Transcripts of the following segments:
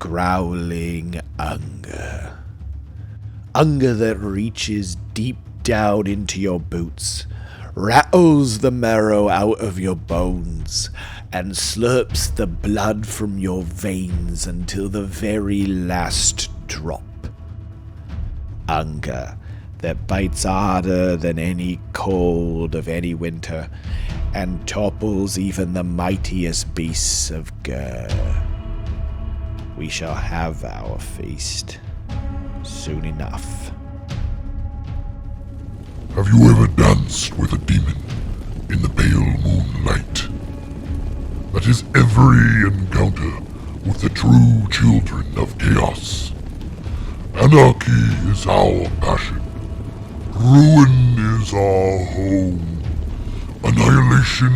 growling hunger. Hunger that reaches deep down into your boots, rattles the marrow out of your bones, and slurps the blood from your veins until the very last drop. Hunger that bites harder than any cold of any winter, and topples even the mightiest beasts of Gur. We shall have our feast soon enough. Have you ever danced with a demon in the pale moonlight? That is every encounter with the true children of chaos. Anarchy is our passion. Ruin is our home. Annihilation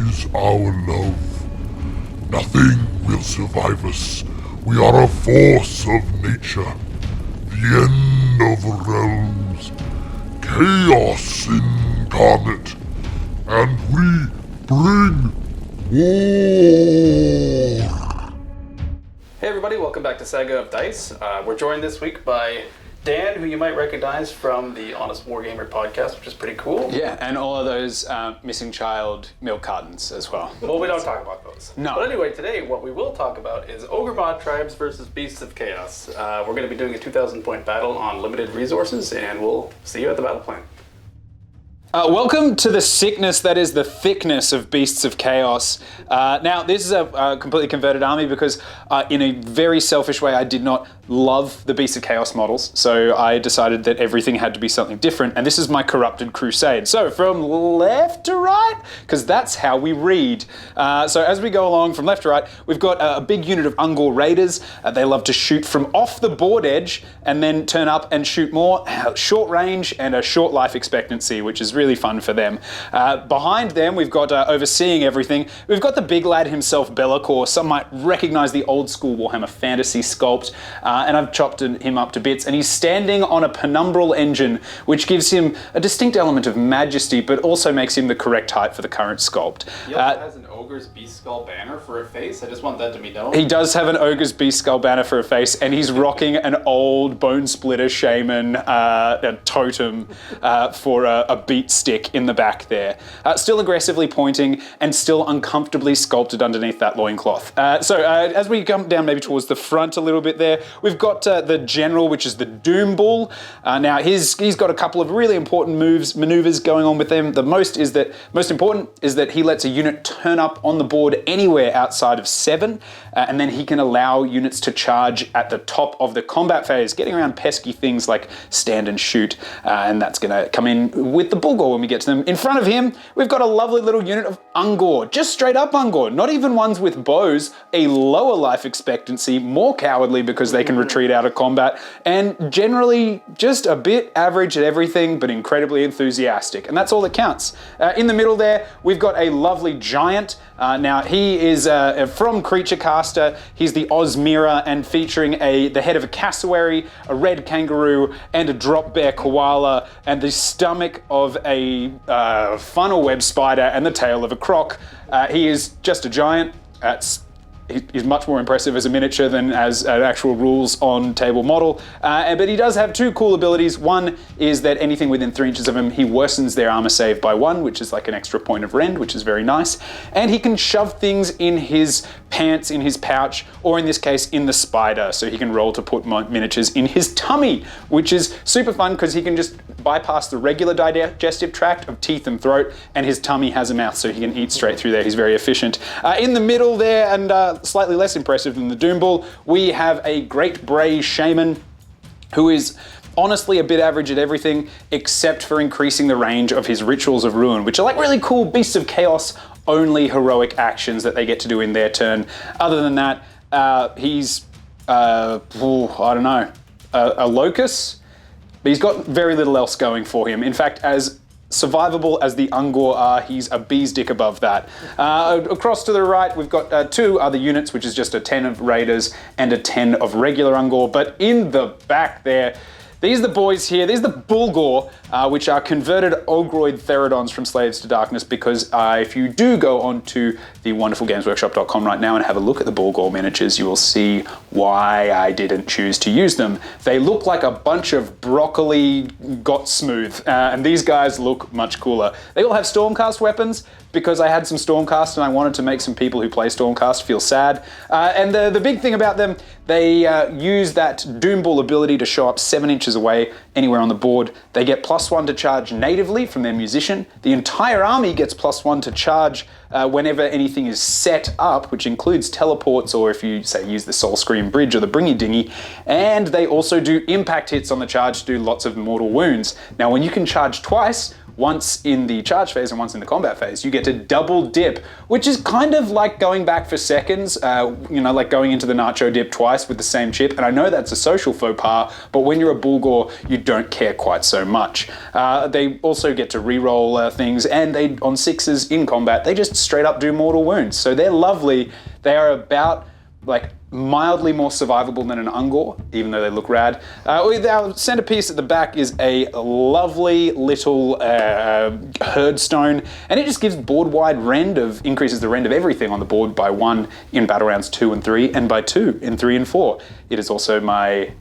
is our love. Nothing will survive us. We are a force of nature. The end of realms. Chaos incarnate. And we bring war. Hey everybody, welcome back to Saga of Dice. We're joined this week by Dan, who you might recognize from the Honest Wargamer podcast, which is pretty cool. Yeah, and all of those missing child milk cartons as well. Well, we don't talk about those. No. But anyway, today what we will talk about is Ogor Mawtribes versus Beasts of Chaos. We're going to be doing a 2,000-point battle on limited resources, and we'll see you at the Battleplan. Welcome to the sickness that is the thickness of Beasts of Chaos. Now, this is a completely converted army because in a very selfish way, I did not love the Beasts of Chaos models, so I decided that everything had to be something different, and this is my Corrupted Crusade. So from left to right, because that's how we read. So as we go along from left to right, we've got a big unit of Ogor Raiders. They love to shoot from off the board edge and then turn up and shoot more. Short range and a short life expectancy, which is really fun for them. Behind them, we've got overseeing everything. We've got the big lad himself, Be'lakor. Some might recognize the old school Warhammer Fantasy sculpt, and I've chopped him up to bits, and he's standing on a penumbral engine, which gives him a distinct element of majesty, but also makes him the correct height for the current sculpt. He also has an Ogre's Beast Skull banner for a face. I just want that to be known. He does have an Ogre's Beast Skull banner for a face, and he's rocking an old Bone Splitter Shaman a totem for a beat stick in the back there. Still aggressively pointing and still uncomfortably sculpted underneath that loincloth. So as we come down maybe towards the front a little bit there, we've got the General, which is the Doom Bull. Now he's got a couple of really important maneuvers going on with him. The most important is that he lets a unit turn up on the board anywhere outside of 7, and then he can allow units to charge at the top of the combat phase, getting around pesky things like stand and shoot, and that's going to come in with the Bulgor when we get to them. In front of him, we've got a lovely little unit of Ungor, just straight up Ungor, not even ones with bows, a lower life expectancy, more cowardly because they can retreat out of combat, and generally just a bit average at everything, but incredibly enthusiastic, and that's all that counts. In the middle there, we've got a lovely giant. Now he is from Creature Caster. He's the Osmira, and featuring the head of a cassowary, a red kangaroo, and a drop bear koala, and the stomach of a funnel web spider and the tail of a croc. He is just a giant. He's much more impressive as a miniature than as an actual rules on table model, but he does have two cool abilities. One is that anything within 3 inches of him, he worsens their armor save by 1, which is like an extra point of rend, which is very nice. And he can shove things in his pants, in his pouch, or in this case, in the spider, so he can roll to put miniatures in his tummy, which is super fun because he can just bypass the regular digestive tract of teeth and throat, and his tummy has a mouth, so he can eat straight through there. He's very efficient. In the middle there, and slightly less impressive than the Doom Bull, we have a Great Bray Shaman, who is honestly a bit average at everything except for increasing the range of his Rituals of Ruin, which are like really cool Beasts of Chaos only heroic actions that they get to do in their turn. Other than that, he's I don't know, a locus, but he's got very little else going for him. In fact, as survivable as the Ungor are, he's a bee's dick above that. Across to the right, we've got 2 other units, which is just a 10 of Raiders and a 10 of regular Ungor. But in the back there, These are the boys here. These are the Bulgor, which are converted Ogroid Therodons from Slaves to Darkness, because if you do go onto the wonderfulgamesworkshop.com right now and have a look at the Bulgor miniatures, you will see why I didn't choose to use them. They look like a bunch of broccoli got smooth, and these guys look much cooler. They all have Stormcast weapons, because I had some Stormcast and I wanted to make some people who play Stormcast feel sad. And the big thing about them, they use that Doom Ball ability to show up 7 inches away anywhere on the board. They get +1 to charge natively from their musician. The entire army gets +1 to charge whenever anything is set up, which includes teleports, or if you say use the Soul Scream Bridge or the Bringy Dingy. And they also do impact hits on the charge to do lots of mortal wounds. Now when you can charge twice, once in the charge phase and once in the combat phase, you get to double dip, which is kind of like going back for seconds, like going into the nacho dip twice with the same chip. And I know that's a social faux pas, but when you're a Bulgor, you don't care quite so much. They also get to reroll things, and they, on 6s in combat, they just straight up do mortal wounds. So they're lovely. They are about like mildly more survivable than an Ungor, even though they look rad. Our centerpiece at the back is a lovely little herdstone, and it just gives board-wide increases the rend of everything on the board by 1 in battle rounds 2 and 3, and by 2 in 3 and 4. It is also my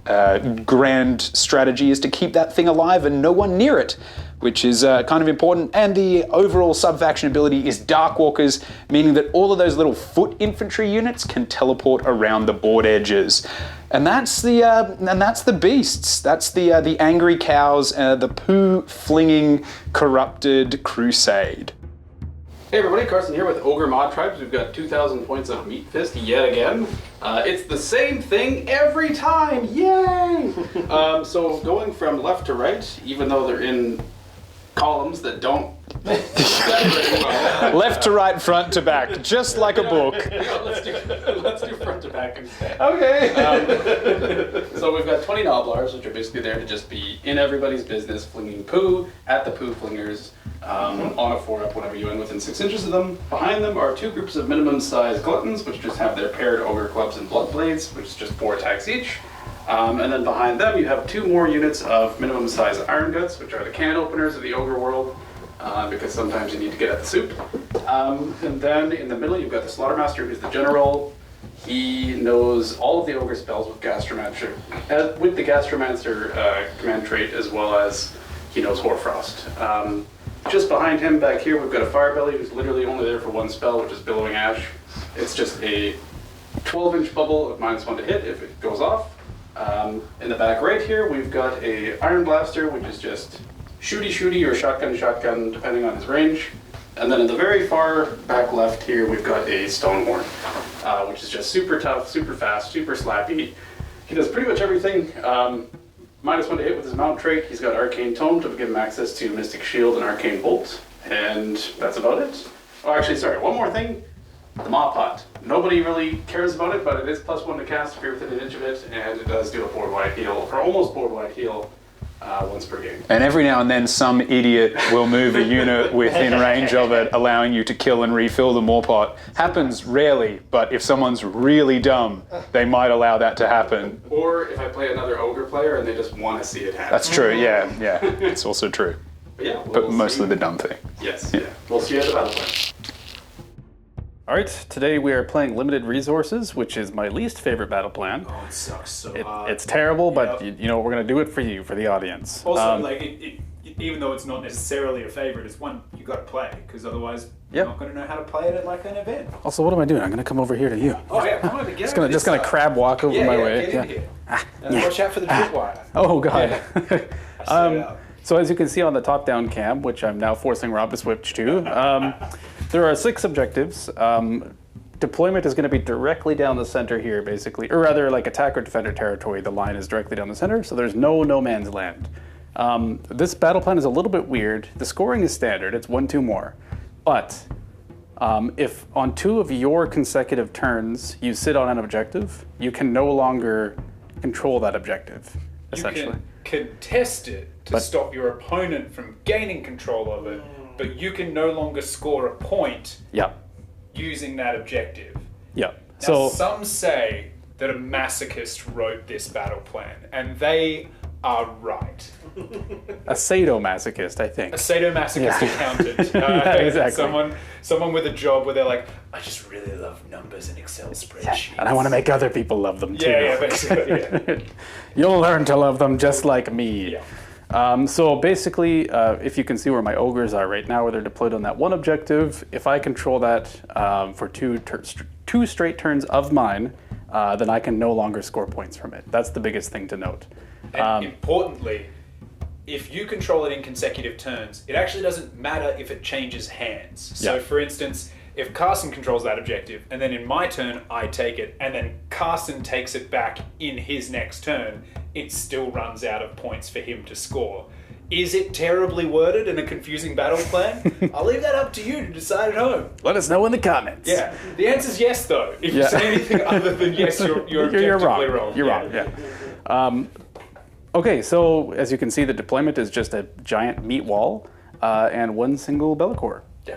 grand strategy is to keep that thing alive and no one near it, which is kind of important. And the overall sub-faction ability is Darkwalkers, meaning that all of those little foot infantry units can teleport around the board edges. And that's the beasts. That's the angry cows, the poo-flinging, corrupted crusade. Hey everybody, Carson here with Ogor Mawtribes. We've got 2,000 points of Meat Fist yet again. It's the same thing every time, yay! So going from left to right, even though they're in columns that don't very well. Left to right, front to back, just like a book. Let's do front to back instead. Okay. So we've got 20 Noblars, which are basically there to just be in everybody's business, flinging poo at the poo flingers, on a 4-up, whatever you end within 6 inches of them. Behind them are 2 groups of minimum size gluttons, which just have their paired ogre clubs and blood blades, which is just 4 attacks each. And then behind them you have 2 more units of minimum size iron guts, which are the can openers of the ogre world, because sometimes you need to get at the soup. And then in the middle you've got the Slaughtermaster, who's the general. He knows all of the ogre spells with Gastromancer, with the Gastromancer command trait, as well as he knows Hoarfrost. Just behind him back here we've got a Firebelly, who's literally only there for 1 spell, which is Billowing Ash. It's just a 12-inch bubble of -1 to hit if it goes off. In the back right here, we've got a Iron Blaster, which is just shooty or shotgun, depending on his range. And then in the very far back left here, we've got a Stonehorn, which is just super tough, super fast, super slappy. He does pretty much everything. -1 to hit with his mount trait. He's got Arcane Tome to give him access to Mystic Shield and Arcane Bolt. And that's about it. Oh, actually, sorry, one more thing. The Maw Pot. Nobody really cares about it, but it is +1 to cast if you're within an inch of it, and it does do a board-wide heal, or almost board-wide heal, once per game. And every now and then some idiot will move a unit within range of it, allowing you to kill and refill the Maw Pot. Happens rarely, but if someone's really dumb, they might allow that to happen. Or if I play another Ogre player and they just want to see it happen. That's true, yeah. It's also true. But yeah, but mostly the dumb thing. Yes, yeah. We'll see you at the Battleplan. Alright, today we are playing Limited Resources, which is my least favorite battle plan. Oh, it sucks so hard. It's terrible, but you know, we're going to do it for you, for the audience. Also, even though it's not necessarily a favorite, it's one you got to play, because otherwise you're not going to know how to play it at like an event. Also, what am I doing? I'm going to come over here to you. Oh yeah, come on, Just going to crab walk over my way. Get in here. And watch out for the tripwire. Oh god. Yeah. So as you can see on the top-down cam, which I'm now forcing Rob to switch to, there are 6 objectives. Deployment is going to be directly down the center here, basically, or rather like attack or defender territory. The line is directly down the center, so there's no man's land. This battle plan is a little bit weird. The scoring is standard, it's 1-2 more. But if on 2 of your consecutive turns you sit on an objective, you can no longer control that objective, essentially. You can contest it to stop your opponent from gaining control of it, but you can no longer score a point using that objective. Yeah. Now, some say that a masochist wrote this battle plan, and they are right. A sadomasochist, I think. A sadomasochist accountant. Exactly. Someone with a job where they're like, I just really love numbers in Excel spreadsheets. And I want to make other people love them too. Yeah, basically. Yeah. You'll learn to love them just like me. Yeah. So basically, if you can see where my ogres are right now, where they're deployed on that one objective, if I control that for two straight turns of mine, then I can no longer score points from it. That's the biggest thing to note. And importantly, if you control it in consecutive turns, it actually doesn't matter if it changes hands. So for instance, if Carson controls that objective, and then in my turn I take it, and then Carson takes it back in his next turn, it still runs out of points for him to score. Is it terribly worded and a confusing battle plan? I'll leave that up to you to decide at home. Let us know in the comments. Yeah. The answer's yes, though. If you say anything other than yes, you're objectively wrong. You're wrong, yeah. Okay, so as you can see, the deployment is just a giant meat wall and one single Be'lakor. Yeah.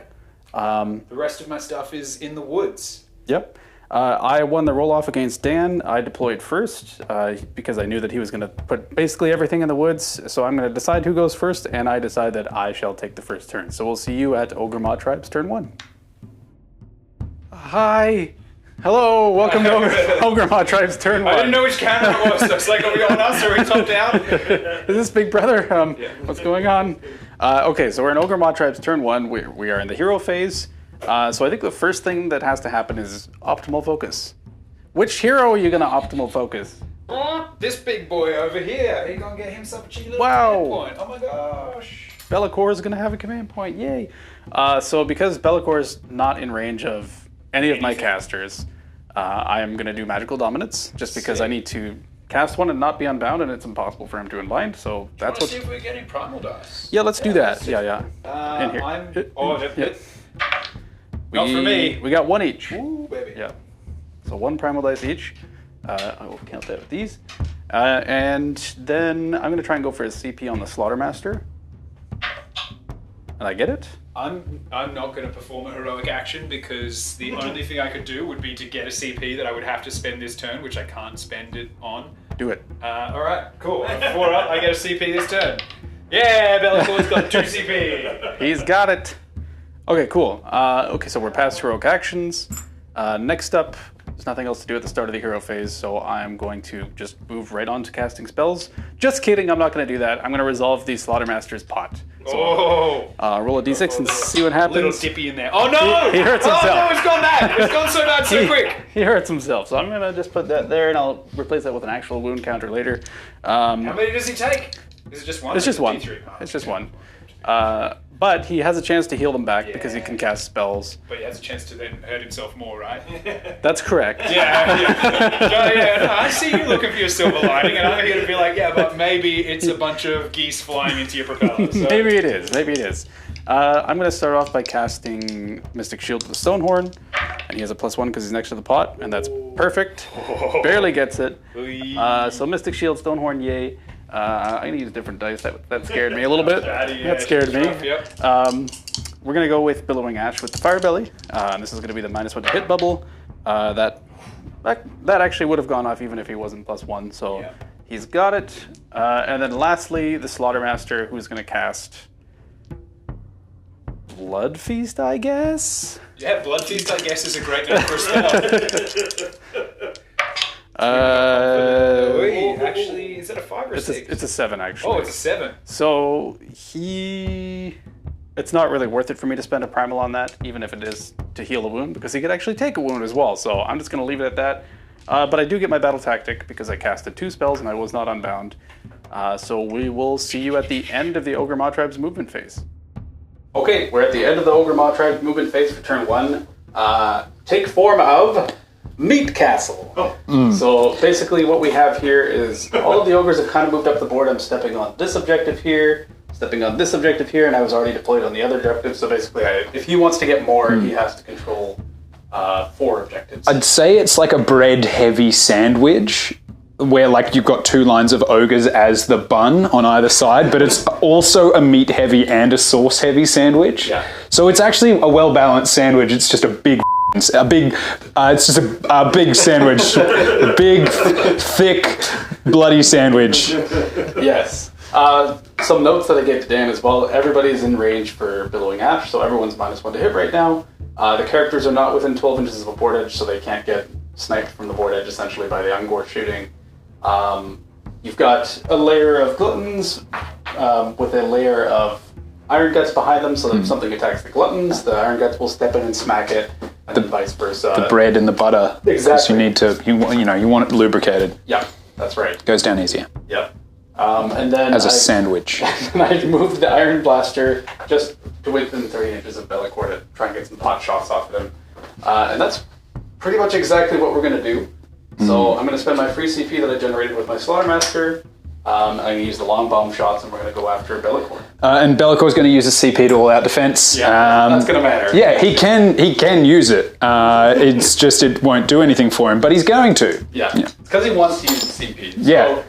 The rest of my stuff is in the woods. Yep. I won the roll-off against Dan. I deployed first because I knew that he was going to put basically everything in the woods. So I'm going to decide who goes first, and I decide that I shall take the first turn. So we'll see you at Ogor Mawtribes turn 1. Hi. Hello. Welcome to Ogor Mawtribes turn 1. I didn't know which camera it was. Looks like are we on us or are we top down? Is this Big Brother? What's going on? Okay, so we're in Ogor Mawtribes turn 1. We are in the hero phase. So I think the first thing that has to happen is optimal focus. Which hero are you going to optimal focus? This big boy over here. He gonna get himself a cheeky little command point. Oh my gosh. Be'lakor is going to have a command point. Yay. So because Be'lakor is not in range of any of my casters, I am going to do Magical Dominance just because I need to cast one and not be unbound, and it's impossible for him to unbind. So that's what. See if we're getting primal dice. Yeah, let's do that. Yeah. In here. Not for me. We got one each. Ooh, baby. Yeah. So one primal dice each. I will count that with these. And then I'm going to try and go for a CP on the Slaughtermaster. And I get it. I'm not going to perform a heroic action because the only thing I could do would be to get a CP that I would have to spend this turn, which I can't spend it on. Do it. All right, cool. I'm 4 up. I get a CP this turn. Yeah, Be'lakor's got 2 CP. He's got it. Okay, cool. Okay, so we're past heroic actions. Next up, there's nothing else to do at the start of the hero phase, so I'm going to just move right on to casting spells. Just kidding, I'm not going to do that. I'm going to resolve the Slaughtermaster's pot. So, roll a d6 and see what happens. Little dippy in there. Oh no! He hurts himself. Oh no, it's gone bad. It's gone so bad so quick. He hurts himself, so I'm going to just put that there, and I'll replace that with an actual wound counter later. How many does he take? Is it just one? It's just one. D3? Oh, it's just one. But he has a chance to heal them back because he can cast spells. But he has a chance to then hurt himself more, right? That's correct. Yeah. I see you looking for your silver lining, and I'm going to be like, yeah, but maybe it's a bunch of geese flying into your propeller. So. Maybe it is. I'm going to start off by casting Mystic Shield to the Stonehorn, and he has a +1 because he's next to the pot, and that's perfect. Barely gets it. So Mystic Shield, Stonehorn, yay. I'm going to use different dice. That scared me a little bit. That scared me. We're going to go with Billowing Ash with the Fire Belly. And this is going to be the -1 to hit bubble. That actually would have gone off even if he wasn't +1. So he's got it. And then lastly, the Slaughtermaster, who's going to cast Blood Feast, I guess? Yeah, Blood Feast, I guess, is a great name for a spell. Actually, is it a 5 or 6? It's a 7, actually. Oh, it's a 7. So it's not really worth it for me to spend a primal on that, even if it is to heal a wound, because he could actually take a wound as well. So I'm just going to leave it at that. But I do get my battle tactic because I casted 2 spells and I was not unbound. So we will see you at the end of the Ogor Mawtribes movement phase. Okay, we're at the end of the Ogor Mawtribes movement phase for turn 1. Take form of Meat Castle. So basically what we have here is all of the ogres have kind of moved up the board. I'm stepping on this objective here, stepping on this objective here, and I was already deployed on the other objective. So basically, if he wants to get more, he has to control 4 objectives. I'd say it's like a bread-heavy sandwich where like you've got 2 lines of ogres as the bun on either side, but it's also a meat-heavy and a sauce-heavy sandwich. Yeah. So it's actually a well-balanced sandwich. It's just a big it's just a big sandwich, big, thick, bloody sandwich. Yes. Some notes that I gave to Dan as well. Everybody's in range for Billowing Ash, so everyone's -1 to hit right now. The characters are not within 12 inches of a board edge, so they can't get sniped from the board edge essentially by the Ogre shooting. You've got a layer of gluttons with a layer of iron guts behind them, so that if something attacks the gluttons, the iron guts will step in and smack it, and then vice versa. The bread and the butter. Exactly. You need to, you want it lubricated. Yeah, that's right. Goes down easier. Yeah. And then As a sandwich. And I moved the Iron Blaster just to within 30 inches of Be'lakor to try and get some pot shots off of him. And that's pretty much exactly what we're going to do. So I'm going to spend my free CP that I generated with my Slaughtermaster. I'm going to use the long bomb shots, and we're going to go after Be'lakor. And Be'lakor's going to use a CP to all out defense. Yeah, that's going to matter. Yeah, he can use it. It's just it won't do anything for him, but he's going to. Yeah, it's because he wants to use the CP. Yeah. So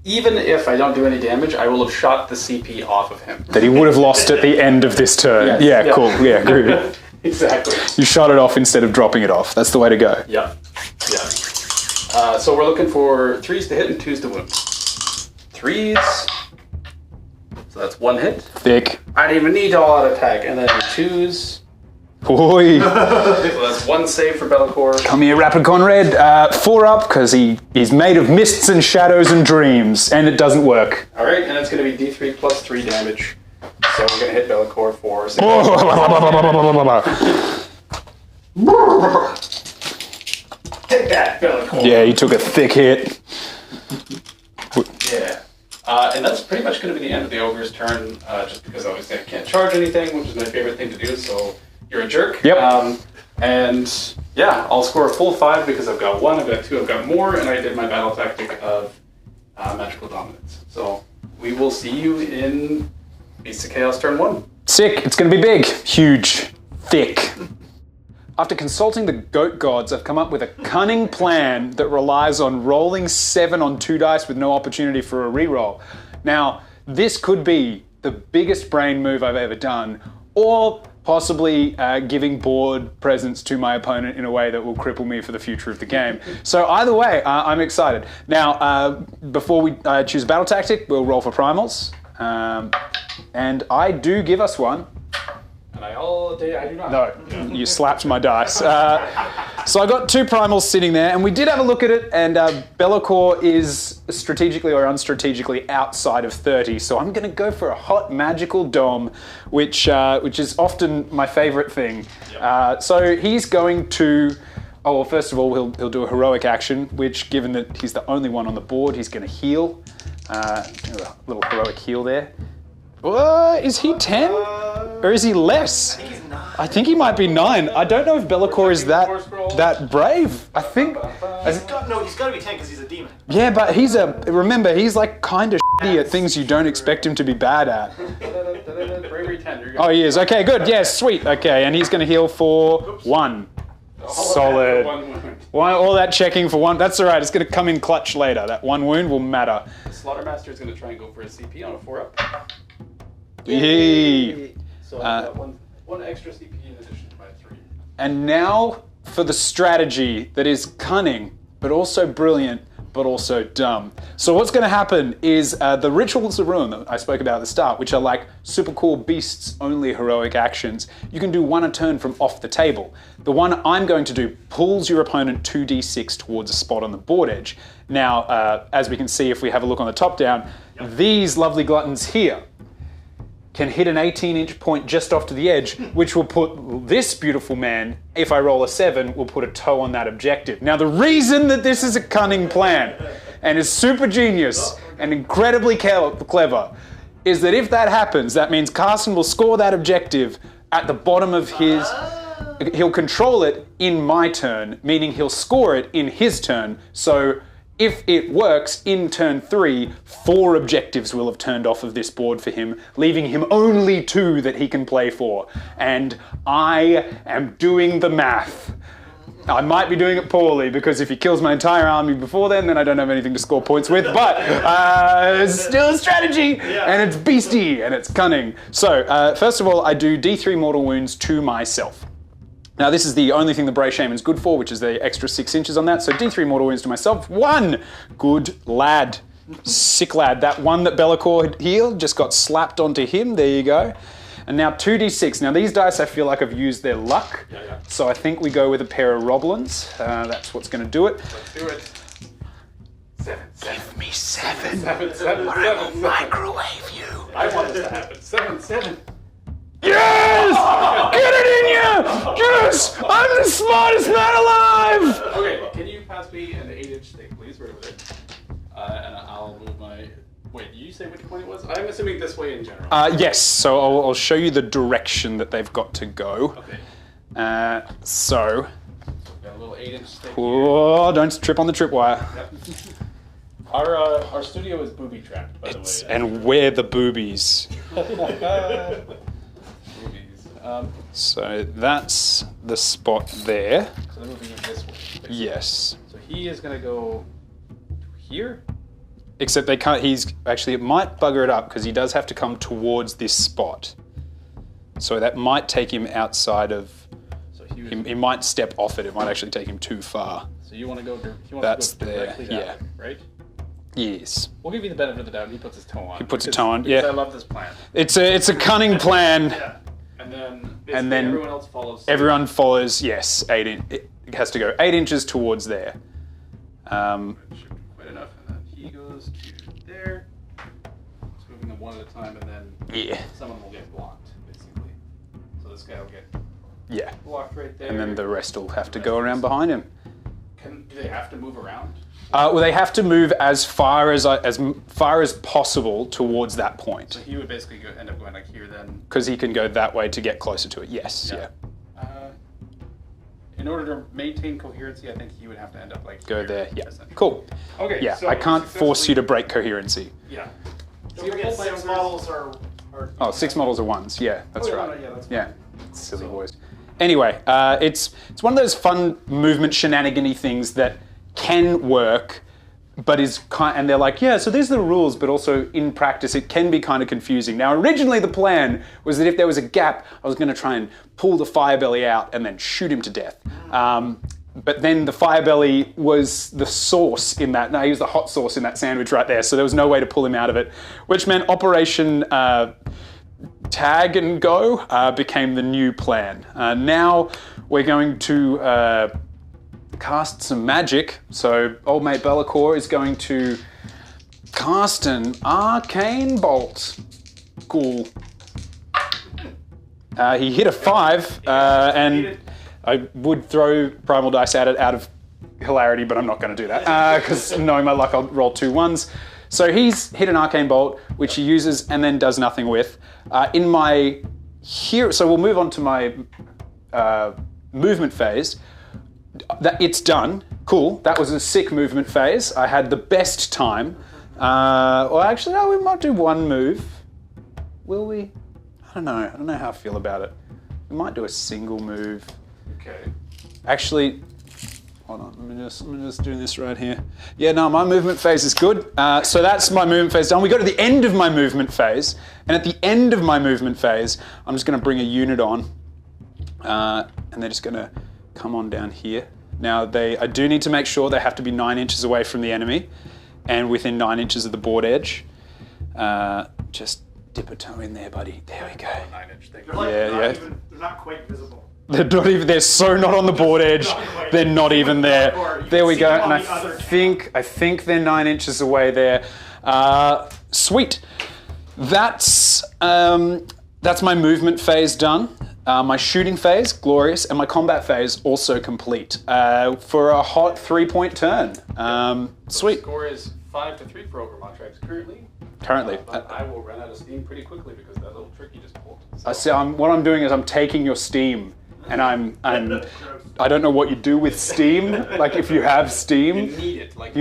even if I don't do any damage, I will have shot the CP off of him. That he would have lost at the end of this turn. Yes. Yeah, Yeah. cool. Yeah, good. Exactly. You shot it off instead of dropping it off. That's the way to go. Yeah. Yeah. So we're looking for 3s to hit and 2s to wound. 3s. So that's 1 hit. Thick. I didn't even need all out attack. And then 2s. Oi. So that's 1 save for Be'lakor. Come here, Rapid Conrad. 4 up, because he's made of mists and shadows and dreams, and it doesn't work. Alright, and it's going to be D3 plus 3 damage. So we're going to hit Be'lakor for 6. Take that, Be'lakor. Yeah, he took a thick hit. Yeah. And that's pretty much going to be the end of the Ogre's turn, just because obviously I can't charge anything, which is my favorite thing to do, so you're a jerk. Yep. And yeah, I'll score a full 5 because I've got 1, I've got 2, I've got more, and I did my battle tactic of magical dominance. So we will see you in Beasts of Chaos turn 1. Sick. It's going to be big. Huge. Thick. After consulting the goat gods, I've come up with a cunning plan that relies on rolling 7 on 2 dice with no opportunity for a reroll. Now, this could be the biggest brain move I've ever done, or possibly giving board presence to my opponent in a way that will cripple me for the future of the game. So either way, I'm excited. Now, before we choose a battle tactic, we'll roll for primals. And I do give us one. And I do not. No, you slapped my dice. So I got 2 primals sitting there, and we did have a look at it, and Be'lakor is strategically or unstrategically outside of 30, so I'm going to go for a hot magical dom, which is often my favorite thing. So he's going to... Oh, well, first of all, he'll do a heroic action, which, given that he's the only one on the board, he's going to heal. Do a little heroic heal there. Is he 10? Or is he less? I think he's 9. I think he might be 9. I don't know if Be'lakor is that brave. I think... He's got to be 10 because he's a demon. Yeah, but remember, he's like kind of shitty at things you don't expect him to be bad at. Bravery 10. You're good. Oh, he is. Okay, good. Yes, sweet. Okay, and he's going to heal for 1. Solid. All that checking for 1. That's all right. It's going to come in clutch later. That 1 wound will matter. The Slaughtermaster is going to try and go for a CP on a 4-up. Yay. So I've got one extra CP in addition to my 3. And now for the strategy that is cunning, but also brilliant, but also dumb. So what's going to happen is the Rituals of Ruin that I spoke about at the start, which are like super cool beasts only heroic actions, you can do 1 a turn from off the table. The one I'm going to do pulls your opponent 2d6 towards a spot on the board edge. Now, as we can see if we have a look on the top down, these lovely gluttons here can hit an 18-inch point just off to the edge, which will put this beautiful man, if I roll a 7, will put a toe on that objective. Now, the reason that this is a cunning plan and is super genius and incredibly clever is that if that happens, that means Carson will score that objective at the bottom of his... He'll control it in my turn, meaning he'll score it in his turn. So if it works, in turn 3, 4 objectives will have turned off of this board for him, leaving him only 2 that he can play for. And I am doing the math. I might be doing it poorly, because if he kills my entire army before then I don't have anything to score points with, but it's still a strategy, and it's beastie, and it's cunning. So, first of all, I do D3 mortal wounds to myself. Now, this is the only thing the Bray Shaman's good for, which is the extra 6 inches on that. So D3 mortal wounds to myself. 1! Good lad. Sick lad. That one that Be'lakor had healed just got slapped onto him. There you go. And now 2d6. Now these dice I feel like I've used their luck. Yeah. So I think we go with a pair of Roblins. That's what's going to do it. Let's do it. 7. Give me 7. 7. Microwave you. I want this to happen. 7. Yes! Get it in you! Yes! I'm the smartest man alive! Okay, can you pass me an 8-inch stick, please, right over there? And I'll move my... Wait, did you say which point it was? I'm assuming this way in general. Yes, so I'll show you the direction that they've got to go. Okay. So... Got a little 8-inch stick. Oh, don't trip on the tripwire. Yep. Our studio is booby trapped, by the way. And we're the boobies. Boobies. So that's the spot there. So they're moving it this way. Basically. Yes. So he is going to go here. Except they can't, it might bugger it up because he does have to come towards this spot. So that might take him outside of, So he might step off it. It might actually take him too far. So you want to go, That's directly there, down, yeah. right? Yes. We'll give you the benefit of the doubt. He puts his toe on. He puts a Because- toe on, because yeah. I love this plan. It's a cunning plan. Yeah. And then, And then everyone else follows. Everyone follows, yes, 8 it has to go 8 inches towards there. Should be quite enough. And then he goes to there. Just moving them one at a time, and then Yeah. some of them will get blocked, basically. So this guy will get Yeah. blocked right there. And then the rest will have to go around behind him. Do they have to move around? Well, they have to move as far as possible towards that point. So he would basically end up going like here then. Because he can go that way to get closer to it. Yes, yeah. In order to maintain coherency, I think he would have to end up like Go here, there, yeah. essentially. Cool. Okay. Yeah, so I can't force you to successfully- break coherency. Yeah. Don't forget 6 models are Oh, 6 models are ones. Yeah, that's Oh, yeah, right. no, yeah, that's Yeah, fine. silly boys. Anyway, it's one of those fun movement shenanigan-y things that can work, but is and they're like, yeah, so these are the rules, but also in practice it can be kind of confusing. Now, originally the plan was that if there was a gap, I was going to try and pull the Firebelly out and then shoot him to death. But then the Firebelly was the sauce in that. No, he was the hot sauce in that sandwich right there, so there was no way to pull him out of it, which meant Operation Tag and Go became the new plan. Now we're going to cast some magic. So old mate Be'lakor is going to cast an arcane bolt. Cool. He hit a 5, and I would throw primal dice at it out of hilarity, but I'm not going to do that because knowing my luck, I'll roll 2 1s. So he's hit an arcane bolt, which he uses and then does nothing with. In my so we'll move on to my movement phase. It's done. Cool. That was a sick movement phase. I had the best time. Well, actually, no, we might do one move. Will we? I don't know. I don't know how I feel about it. We might do a single move. Okay. Actually, hold on. Let me just do this right here. Yeah, no, my movement phase is good. So that's my movement phase done. We go to the end of my movement phase, and at the end of my movement phase, I'm just going to bring a unit on, and they're just going to come on down here. Now, I do need to make sure they have to be 9 inches away from the enemy, and within 9 inches of the board edge. Just dip a toe in there, buddy. There we go. 9-inch thing. They're like Yeah. they're not quite visible. They're so not on the board edge. They're not even there. There we go. And I think they're 9 inches away there. Sweet. That's my movement phase done. My shooting phase, glorious, and my combat phase also complete for a hot 3-point turn. Sweet. The score is 5-3 for Ogor Mawtribes currently. Currently. But I will run out of steam pretty quickly because that little trick you just pulled. What I'm doing is I'm taking your steam, and I don't know what you do with steam. Like if you have steam, You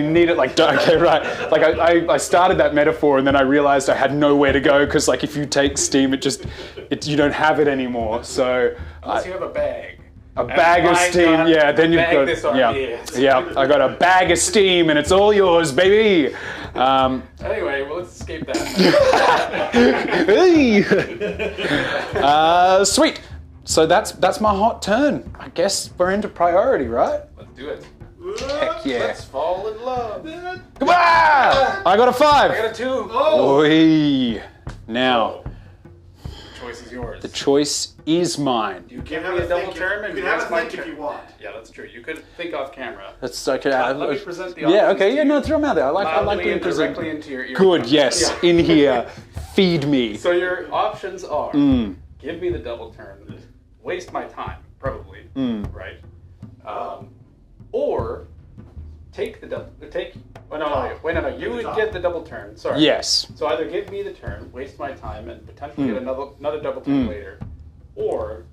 need it. Okay, right. Like I started that metaphor, and then I realized I had nowhere to go because like if you take steam, you don't have it anymore. So Unless you have a bag. a bag of steam, yeah. Then you've got this army. yeah. I got a bag of steam, and it's all yours, baby. Anyway, well, let's escape that. Sweet. So that's my hot turn. I guess we're into priority, right? Let's do it. Heck yeah. Let's fall in love. Come on! I got a 5. I got a 2. Oi. Now, Choice is yours. the choice is mine. You give have me a a double think if- term and you can have waste a my think if turn. you want. Yeah, that's true. You could think off camera. That's okay. Let me present the Yeah, options okay, to yeah, you. no, throw them out there. I like Loudly being and present. directly into your ear. Good, yes, in here. Feed me. So your options are give me the double turn, waste my time, probably, right? Or take the double. Oh no! You would get the double turn. Sorry. Yes. So either give me the turn, waste my time, and potentially get another double turn later, or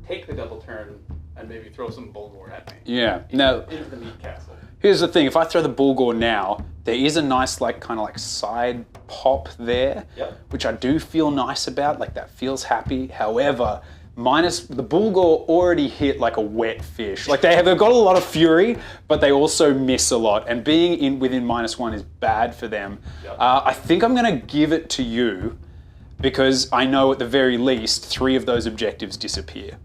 take the double turn and maybe throw some Bulgor at me. Yeah. Now, Into the meat castle. here's the thing. If I throw the Bulgor now, there is a nice, kind of side pop there, Yep. which I do feel nice about. Like, that feels happy. However, the Bulgor already hit like a wet fish. Like, they've got a lot of fury, but they also miss a lot. And being within -1 is bad for them. Yep. I think I'm going to give it to you because I know at the very least 3 of those objectives disappear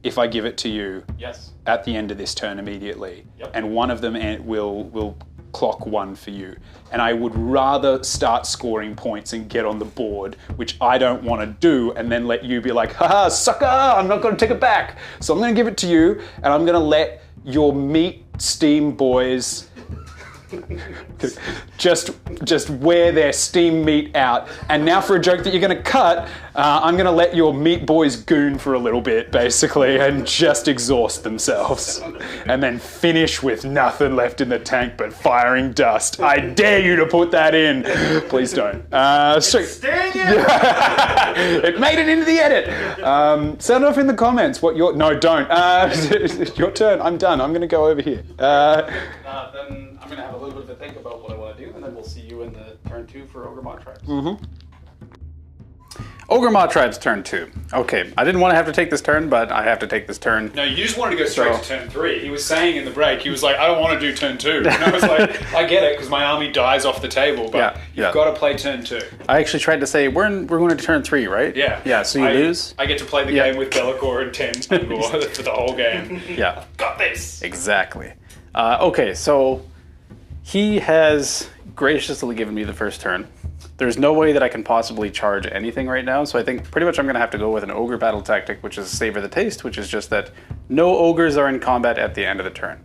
if I give it to you Yes. at the end of this turn immediately. Yep. And one of them will clock 1 for you. And I would rather start scoring points and get on the board, which I don't want to do, and then let you be like, haha, sucker, I'm not going to take it back. So I'm going to give it to you, and I'm going to let your meat steam boys just wear their steam meat out. And now for a joke that you're going to cut, I'm going to let your meat boys goon for a little bit, basically, and just exhaust themselves. And then finish with nothing left in the tank but firing dust. I dare you to put that in. Please don't. It made it into the edit. Sound off in the comments what your... No, don't. Your turn. I'm done. I'm going to go over here. Then I'm going to have a little bit of a think about what I want to do, and then we'll see you in the turn 2 for Ogor Mawtribes. Ogor Mawtribes turn 2. Okay, I didn't want to have to take this turn, but I have to take this turn. No, you just wanted to go straight to turn 3. He was saying in the break, he was like, I don't want to do turn 2. And I was like, I get it, because my army dies off the table, but Yeah. you've got to play turn 2. I actually tried to say, we're going to turn 3, right? Yeah. Yeah, so you lose? I get to play the game with Bellicor and 10 Ogor for the whole game. Yeah. Got this. Exactly. Okay, so he has graciously given me the first turn. There's no way that I can possibly charge anything right now, so I think pretty much I'm going to have to go with an ogre battle tactic, which is savor the taste, which is just that no ogres are in combat at the end of the turn,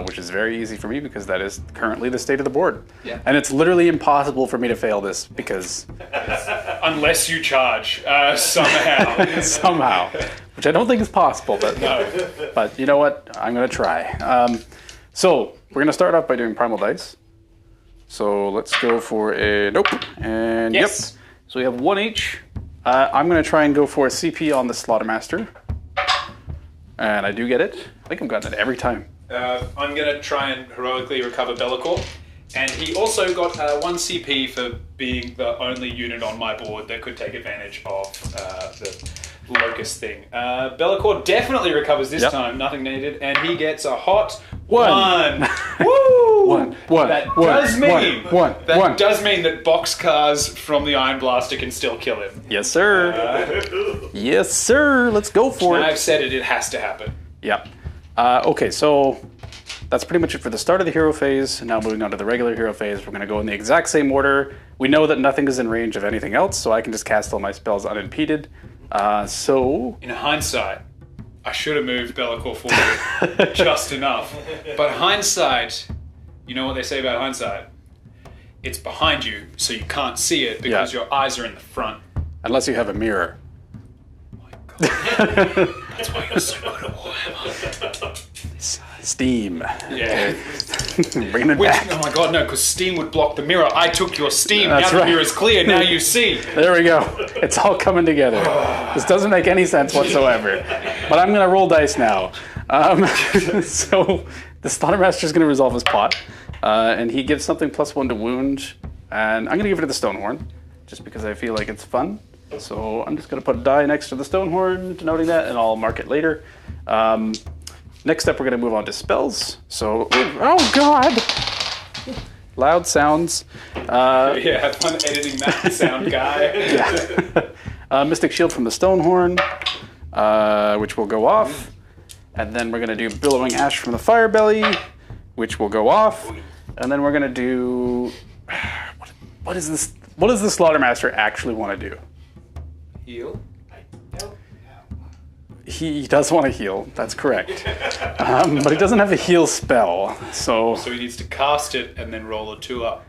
which is very easy for me because that is currently the state of the board. Yeah. And it's literally impossible for me to fail this because Unless you charge, somehow. somehow, which I don't think is possible, but but you know what? I'm going to try. So we're going to start off by doing primal dice. So let's go for a nope. And Yes. yep. So we have 1 each. I'm going to try and go for a CP on the Slaughtermaster. And I do get it. I think I'm getting it every time. I'm going to try and heroically recover Bellicor. And he also got 1 CP for being the only unit on my board that could take advantage of the Locust thing. Bellicor definitely recovers this time, nothing needed, and he gets a hot 1. Woo! One. That does mean that boxcars from the Iron Blaster can still kill him. Yes, sir. Yes, sir. Let's go for it. I've said it has to happen. Yep. Okay, so that's pretty much it for the start of the hero phase. Now moving on to the regular hero phase, we're going to go in the exact same order. We know that nothing is in range of anything else, so I can just cast all my spells unimpeded. So... In hindsight, I should have moved Bellicor forward just enough. But hindsight, you know what they say about hindsight? It's behind you, so you can't see it because your eyes are in the front. Unless you have a mirror. Oh my God. That's why you're so good at Warhammer. Steam. Yeah. Bringing it back. Oh my God, no, because Steam would block the mirror. I took your Steam. That's now right. the mirror's clear. Now you see. There we go. It's all coming together. This doesn't make any sense whatsoever. But I'm going to roll dice now. So the Slaughtermaster is going to resolve his pot. And he gives something +1 to wound. And I'm going to give it to the Stonehorn, just because I feel like it's fun. So I'm just going to put a die next to the Stonehorn, denoting that, and I'll mark it later. Next up, we're going to move on to spells. So, oh God! Loud sounds. Yeah, have fun editing that sound, guy. Mystic Shield from the Stonehorn, which will go off. And then we're going to do Billowing Ash from the Fire Belly, which will go off. And then we're going to do... What is this? What does the Slaughtermaster actually want to do? Heal. He does want to heal, that's correct. But he doesn't have a heal spell, so... So he needs to cast it and then roll a 2 up.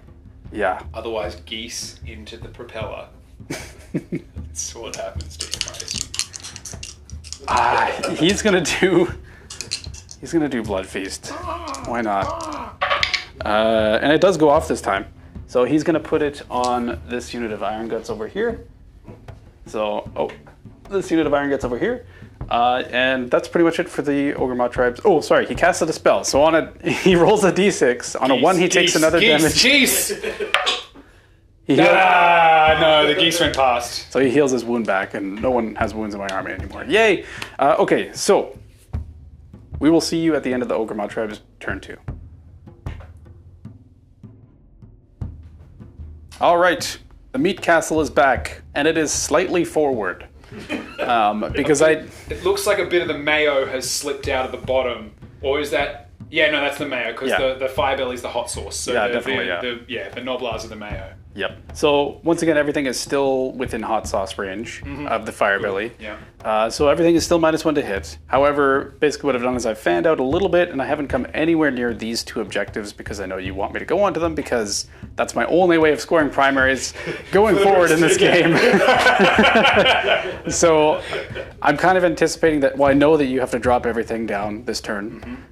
Yeah. Otherwise, geese into the propeller. That's what happens to him. He's gonna do Blood Feast. Why not? And it does go off this time. So he's gonna put it on this unit of Iron Guts over here. So, this unit of Iron Guts over here. And that's pretty much it for the Ogor Mawtribes. Oh, sorry, he casted a spell. So on a, he rolls a d6. On a 1, he takes another damage. Geese! He No, the geese went past. So he heals his wound back, and no one has wounds in my army anymore. Yay! Okay, so we will see you at the end of the Ogor Mawtribes turn 2. All right, the meat castle is back, and it is slightly forward. Because It looks like a bit of the mayo has slipped out of the bottom. Or is that... Yeah, no, that's the mayo, because the fire belly's the hot sauce. So Yeah, the, definitely, the noblars are the mayo. Yep. So once again, everything is still within hot sauce range of the fire belly. Yeah. So everything is still -1 to hit. However, basically what I've done is I've fanned out a little bit, and I haven't come anywhere near these 2 objectives because I know you want me to go on to them, because that's my only way of scoring primaries going forward in this game. So I'm kind of anticipating that, well, I know that you have to drop everything down this turn,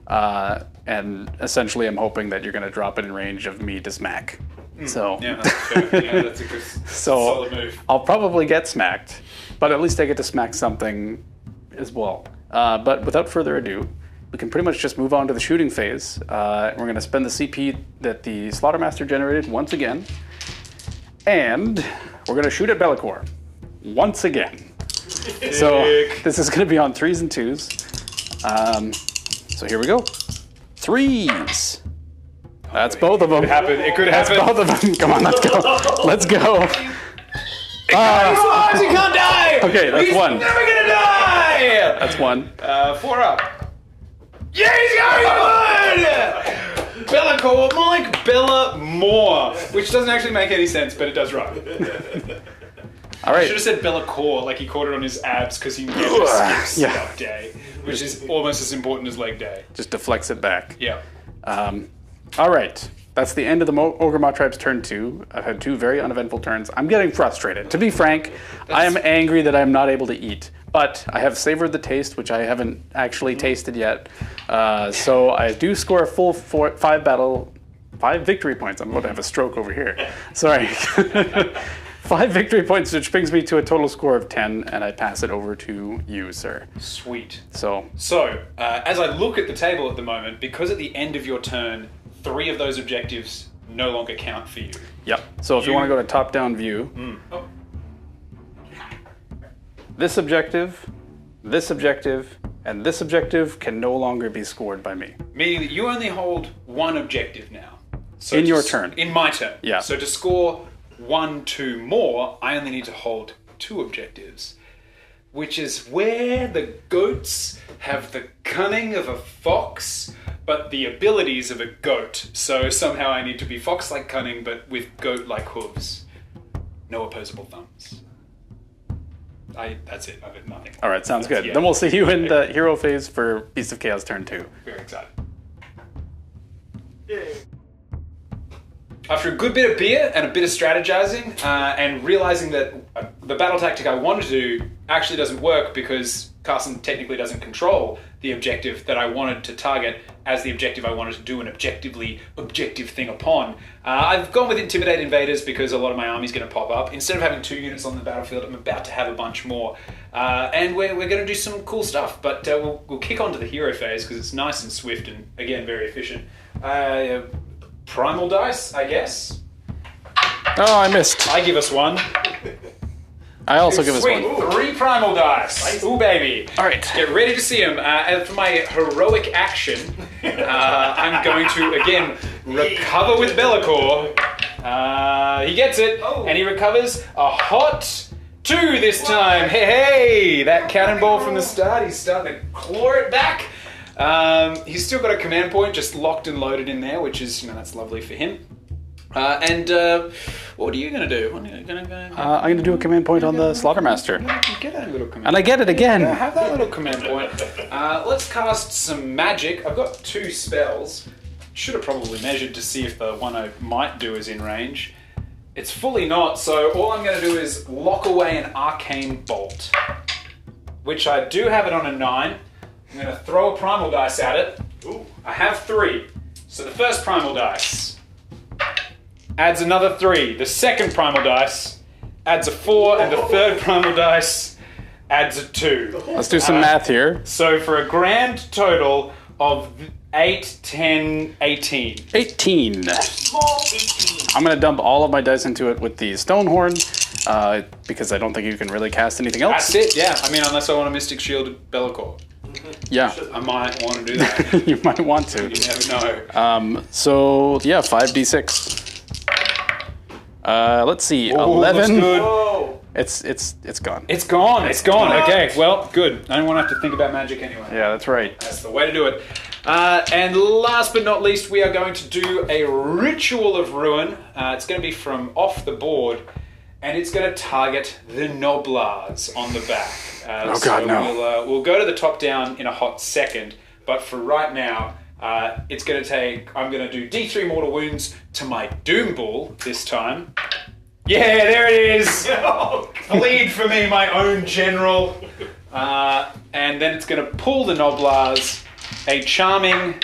and essentially I'm hoping that you're going to drop it in range of me to smack. So, Yeah, that's fair. Yeah, that's a good solid move. I'll probably get smacked, but at least I get to smack something as well. But without further ado, we can pretty much just move on to the shooting phase. We're going to spend the CP that the Slaughtermaster generated once again, and we're going to shoot at Be'lakor once again. So this is going to be on 3s and 2s. So here we go. 3s. That's both of them. It could happen. Both of them. Come on, let's go. Let's go. He can't die! Okay, that's He's 1. never gonna die! That's 1. 4 up. Yeah, he's going good! Be'lakor, more like Bella Moore, which doesn't actually make any sense, but it does rhyme. All I right. should have said Be'lakor, like he caught it on his abs because he never skips Yeah. that day, which is almost as important as leg day. Just deflects it back. Yeah. All right. That's the end of the Ogor Mawtribes turn 2. I've had 2 very uneventful turns. I'm getting frustrated. To be frank, I am angry that I'm not able to eat. But I have savored the taste, which I haven't actually tasted yet. So I do score a full 5 victory points. I'm about to have a stroke over here. Sorry. 5 victory points, which brings me to a total score of 10, and I pass it over to you, sir. Sweet. So, As I look at the table at the moment, because at the end of your turn, 3 of those objectives no longer count for you. yep. So if you want to go to top-down view, this objective, and this objective can no longer be scored by me. Meaning that you only hold 1 objective now. So In your turn. In my turn. Yeah. So to score 1, 2 more, I only need to hold 2 objectives. Which is where the goats have the cunning of a fox, but the abilities of a goat. So somehow I need to be fox-like cunning, but with goat-like hooves. No opposable thumbs. That's it. I've had nothing. All right, sounds good. Yeah. Then we'll see you in the hero phase for Beast of Chaos turn 2. Very excited. Yay. After a good bit of beer and a bit of strategizing, and realizing that the battle tactic I wanted to do actually doesn't work because Carson technically doesn't control the objective that I wanted to target as the objective I wanted to do an objective thing upon. I've gone with Intimidate Invaders because a lot of my army's going to pop up. Instead of having 2 units on the battlefield, I'm about to have a bunch more. And we're going to do some cool stuff, but we'll kick on to the hero phase because it's nice and swift and, again, very efficient. Primal dice, I guess. Oh, I missed. I give us 1. I also give us Sweet. 1. 3 primal dice. Ooh, baby. All right. Get ready to see him. And for my heroic action, I'm going to, again, recover with Be'lakor. He gets it, and he recovers a hot 2 this time. Hey, that cannonball from the start, he's starting to claw it back. He's still got a command point just locked and loaded in there, which is, that's lovely for him. What are you going to do? What are you gonna I'm going to do a command point on the Slaughtermaster. Get that little command And I get it again. Yeah, have that little command point. Let's cast some magic. I've got 2 spells. Should have probably measured to see if the one I might do is in range. It's fully not, so all I'm going to do is lock away an arcane bolt, which I do have it on a 9. I'm going to throw a primal dice at it. Ooh. I have 3. So the first primal dice adds another 3. The second primal dice adds a 4, and the third primal dice adds a 2. Let's do some math here. So for a grand total of 8, 10, 18. 18. Small 18. I'm going to dump all of my dice into it with the Stonehorn, because I don't think you can really cast anything else. That's it, yeah. I mean, unless I want a Mystic Shielded Bellacore. Yeah, I might want to do that. you might want to. You never know. So, yeah, 5d6. Let's see, Ooh, 11. looks good. Whoa. It's gone. It's gone. It's gone. Okay, well, good. I don't want to have to think about magic anyway. Yeah, that's right. That's the way to do it. And last but not least, we are going to do a Ritual of Ruin. It's going to be from off the board, and it's going to target the Noblars on the back. Oh, God, no. We'll go to the top down in a hot second, but for right now, it's going to take... I'm going to do D3 mortal wounds to my Doom Bull this time. Yeah, there it is! Bleed for me, my own general. And then it's going to pull the Noblars a charming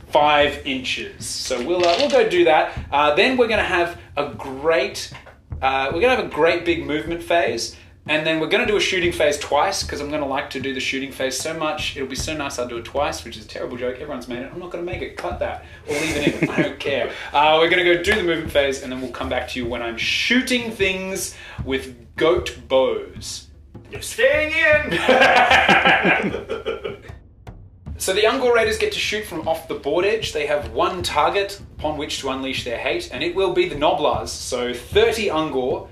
5 inches. So we'll go do that. Then we're going to have a great big movement phase, and then we're going to do a shooting phase twice, because I'm going to like to do the shooting phase so much. It'll be so nice I'll do it twice, which is a terrible joke. Everyone's made it. I'm not going to make it. Cut that. Or leave it in. I don't care. We're going to go do the movement phase, and then we'll come back to you when I'm shooting things with goat bows. You're staying in. So the Ungor Raiders get to shoot from off the board edge. They have 1 target upon which to unleash their hate, and it will be the Noblars. So 30 Ungor,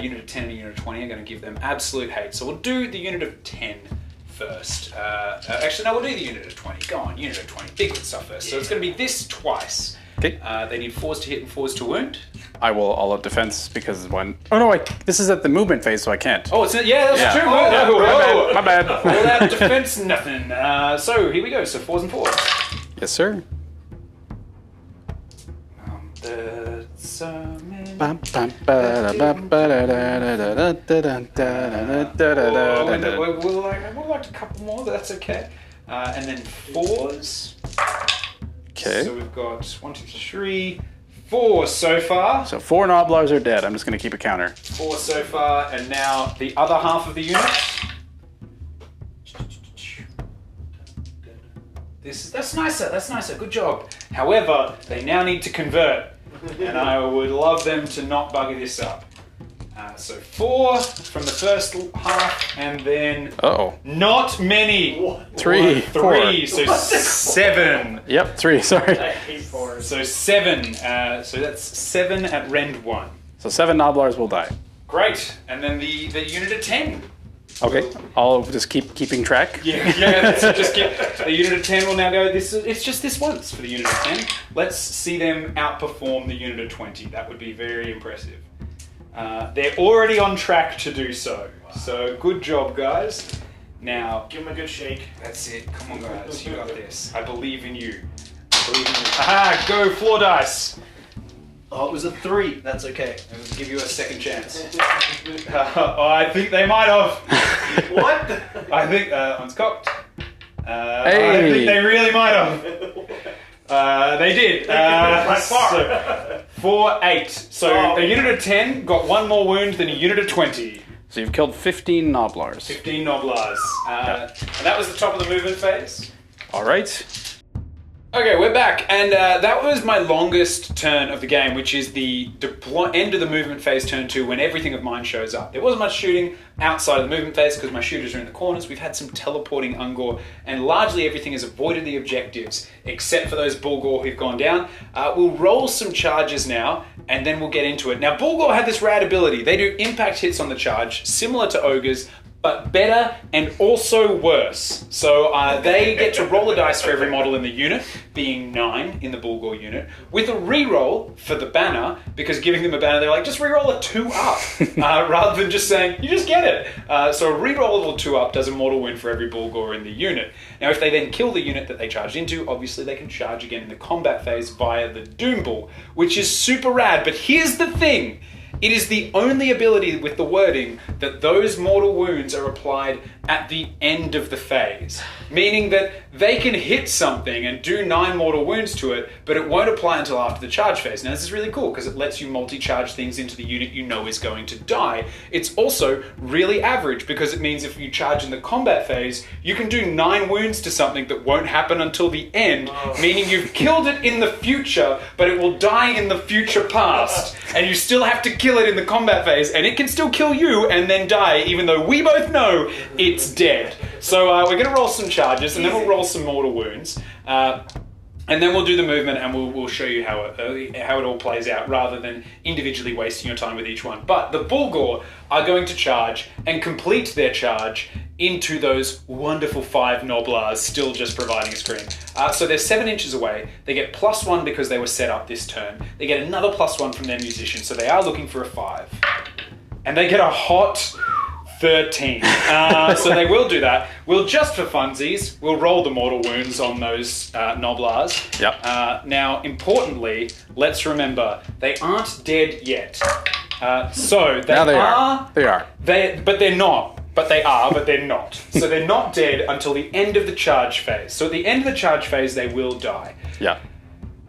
unit of 10 and a unit of 20 are going to give them absolute hate. So we'll do the unit of 10 first. Actually, no, we'll do the unit of 20. Go on, unit of 20. Big good stuff first. So it's going to be this twice. Okay. They need 4s to hit and 4s to wound. I will all out defense because when... Oh, no, this is at the movement phase, so I can't. Oh, that's true. Yeah, Whoa. my bad. All that defense, nothing. So here we go. So 4s and 4s. Yes, sir. We'll like a couple more, but that's okay. And then 4s. Okay. So we've got 1, 2, 3, 4 so far. So 4 Noblars are dead. I'm just going to keep a counter. 4 so far, and now the other half of the unit. That's nicer. Good job. However, they now need to convert, and I would love them to not bugger this up. So 4 from the first half, and then not many. 3, 3, so 7. Yep, 3. Sorry. I hate 4s. So 7. So that's 7 at rend 1. So 7 Noblars will die. Great, and then the unit of 10. Okay, I'll just keeping track. Yeah. That's it. Just the unit of 10 will now go. It's just this once for the unit of 10. Let's see them outperform the unit of 20. That would be very impressive. They're already on track to do so. So good job, guys. Now Give him a good shake. that's it. Come on, guys. You got this. I believe in you. Aha! Go floor dice. Oh, it was a 3. That's okay. I'll give you a second chance. I think they might have. What? I think one's cocked. I Hey. think they really might have. They did. By far. So, 4, 8. So a unit of 10 got 1 more wound than a unit of 20. So you've killed 15 Noblars. 15 Noblars. And that was the top of the movement phase. All right. Okay, we're back, and that was my longest turn of the game, which is the end of the movement phase turn 2 when everything of mine shows up. There wasn't much shooting outside of the movement phase because my shooters are in the corners. We've had some teleporting Ungor, and largely everything has avoided the objectives, except for those Bulgor who've gone down. We'll roll some charges now, and then we'll get into it. Now, Bulgor had this rad ability. They do impact hits on the charge, similar to Ogres, but better and also worse. So they get to roll a dice for every model in the unit, being 9 in the Bulgor unit, with a reroll for the banner, because giving them a banner, they're like, just reroll a 2 up, rather than just saying, you just get it. So a rerollable 2 up does a mortal wound for every Bulgor in the unit. Now, if they then kill the unit that they charged into, obviously they can charge again in the combat phase via the Doom Bull, which is super rad. But here's the thing. It is the only ability with the wording that those mortal wounds are applied at the end of the phase. Meaning that they can hit something and do 9 mortal wounds to it, but it won't apply until after the charge phase. Now this is really cool because it lets you multi-charge things into the unit you know is going to die. It's also really average because it means if you charge in the combat phase, you can do 9 wounds to something that won't happen until the end, meaning you've killed it in the future, but it will die in the future past. And you still have to kill it in the combat phase, and it can still kill you and then die, even though we both know it's dead. So we're going to roll some charges, and then we'll roll some mortal wounds, and then we'll do the movement, and we'll show you how it all plays out, rather than individually wasting your time with each one. But the Bulgor are going to charge and complete their charge into those wonderful 5 Noblars, still just providing a screen. So they're 7 inches away. They get +1 because they were set up this turn. They get another +1 from their musician, so they are looking for a 5. And they get a hot 13. So they will do that. We'll, just for funsies, we'll roll the mortal wounds on those Noblars. Yep. Now, importantly, let's remember, they aren't dead yet. So they Now they are. They are. But they're not. But they are, but they're not. So they're not dead until the end of the charge phase. So at the end of the charge phase, they will die. Yeah.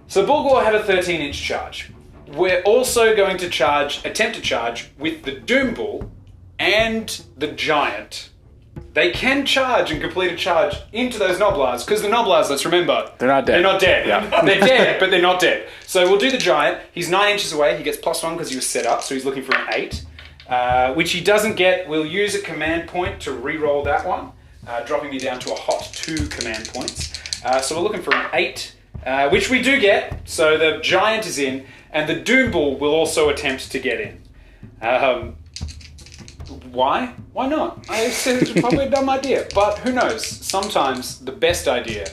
So Bulgor have a 13-inch charge. We're also going to attempt to charge with the Doom Bull and the Giant. They can charge and complete a charge into those Noblars, because the Noblars, let's remember, they're not dead. They're not dead. Yeah. They're dead, but they're not dead. So we'll do the Giant. He's 9 inches away. He gets +1 because he was set up, so he's looking for an 8. Which he doesn't get. We'll use a command point to re-roll that one, dropping me down to a hot 2 command points. So we're looking for an 8, which we do get. So the Giant is in, and the Doom Bull will also attempt to get in. Why? Why not? I said it's probably a dumb idea, but who knows? Sometimes the best idea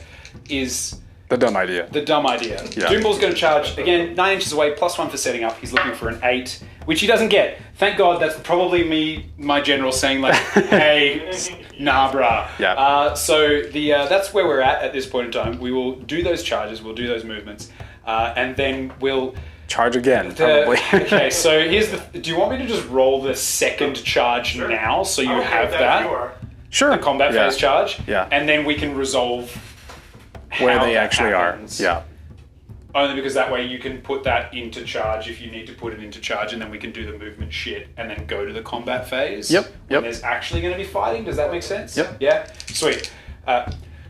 is the dumb idea. The dumb idea. Yeah. Doom Bull's going to charge, again, 9 inches away, +1 for setting up. He's looking for an 8, which he doesn't get. Thank God, that's probably my general saying, like, hey, nah, brah. Yeah. So that's where we're at this point in time. We will do those charges, we'll do those movements, and then we'll... Charge again, probably. Okay, so here's the... Do you want me to just roll the second charge now, so you have that? Sure. The combat phase charge? Yeah. And then we can resolve where how they that actually happens. are. Yeah. Only because that way you can put that into charge if you need to put it into charge, and then we can do the movement shit and then go to the combat phase. Yep. When there's actually going to be fighting. Does that make sense? Yep. Yeah? Sweet.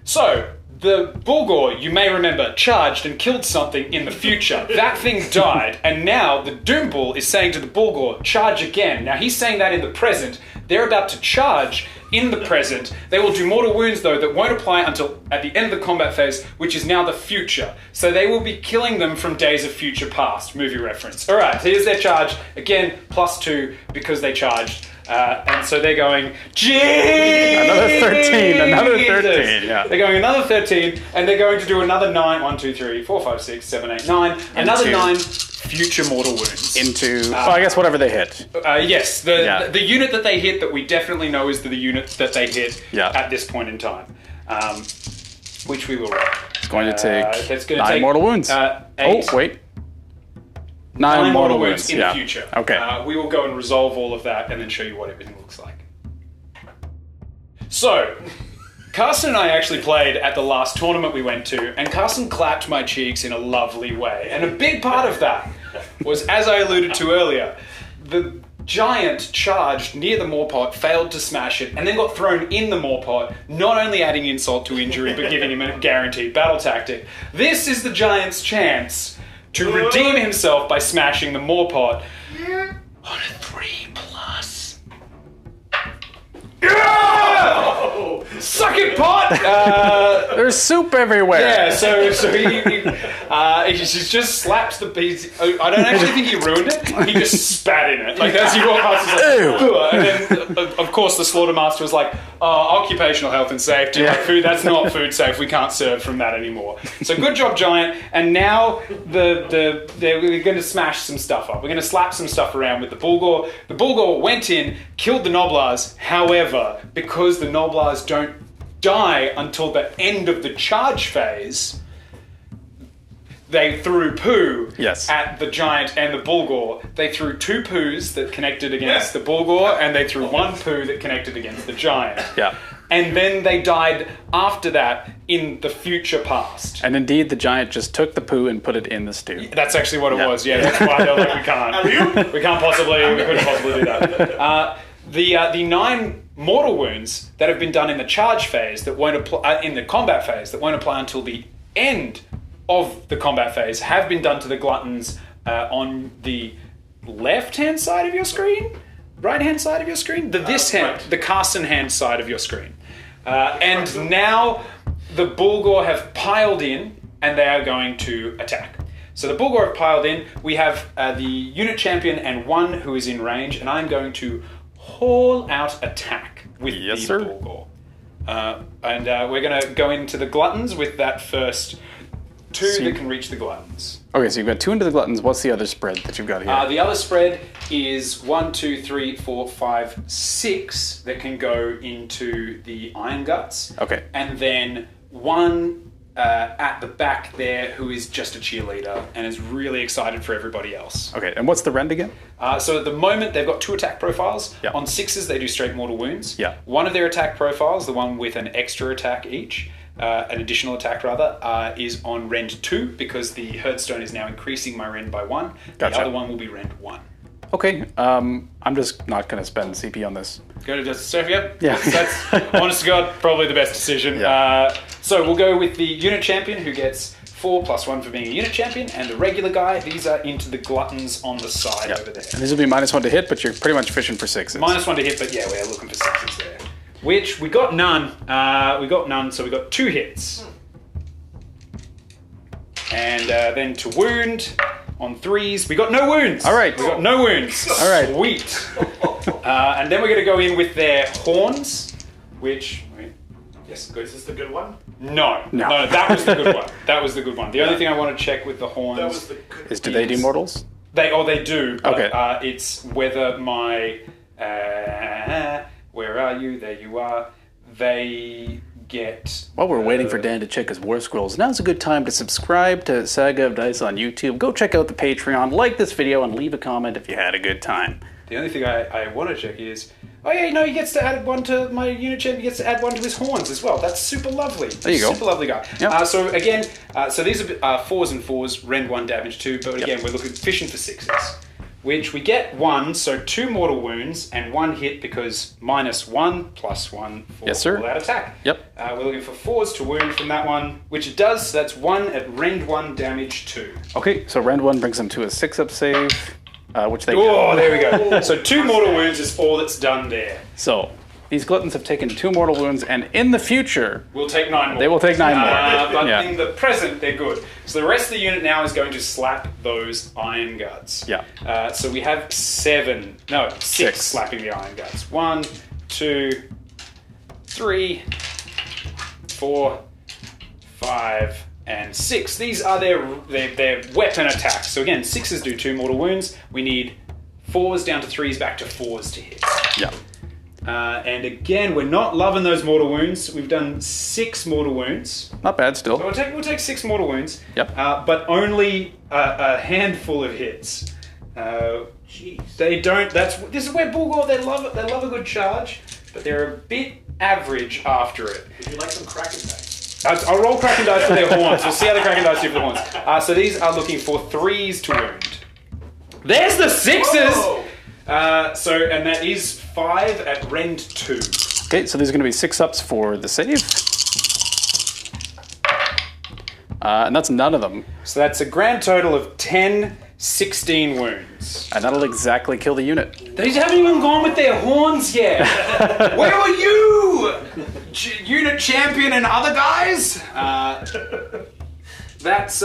So, the Bulgor, you may remember, charged and killed something in the future. That thing died, and now the Doom Bull is saying to the Bulgor, charge again. Now, he's saying that in the present. They're about to charge in the present. They will do mortal wounds, though, that won't apply until at the end of the combat phase, which is now the future. So they will be killing them from days of future past. Movie reference. All right, here's their charge. Again, +2 because they charged. And so they're going, Another 13, another 13, yeah. They're going another 13, and they're going to do another 9, 1, 2, 3, 4, 5, 6, 7, 8, 9, another 9 future mortal wounds. Into, well, I guess whatever they hit. Yes, the unit that they hit that we definitely know is the unit that they hit at this point in time. Which we will roll. It's going to take that's going 9 mortal wounds. 8. Oh, wait. 9 mortal wounds in the future. Okay. We will go and resolve all of that and then show you what everything looks like. So, Carson and I actually played at the last tournament we went to, and Carson clapped my cheeks in a lovely way. And a big part of that was, as I alluded to earlier, the Giant charged near the Morpot, failed to smash it, and then got thrown in the Morpot, not only adding insult to injury, but giving him a guaranteed battle tactic. This is the Giant's chance to redeem himself by smashing the Morpot on a 3+. Yeah! Suck it, pot! There's soup everywhere. Yeah, so he just slaps the piece. I don't actually think he ruined it. He just spat in it. Like, as he walked past, he's like, ugh. And then, of course, the slaughtermaster was like, occupational health and safety. Like, food, that's not food safe. We can't serve from that anymore. So good job, Giant. And now we're going to smash some stuff up. We're going to slap some stuff around with the Bulgor. The Bulgor went in, killed the Noblars. However, because the Noblars don't die until the end of the charge phase, they threw poo at the Giant and the Bulgor. They threw 2 poos that connected against the Bulgor, and they threw 1 poo that connected against the Giant. Yeah. And then they died after that in the future past. And indeed, the Giant just took the poo and put it in the stew. That's actually what it was. Yeah, that's why they're like, we couldn't possibly do that. The 9 mortal wounds that have been done in the charge phase that won't apply in the combat phase that won't apply until the end of the combat phase have been done to the gluttons on the left-hand side of your screen, right-hand side of your screen, the Carson hand side of your screen, and now the Bulgor have piled in and they are going to attack. So the Bulgor have piled in. We have the unit champion and 1 who is in range, and I'm going to haul out attack with the Bulgor. And we're going to go into the gluttons with that first 2 that can reach the gluttons. Okay, so you've got 2 into the gluttons. What's the other spread that you've got here? The other spread is 1, 2, 3, 4, 5, 6 that can go into the Iron Guts. Okay. And then 1 at the back there who is just a cheerleader and is really excited for everybody else. Okay, and what's the rend again? So at the moment, they've got 2 attack profiles. Yep. On 6s, they do straight mortal wounds. Yeah. One of their attack profiles, the one with an extra attack each, an additional attack rather, is on rend 2 because the Herdstone is now increasing my rend by 1. Gotcha. The other one will be rend 1. Okay, I'm just not going to spend CP on this. Go to just surf, yep. Yeah. That's, honest to God, probably the best decision. Yeah. So we'll go with the unit champion who gets 4 + 1 for being a unit champion, and the regular guy, these are into the gluttons on the side over there. And these will be -1 to hit, but you're pretty much fishing for 6s. -1 to hit, but yeah, we're looking for 6s there. Which, we got none. So we got 2 hits. And then to wound on 3s, we got no wounds. All right. We got no wounds. All right. Sweet. And then we're going to go in with their horns, which... Yes, good. Is this the good one? No, that was the good one. That was the good one. The only thing I want to check with the horns That was the good is do they do mortals? They do. But, Okay. it's whether my where are you? There you are. They get. While we're waiting for Dan to check his War Scrolls, now's a good time to subscribe to Saga of Dice on YouTube. Go check out the Patreon, like this video, and leave a comment if you had a good time. The only thing I want to check is. Oh yeah, no, he gets to add 1 to my unit champion. He gets to add 1 to his horns as well. That's super lovely. There you go. Super lovely guy. Yep. So again, so these are 4s and 4s, rend 1, damage 2. But again, we're looking fishing for 6s, which we get 1. So 2 mortal wounds and 1 hit because -1 + 1 for all out attack. Yep. We're looking for 4s to wound from that one, which it does. So that's 1 at rend 1, damage 2. Okay, so rend 1 brings them to a 6-up save. Which they Oh, there we go. So 2 mortal wounds is all that's done there. So these gluttons have taken 2 mortal wounds, and in the future, We'll take 9 more. they will take 9 more. But Yeah. in the present, they're good. So the rest of the unit now is going to slap those Iron Guts. Yeah. So we have 6 slapping the Iron Guts. 1, 2, 3, 4, 5, and 6. These are their weapon attacks. So again, 6s do 2 mortal wounds. We need 4s down to 3s back to 4s to hit. Yeah. And again, we're not loving those mortal wounds. We've done 6 mortal wounds. Not bad still. So we'll take 6 mortal wounds. Yep. But only a handful of hits. Jeez. They don't. This is where Bulgor, they love it. They love a good charge, but they're a bit average after it. Would you like some Kraken dice? I'll roll Kraken dice for their horns. We'll see how the Kraken dice do for the horns. So these are looking for 3s to wound. There's the 6s! Whoa! And that is 5 at rend 2. Okay, so these are going to be 6-ups for the save. And that's none of them. So that's a grand total of 10 16 wounds. And that'll exactly kill the unit. They haven't even gone with their horns yet. Where were you, unit champion and other guys? That's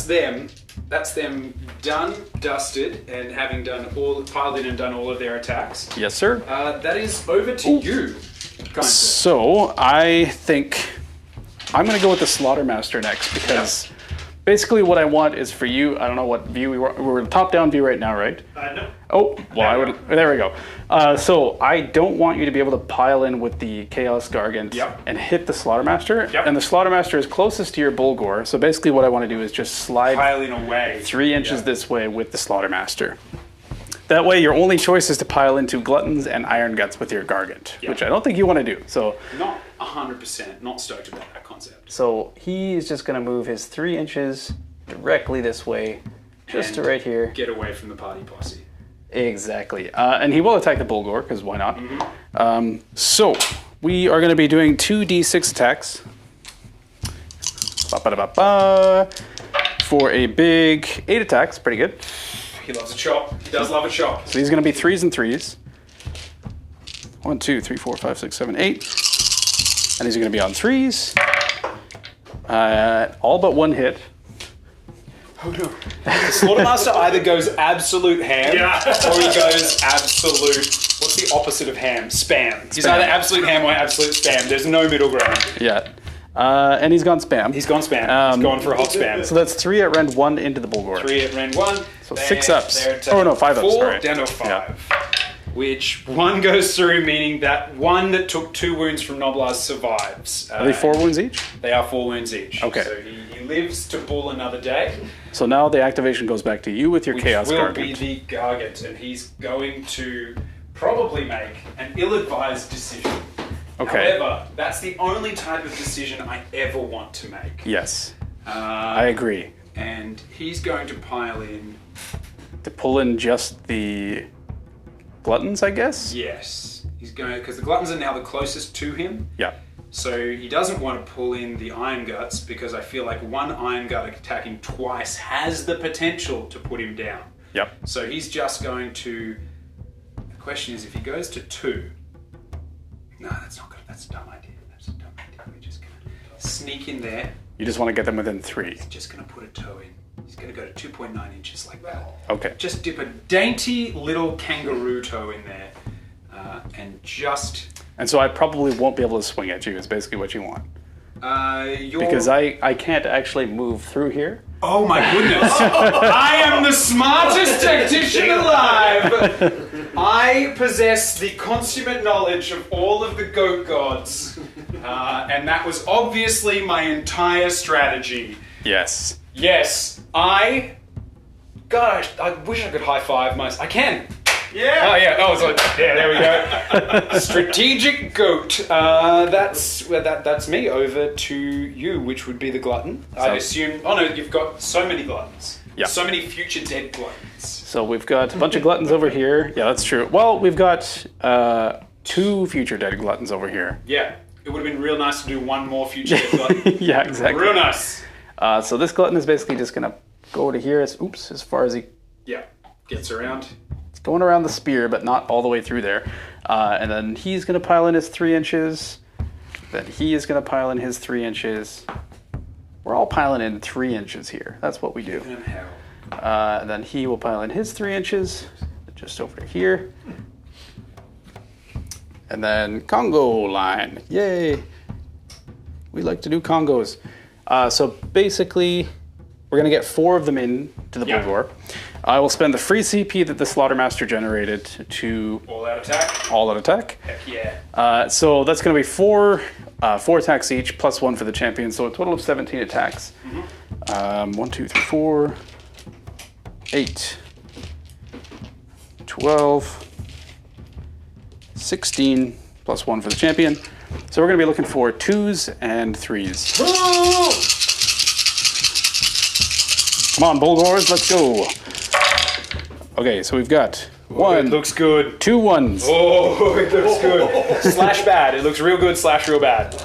them. That's them done, dusted, and having piled in and done all of their attacks. Yes, sir. That is over to you, Gunther. So I think I'm going to go with the Slaughtermaster next because basically what I want is for you. I don't know what view we're in top-down view right now, right? No. Oh, well, there we go. So I don't want you to be able to pile in with the Chaos Gargant and hit the Slaughtermaster. Yep. And the Slaughtermaster is closest to your Bulgor. So basically what I want to do is just slide Piling away 3 inches this way with the Slaughtermaster. That way your only choice is to pile into Gluttons and Iron Guts with your Gargant, which I don't think you want to do. So not 100%, not stoked about that concept. So he is just going to move his 3 inches directly this way, just to right here. Get away from the party posse. Exactly. And he will attack the Bulgor, because why not? So we are going to be doing 2d6 attacks. Ba-ba-da-ba-ba. For a big 8 attacks. Pretty good. He loves a chop. He does love a chop. So these are going to be 3s and 3s. 1, 2, 3, 4, 5, 6, 7, 8. And these are going to be on 3s. All but 1 hit. Oh no. The Slaughtermaster either goes absolute ham or he goes absolute, what's the opposite of ham? Spam. He's either absolute ham or absolute spam. There's no middle ground. Yeah. And he's gone spam. He's gone spam. He's gone for a hot spam. So that's 3 at rend 1 into the Bulgor. 3 at rend 1. So 6 ups. Oh no, 5 ups. 4 Sorry. down to 5. Yeah. Which 1 goes through, meaning that 1 that took 2 wounds from Noblaz survives. Are they 4 wounds each? They are 4 wounds each. Okay. So he lives to bull another day. So now the activation goes back to you with your Chaos Which will Gargant. be the Gargant, and he's going to probably make an ill-advised decision. Okay. However, that's the only type of decision I ever want to make. Yes. I agree. And he's going to pile in... To pull in just the Gluttons, I guess? Yes. He's going... Because the Gluttons are now the closest to him. Yeah. So he doesn't want to pull in the Iron Guts because I feel like 1 Iron Gut attacking twice has the potential to put him down. Yep. So he's just going to... The question is if he goes to 2... No, that's not good. That's a dumb idea. That's a dumb idea. We're just going to sneak in there. You just want to get them within 3. He's just going to put a toe in. He's going to go to 2.9 inches like that. Okay. Just dip a dainty little kangaroo toe in there and just... And so I probably won't be able to swing at you, is basically what you want. Because I can't actually move through here. Oh my goodness! I am the smartest tactician alive! I possess the consummate knowledge of all of the goat gods. And that was obviously my entire strategy. Yes. Yes, Gosh, I wish I could high five myself. I can! Yeah. Oh yeah. Oh, it's like there we go. Strategic goat. That's me. Over to you, which would be the glutton. I assume. Oh no, you've got so many gluttons. Yeah. So many future dead gluttons. So we've got a bunch of Gluttons over here. Yeah, that's true. Well, we've got 2 future dead Gluttons over here. Yeah. It would have been real nice to do 1 more future dead glutton. Yeah, exactly. Real nice. So this Glutton is basically just going to go to here as far as he... Yeah. Gets around. Going around the spear, but not all the way through there. And then he's going to pile in his 3 inches. Then he is going to pile in his 3 inches. We're all piling in 3 inches here. That's what we do. And then he will pile in his 3 inches, just over here. And then Congo line. Yay! We like to do Congos. So basically, we're going to get 4 of them in to the Bulgor. I will spend the free CP that the Slaughtermaster generated to... All out attack? All out attack. Heck yeah. So that's going to be 4 attacks each, plus 1 for the champion, so a total of 17 attacks. 1, 2, 3, 4, 8, 12, 16, plus 1 for the champion. So we're going to be looking for 2s and 3s. Come on, Bulgors, let's go. Okay, so we've got 1. It looks good. 2 1s. Oh, it looks good. Slash bad. It looks real good slash real bad.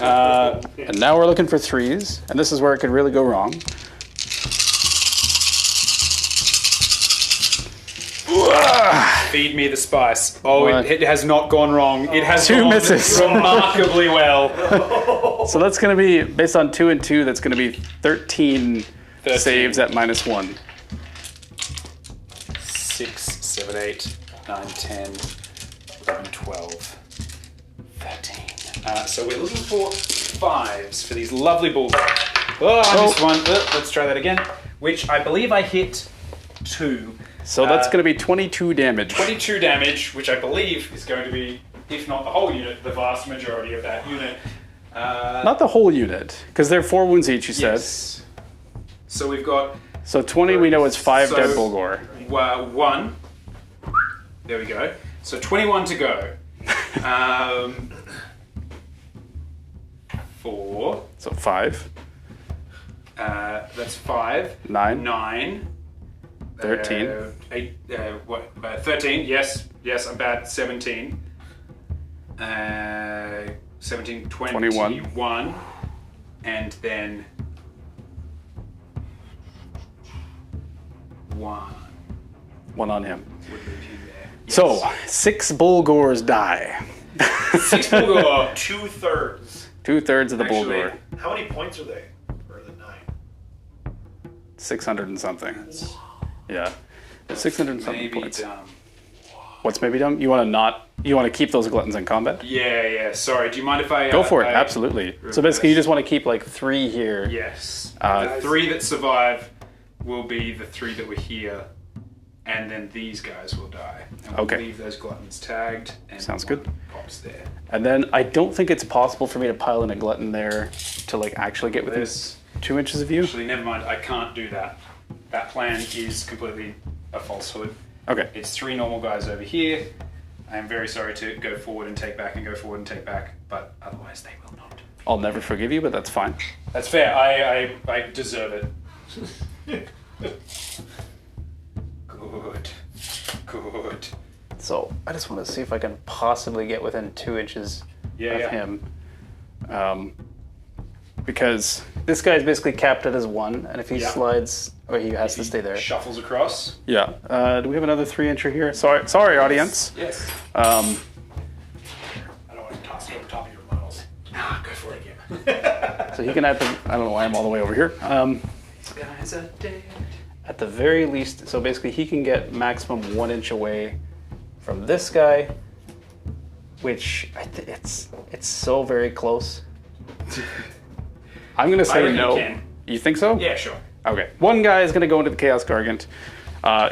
And now we're looking for 3s, and this is where it could really go wrong. Feed me the spice. Oh, One. it has not gone wrong. It has 2 gone misses. remarkably well. So that's going to be, based on 2 and 2, that's going to be 13 saves at -1. 6, 7, 8, 9, 10, 11, 12, 13. So we're looking for 5s for these lovely bulldogs. Oh, I missed one. Let's try that again. Which I believe I hit 2. So that's going to be 22 damage. 22 damage, which I believe is going to be, if not the whole unit, the vast majority of that unit. Not the whole unit, because they're 4 wounds each, you said. Yes. So we've got... So 20 we know is 5 dead Bulgor. 1. There we go. So 21 to go. 4. So 5. That's 5. 9. 9. 13. 8. 13. Yes. Yes, I'm bad. 17. 17, 21. And then 1. 1 on him. Would leave him there. Yes. So 6 Bulgors die. 6 Bulgor. 2/3. 2/3 of the Actually, Bulgor. how many points are they? For the 9? 600 and something. Yeah. 600 and something Maybe points. dumb. What's maybe dumb? You want to keep those gluttons in combat? Yeah. Sorry. Do you mind if I Go for it. I Absolutely. So reverse? basically, you just want to keep like 3 here. Yes. The 3 that survive will be the 3 that were here, and then these guys will die. And we'll Okay. leave those gluttons tagged. And Sounds one good. Pops there. And then I don't think it's possible for me to pile in a glutton there to like actually get within This 2 inches of you. actually, never mind. I can't do that. That plan is completely a falsehood. Okay. It's 3 normal guys over here. I am very sorry to go forward and take back and go forward and take back, but otherwise they will not. I'll never forgive you, but that's fine. That's fair. I deserve it. Good. So I just want to see if I can possibly get within 2 inches Yeah. of him. Because this guy's basically capped at his 1, and if he Yeah. slides, or he has to stay there. Shuffles across. Yeah. Do we have another 3-incher here? Sorry, audience. Yes. I don't want to toss it over top of your models. Go for it again. So he can I don't know why I'm all the way over here. Guys are dead. At the very least, so basically he can get maximum 1 inch away from this guy, which it's so very close. I'm gonna say reckon no. you can. You think so? Yeah, sure. Okay. 1 guy is gonna go into the Chaos Gargant.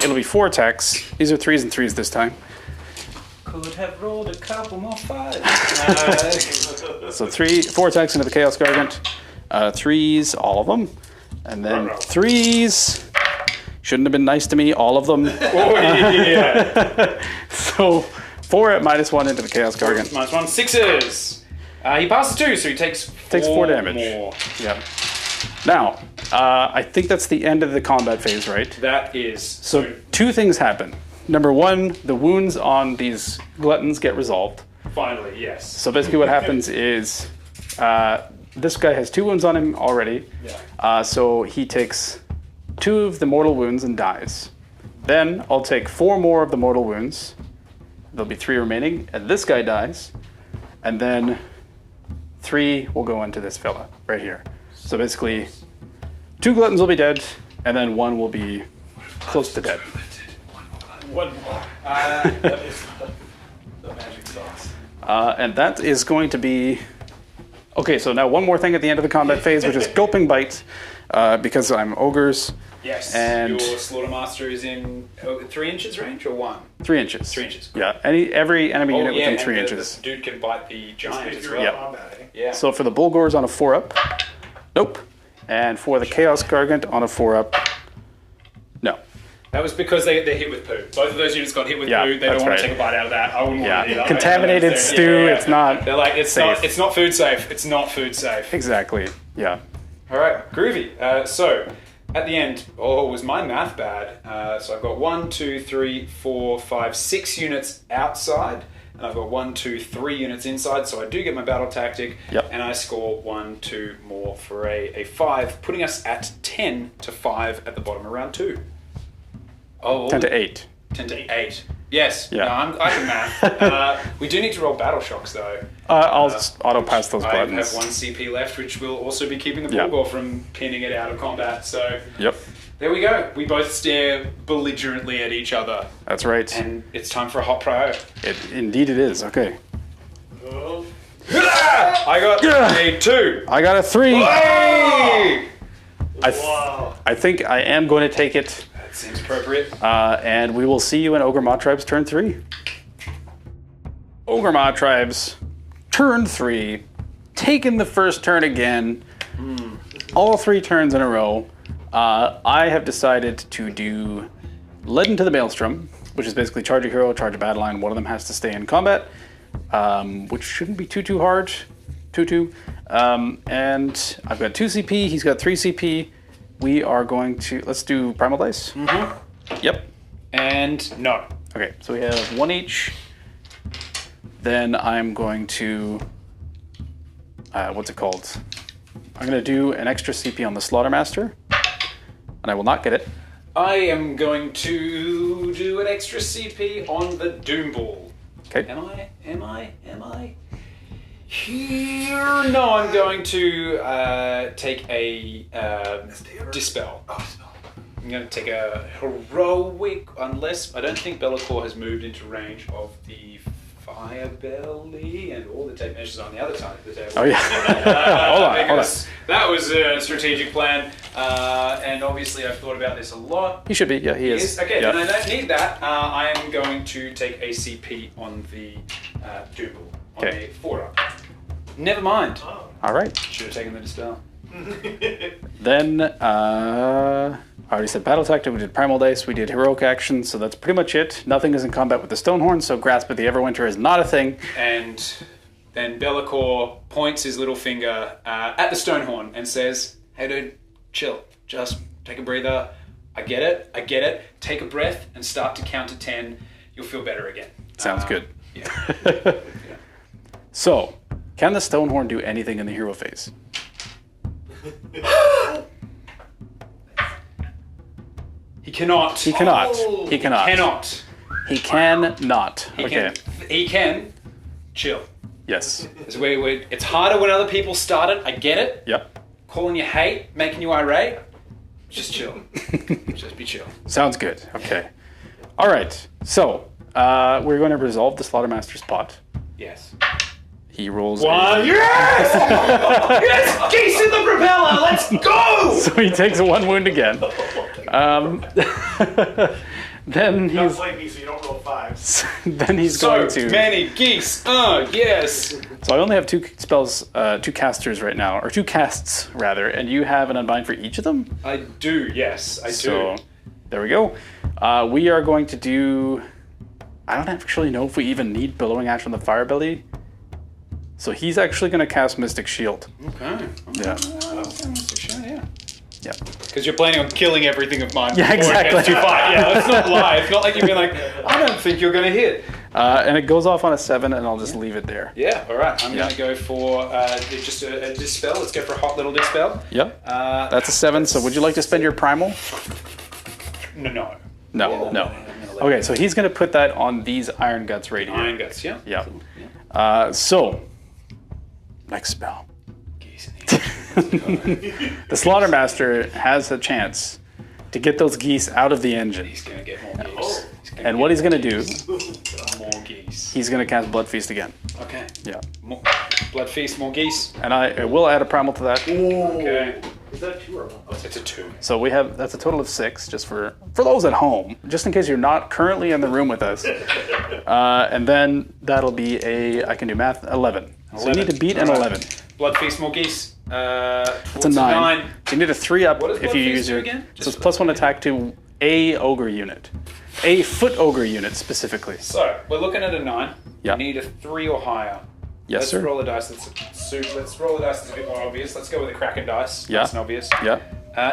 It'll be 4 attacks. These are 3s and 3s this time. Could have rolled a couple more 5s. So 4 attacks into the Chaos Gargant. 3s, all of them. And then 3s. Shouldn't have been nice to me, all of them. Oh, yeah. So 4 at -1 into the Chaos Gargant. -1, 6s. He passes 2, so he takes 4 damage. more. Yeah. Now, I think that's the end of the combat phase, right? That is. So 2 things happen. Number 1, the wounds on these gluttons get resolved. Finally, yes. So basically what happens is this guy has 2 wounds on him already. Yeah. So he takes 2 of the mortal wounds and dies. Then I'll take 4 more of the mortal wounds. There'll be 3 remaining, and this guy dies. And then 3 will go into this fella right here. So basically 2 gluttons will be dead, and then 1 will be close to dead. One more. That is the magic sauce. And that is going to be... Okay, so now one more thing at the end of the combat phase, which is Gulping Bite, because I'm ogres. Yes. And your Slaughtermaster is in 3 inches range or 1? 3 inches. 3 inches. Yeah, every enemy unit within and 3 inches. The dude can bite the giant If as you're well. in Yeah. combat, eh? Yeah. So for the Bulgors on a 4-up, nope. And for the Chaos Gargant on a 4-up, no. That was because they're hit with poo. Both of those units got hit with Yeah, poo. They that's don't want right. to take a bite out of that. I wouldn't want to Yeah, either. contaminated stew, it's not They're like, it's safe. not food safe. It's not food safe. Exactly, yeah. All right, groovy. So at the end, was my math bad? So I've got 1, 2, 3, 4, 5, 6 units outside, and I've got 1, 2, 3 units inside. So I do get my battle tactic, Yep. and I score 1, 2 more for a 5, putting us at 10 to 5 at the bottom of round 2. Oh, 10 to 8. 10 to 8. Yes. Yeah. No, I can math. We do need to roll battle shocks, though. I'll just auto pass those I buttons. have 1 CP left, which will also be keeping the Yeah. Bulgor from pinning it out of combat. So Yep, there we go. We both stare belligerently at each other. that's right. And it's time for a hot prio. Indeed it is. Okay. I got a 2. I got a 3. Hey! I think I am going to take it. That seems appropriate. And we will see you in Ogre Mawtribes turn 3. Ogre Mawtribes, turn 3. Taking the first turn again. All 3 turns in a row. I have decided to do Led into the Maelstrom, which is basically charge a hero, charge a battle line. One of them has to stay in combat, which shouldn't be too hard. 2-2. And I've got 2 CP. He's got 3 CP. We are going to... Let's do Primal Dice. Yep. And no. Okay, so we have 1 each. Then I'm going to... what's it called? I'm going to do an extra CP on the Slaughtermaster. And I will not get it. I am going to do an extra CP on the Doom Ball. Okay. Am I? Here? No, I'm going to take a Dispel. I'm going to take a Heroic, unless I don't think Be'lakor has moved into range of the Fire Belly and all the tape measures on the other side of the table. Oh, yeah. Hold on. That was a strategic plan, and obviously I've thought about this a lot. He should be. Yeah, he is. Okay, Yeah. then I don't need that. I am going to take a CP on the Doom Ball, on Okay. the 4-up. Never mind. All right. Should have taken the Dispel. Then, I already said Battle Tactic, we did Primal Dice, we did Heroic Action, so that's pretty much it. Nothing is in combat with the Stonehorn, so Grasp of the Everwinter is not a thing. And then Be'lakor points his little finger at the Stonehorn and says, "Hey dude, chill. Just take a breather. I get it. Take a breath and start to count to 10. You'll feel better again." Sounds good. Yeah. So, can the Stonehorn do anything in the hero phase? He cannot. He cannot. He cannot. Cannot. He cannot. Okay. He can. Chill. Yes. It's harder when other people start it. I get it. Yep. Calling you hate, making you irate. Just chill. Just be chill. Sounds good. Okay. All right. So, we're going to resolve the Slaughtermaster's pot. Yes. He rolls One. a... Yes! Yes! Geese in the propeller! Let's go! So he takes 1 wound again. Then Don't he's... blame me so you don't roll 5s. Then he's So going to... many geese. Yes. So I only have 2 spells, 2 casters right now, or 2 casts rather, and you have an Unbind for each of them? I do. Yes, I So, do. there we go. We are going to do... I don't actually know if we even need Billowing Ash on the Fire Belly. So he's actually going to cast Mystic Shield. Okay. Yeah. Yeah. Yeah. Because you're planning on killing everything of mine. Yeah, before it exactly. gets too far. Yeah, let's not lie. It's not like you've been like, I don't think you're going to hit. And it goes off on a 7, and I'll just leave it there. Yeah, all right. I'm Yeah. going to go for just a Dispel. Let's go for a hot little Dispel. Yep. That's a 7. So would you like to spend your Primal? No. No. Okay, so he's going to put that on these Iron Guts right here. Iron Guts, yeah. Yeah. So, next spell. Geese in the The Slaughtermaster has a chance to get those geese out of the engine. He's going to get more geese. And what he's going to do, More geese. he's going to cast Blood Feast again. Okay. Yeah. More Blood Feast, more geese. And I will add a Primal to that. Okay. Is that 2 or 1? Oh, It's a 2. So we have, that's a total of 6, just for those at home, just in case you're not currently in the room with us. And then that'll be I can do math, 11. So we need to beat an 11. Blood Feast, more geese. That's a 9. So you need a 3 up What does if Blood you Feast use do your, again? so it's +1 attack to a Ogre unit. A foot Ogre unit, specifically. So, we're looking at a 9. Yeah. We need a 3 or higher. Yes, Let's sir. roll a dice. Let's roll a dice that's a bit more obvious. Let's go with a Kraken dice. Yeah. That's an obvious. Yeah.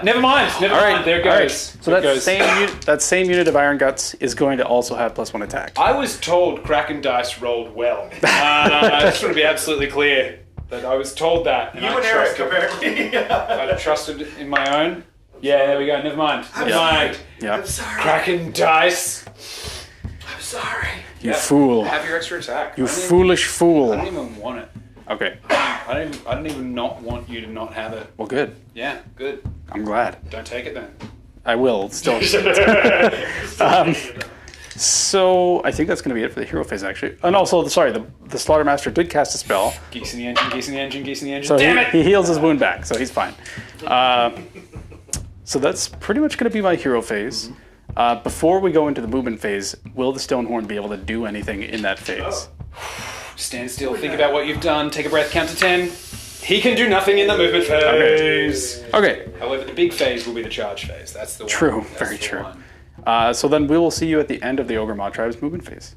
Never mind. There it goes. All right. So There it that goes. same unit of Iron Guts is going to also have +1 attack. I was told Kraken dice rolled well. I just want to be absolutely clear that I was told that. You and Eric, apparently. I trusted in my own. Yeah, there we go. Never mind. Never mind. Yeah. I'm sorry. Cracking dice. I'm sorry. You fool. Have your extra attack. You foolish fool. I don't even want it. Okay. I don't even not want you to not have it. Well, good. Yeah, good. I'm glad. Don't take it then. I will still. So I think that's going to be it for the hero phase, actually. And also, sorry, the Slaughtermaster did cast a spell, Geese in the engine, geese in the engine, geese in the engine. so Damn it! he heals his wound back, so he's fine. So that's pretty much going to be my hero phase. Before we go into the movement phase, will the Stonehorn be able to do anything in that phase? Stand still, think about what you've done, take a breath, count to 10. He can do nothing in the movement phase. Okay. However, the big phase will be the charge phase. That's the one. True, That's very the true. one. So then we will see you at the end of the Ogor Mawtribes movement phase.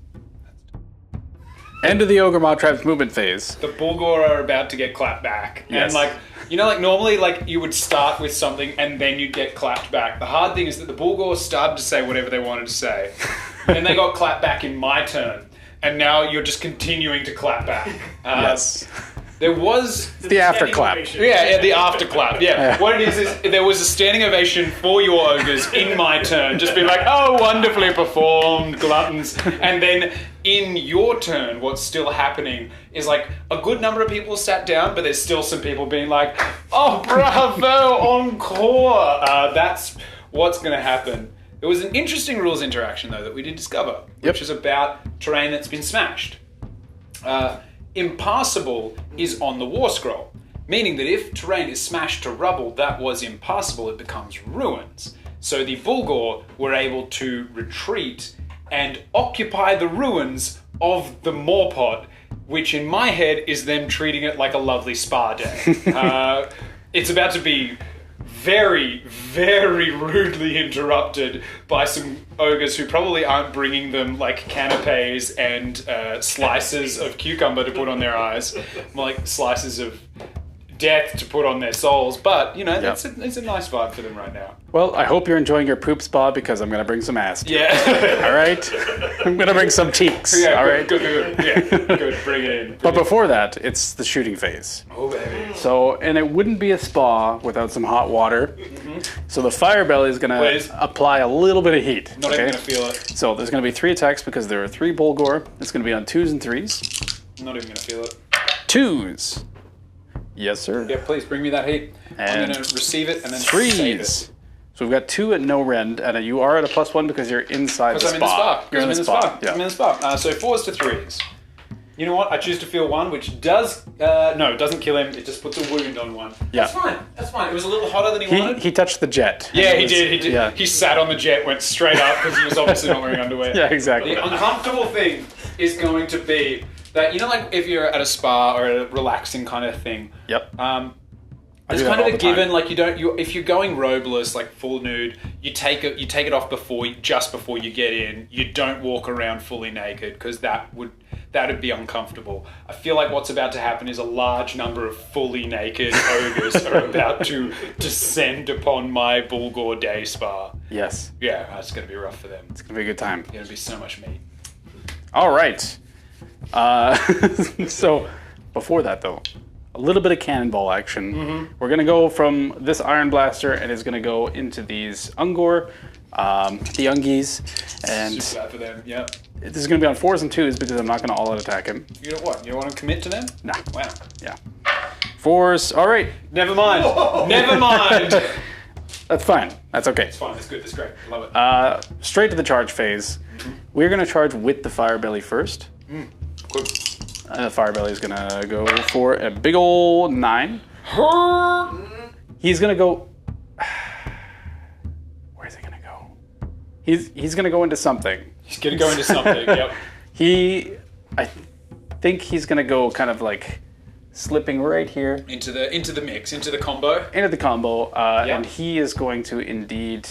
End of the Ogor Mawtribes movement phase. The Bulgor are about to get clapped back. Yes. And normally you would start with something and then you'd get clapped back. The hard thing is that the Bulgor started to say whatever they wanted to say. Then they got clapped back in my turn. And now you're just continuing to clap back. Yes. There was The afterclap. Yeah, the afterclap. Yeah. What it is there was a standing ovation for your ogres in my turn. Just being like, oh, wonderfully performed, gluttons. And then in your turn, what's still happening is like a good number of people sat down, but there's still some people being like, oh, bravo, encore. That's what's going to happen. There was an interesting rules interaction, though, that we did discover, which is about terrain that's been smashed. Impassable is on the war scroll, meaning that if terrain is smashed to rubble that was impassable, it becomes ruins. So the Bulgor were able to retreat and occupy the ruins of the Morpot, which in my head is them treating it like a lovely spa day. It's about to be very, very rudely interrupted by some ogres who probably aren't bringing them like canapes and slices of cucumber to put on their eyes, more like slices of death to put on their souls. But you know, it's a nice vibe for them right now. Well, I hope you're enjoying your poop spa because I'm going to bring some ass to Yeah. it. All right? I'm going to bring some cheeks. Yeah. all right? Good. Yeah. Good. Bring it in. But before that, it's the shooting phase. Oh baby. So, and it wouldn't be a spa without some hot water. So the fire belly is going Please. to apply a little bit of heat. Not even gonna feel it. So there's going to be 3 attacks because there are 3 Bulgor. It's going to be on 2s and 3s. Not even gonna feel it. 2s. Yes, sir. Yeah, please bring me that heat. I'm And gonna receive it and then save it. 3s. So we've got 2 at no rend, and you are at a +1 because you're inside the Because spa. I'm in the spa. You're in the spa. Yeah. I'm in the spa. So 4s to 3s. You know what? I choose to feel 1, which does it doesn't kill him. It just puts a wound on 1. Yeah. That's fine. That's fine. It was a little hotter than he wanted. He touched the jet. Yeah, And he it was- did. He did. Yeah. He sat on the jet, went straight up because he was obviously not wearing underwear. Yeah, exactly. The uncomfortable thing is going to be that, you know, like if you're at a spa or a relaxing kind of thing. Yep. There's do that kind of all a the time. given, like if you're going robeless, like full nude, you take it off just before you get in. You don't walk around fully naked because that'd be uncomfortable. I feel like what's about to happen is a large number of fully naked ogres are about to descend upon my Bulgor day spa. Yes. Yeah, that's going to be rough for them. It's going to be a good time. It's going to be so much meat. All right. So before that, though, a little bit of cannonball action. We're going to go from this Iron Blaster and it's going to go into these Ungor, the Ungies, and Super bad for them, yeah. this is going to be on 4s and 2s because I'm not going to all-out attack him. You know what? You don't want to commit to them? Nah. Wow. Yeah. 4s. All right. Never mind. Never mind. That's fine. That's okay. It's fine. It's good. It's great. I love it. Straight to the charge phase. We're going to charge with the Fire Belly first. Good. And the Fire Belly is going to go for a big ol' 9. He's going to go... Where's he going to go? He's going to go into something. He's going to go into something, yep. I think he's going to go kind of like slipping right here Into the mix, into the combo. into the combo. And he is going to indeed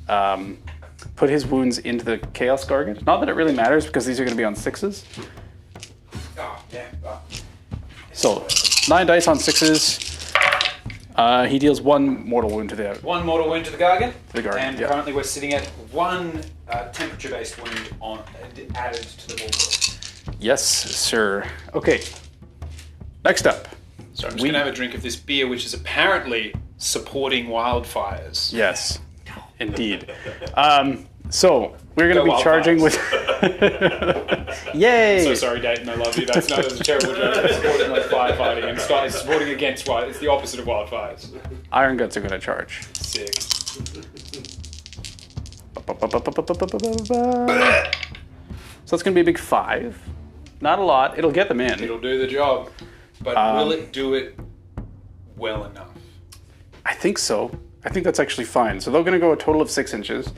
put his wounds into the Chaos Gargant. Not that it really matters because these are going to be on 6s. Oh, yeah. Oh. So 9 dice on 6s. He deals 1 mortal wound to the... 1 mortal wound to the Gargant. The Gargant, And yeah. currently we're sitting at 1 temperature-based wound added to the Bulgor. Yes, sir. Okay. Next up. So I'm just going to have a drink of this beer, which is apparently supporting wildfires. Yes, indeed. So we're going to Go be charging with. Yay! So sorry, Dayton. I love you. That's a terrible joke. It's supporting like firefighting and it's supporting against wildfires. It's the opposite of wildfires. Iron Guts are going to charge. Sick. So it's going to be a big 5. Not a lot. It'll get them in. It'll do the job, but will it do it well enough? I think so. I think that's actually fine. So they're going to go a total of 6 inches.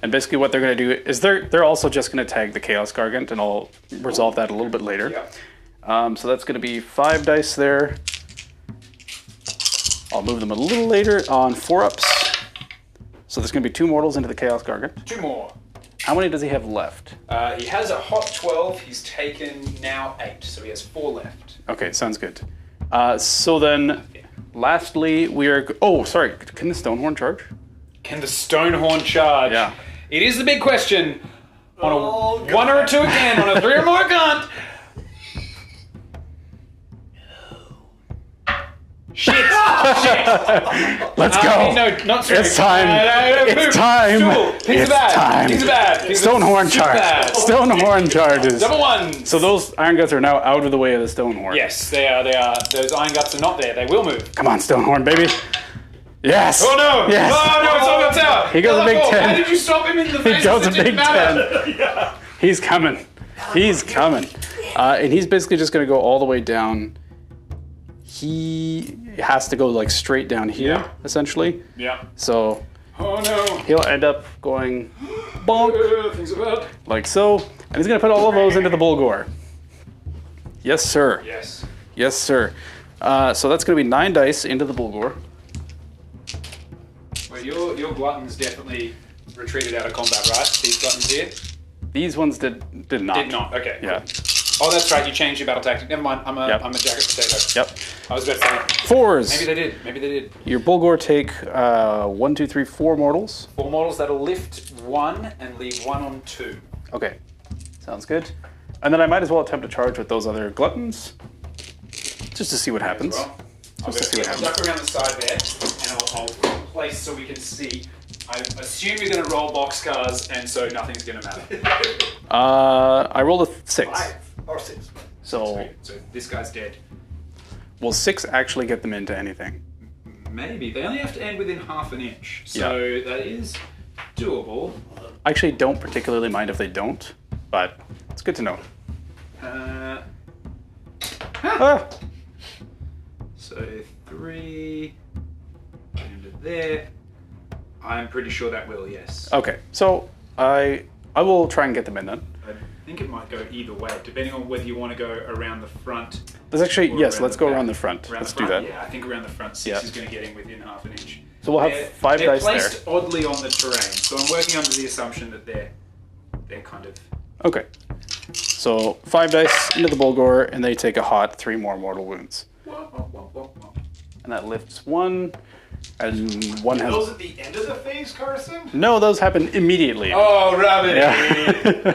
And basically what they're going to do is they're also just going to tag the Chaos Gargant, and I'll resolve that a little bit later. Yeah. So that's going to be 5 dice there. I'll move them a little later on 4-ups. So there's going to be 2 mortals into the Chaos Gargant. 2 more. How many does he have left? He has a hot 12. He's taken now 8, so he has 4 left. Okay, sounds good. So then, lastly, we are... Oh, sorry. Can the Stonehorn charge? Can the Stonehorn charge? Yeah. It is the big question. On a 1 or a 2 again, on a 3 or more can't. Shit! Let's go. No, not straight. It's time. It's time. Stool. Things It's are bad. time. Things are bad. Things are Stonehorn super charge. bad. Stonehorn charges. Double 1. So those Iron Guts are now out of the way of the Stonehorn. Yes, they are. They are. Those Iron Guts are not there. They will move. Come on, Stonehorn, baby. Yes. Oh no! Yes. Oh no! It's on the tower. He goes a big 10. How did you stop him in the face? He goes a It didn't big matter. 10. He's coming. He's coming. And he's basically just going to go all the way down. He has to go like straight down here, essentially. Yeah. So Oh no! he'll end up going bonk, Things are bad. like so. And he's going to put all of those into the Bulgor. Yes, sir. Yes. Yes, sir. So that's going to be 9 dice into the Bulgor. Well, your gluttons definitely retreated out of combat, right? These gluttons here These ones did not. did not. Okay. Cool. Yeah. Oh, that's right. You changed your battle tactic. Never mind. I'm a Yep. jacket potato. Yep. I was about to say. 4s. Maybe they did. Maybe they did. Your Bulgor take 1, 2, 3, 4 mortals. 4 models that'll lift 1 and leave 1 on 2. Okay. Sounds good. And then I might as well attempt to charge with those other gluttons. Just to see what happens. Well, I'll Just to see what happens. duck around the side there, and I'll place so we can see. I assume you're going to roll boxcars, and so nothing's going to matter. I rolled a 6. 5 or 6. So So this guy's dead. will 6 actually get them into anything? Maybe. They only have to end within half an inch, so that is doable. I actually don't particularly mind if they don't, but it's good to know. Ah. So 3 into there. I'm pretty sure that will, yes. Okay, so I will try and get them in then. I think it might go either way, depending on whether you want to go around the front. There's actually, or yes, around let's the go back. around the front. Around Let's the do front? that. Yeah, I think around the front 6 Yeah. is going to get in within half an inch. So we'll have They're- 5 they're dice there. placed oddly on the terrain, so I'm working under the assumption that they're kind of... Okay. So 5 dice into the Bulgor, and they take a hot 3 more mortal wounds. And that lifts 1, and 1 has... Those at the end of the phase, Carson? No, those happen immediately. Oh, rabbit! Yeah.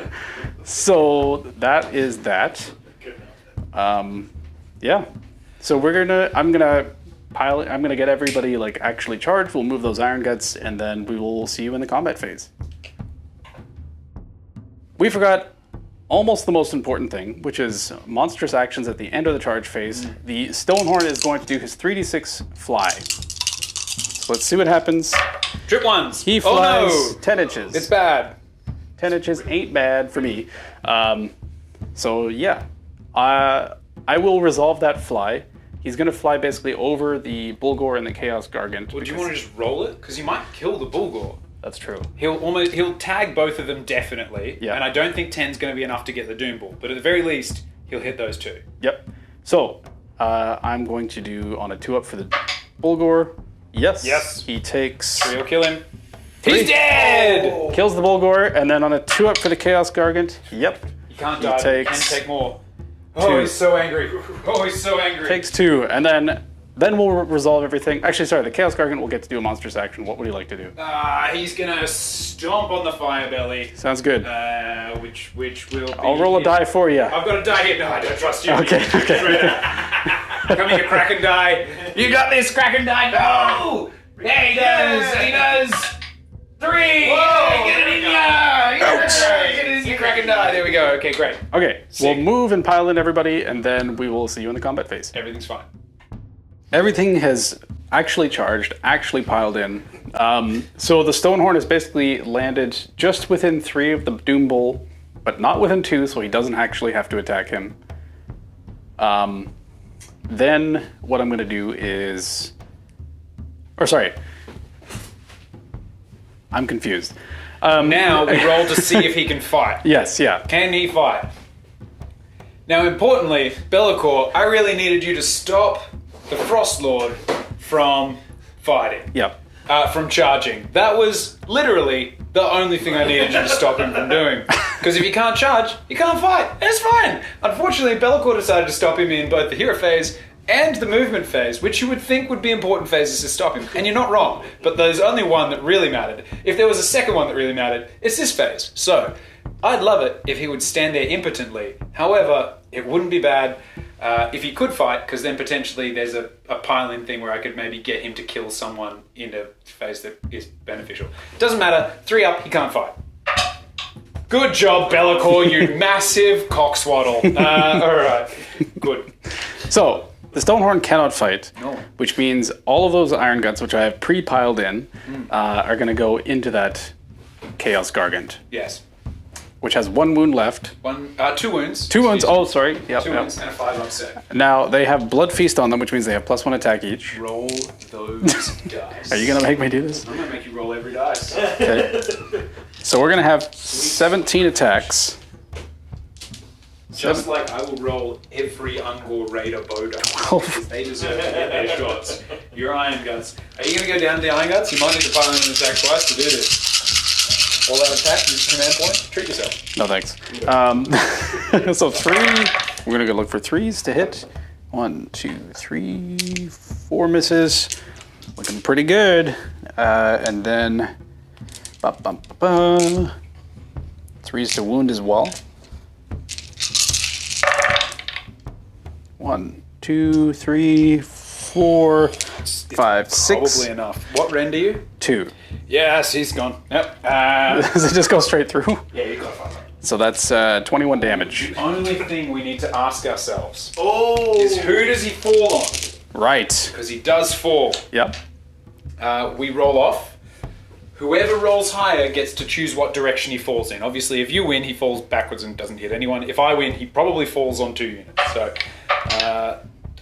So that is that. Yeah. So I'm gonna get everybody like actually charged. We'll move those Iron Guts, and then we will see you in the combat phase. We forgot almost the most important thing, which is monstrous actions at the end of the charge phase. The Stonehorn is going to do his 3d6 fly. So let's see what happens. Trip ones! He flies Oh no! 10 inches. It's bad. 10 inches ain't bad for me. So yeah, I will resolve that fly. He's going to fly basically over the Bulgor and the Chaos Gargant. Would you want to just roll it? Because you might kill the Bulgor. That's true. He'll tag both of them definitely, Yeah. and I don't think 10's going to be enough to get the Doom Ball, but at the very least, he'll hit those 2. Yep. So I'm going to do on a 2-up for the Bulgor. Yes. Yes. He takes... 3 will kill him. He's dead! Kills the Bulgor, and then on a 2-up for the Chaos Gargant. Yep. He can't He die, but he can takes take more. Oh, 2. he's so angry. Oh, he's so angry. Takes 2, and then we'll resolve everything. Actually, sorry, the Chaos Gargant will get to do a monstrous action. What would you like to do? He's gonna stomp on the fire belly, Sounds good. which will be... I'll roll a die for you. I've got a die here. No, I don't trust you. Okay, okay. Come here, Kraken die. You got this, Kraken die. No! Yeah, he does! He does! 3! Whoa! Get it in ya! You crack and die. There we go. Okay, great. Okay, we'll move and pile in everybody, and then we will see you in the combat phase. Everything's fine. Everything has actually charged, actually piled in. So the Stonehorn has basically landed just within 3 of the Doom Bull, but not within 2, so he doesn't actually have to attack him. Then what I'm going to do is... I'm confused. Now we roll to see if he can fight. Yes, yeah. Can he fight? Now, importantly, Be'lakor, I really needed you to stop the Frost Lord from fighting. Yep. From charging. That was literally the only thing I needed you to stop him from doing. Because if you can't charge, you can't fight. And it's fine. Unfortunately, Be'lakor decided to stop him in both the hero phase and the movement phase, which you would think would be important phases to stop him. And you're not wrong, but there's only one that really mattered. If there was a second one that really mattered, it's this phase. So, I'd love it if he would stand there impotently. However, it wouldn't be bad if he could fight, because then potentially there's a pile-in thing where I could maybe get him to kill someone in a phase that is beneficial. Doesn't matter. 3 up, he can't fight. Good job, Be'lakor, you massive cockswaddle. Alright, good. So, the Stonehorn cannot fight, which means all of those iron guts, which I have pre-piled in, are going to go into that Chaos Gargant, Yes. which has 1 wound left. 2 wounds. 2 wounds, oh, sorry. Yep, 2 yep. wounds and a 5 upset. Now, they have Blood Feast on them, which means they have +1 attack each. Roll those dice. Are you going to make me do this? I'm going to make you roll every dice. Okay. So we're going to have 17 attacks. Just like I will roll every Ungor Raider Boda. Oh. Because they deserve to get their shots. Your Iron Guts. Are you going to go down to the Iron Guts? You might need to pile in an attack twice to do this. All that attack, use command point, treat yourself. No thanks. So 3, we're going to go look for 3s to hit. 1, 2, 3, 4 misses. Looking pretty good. And then... 3s to wound as well. 1, 2, 3, 4, 5, 6. Probably enough. What rend are you? 2. Yes, he's gone. Yep. Does it just go straight through? Yeah, you got 5. So that's 21 damage. The only thing we need to ask ourselves is who does he fall on? Right. Because he does fall. Yep. We roll off. Whoever rolls higher gets to choose what direction he falls in. Obviously, if you win, he falls backwards and doesn't hit anyone. If I win, he probably falls on 2 units. So,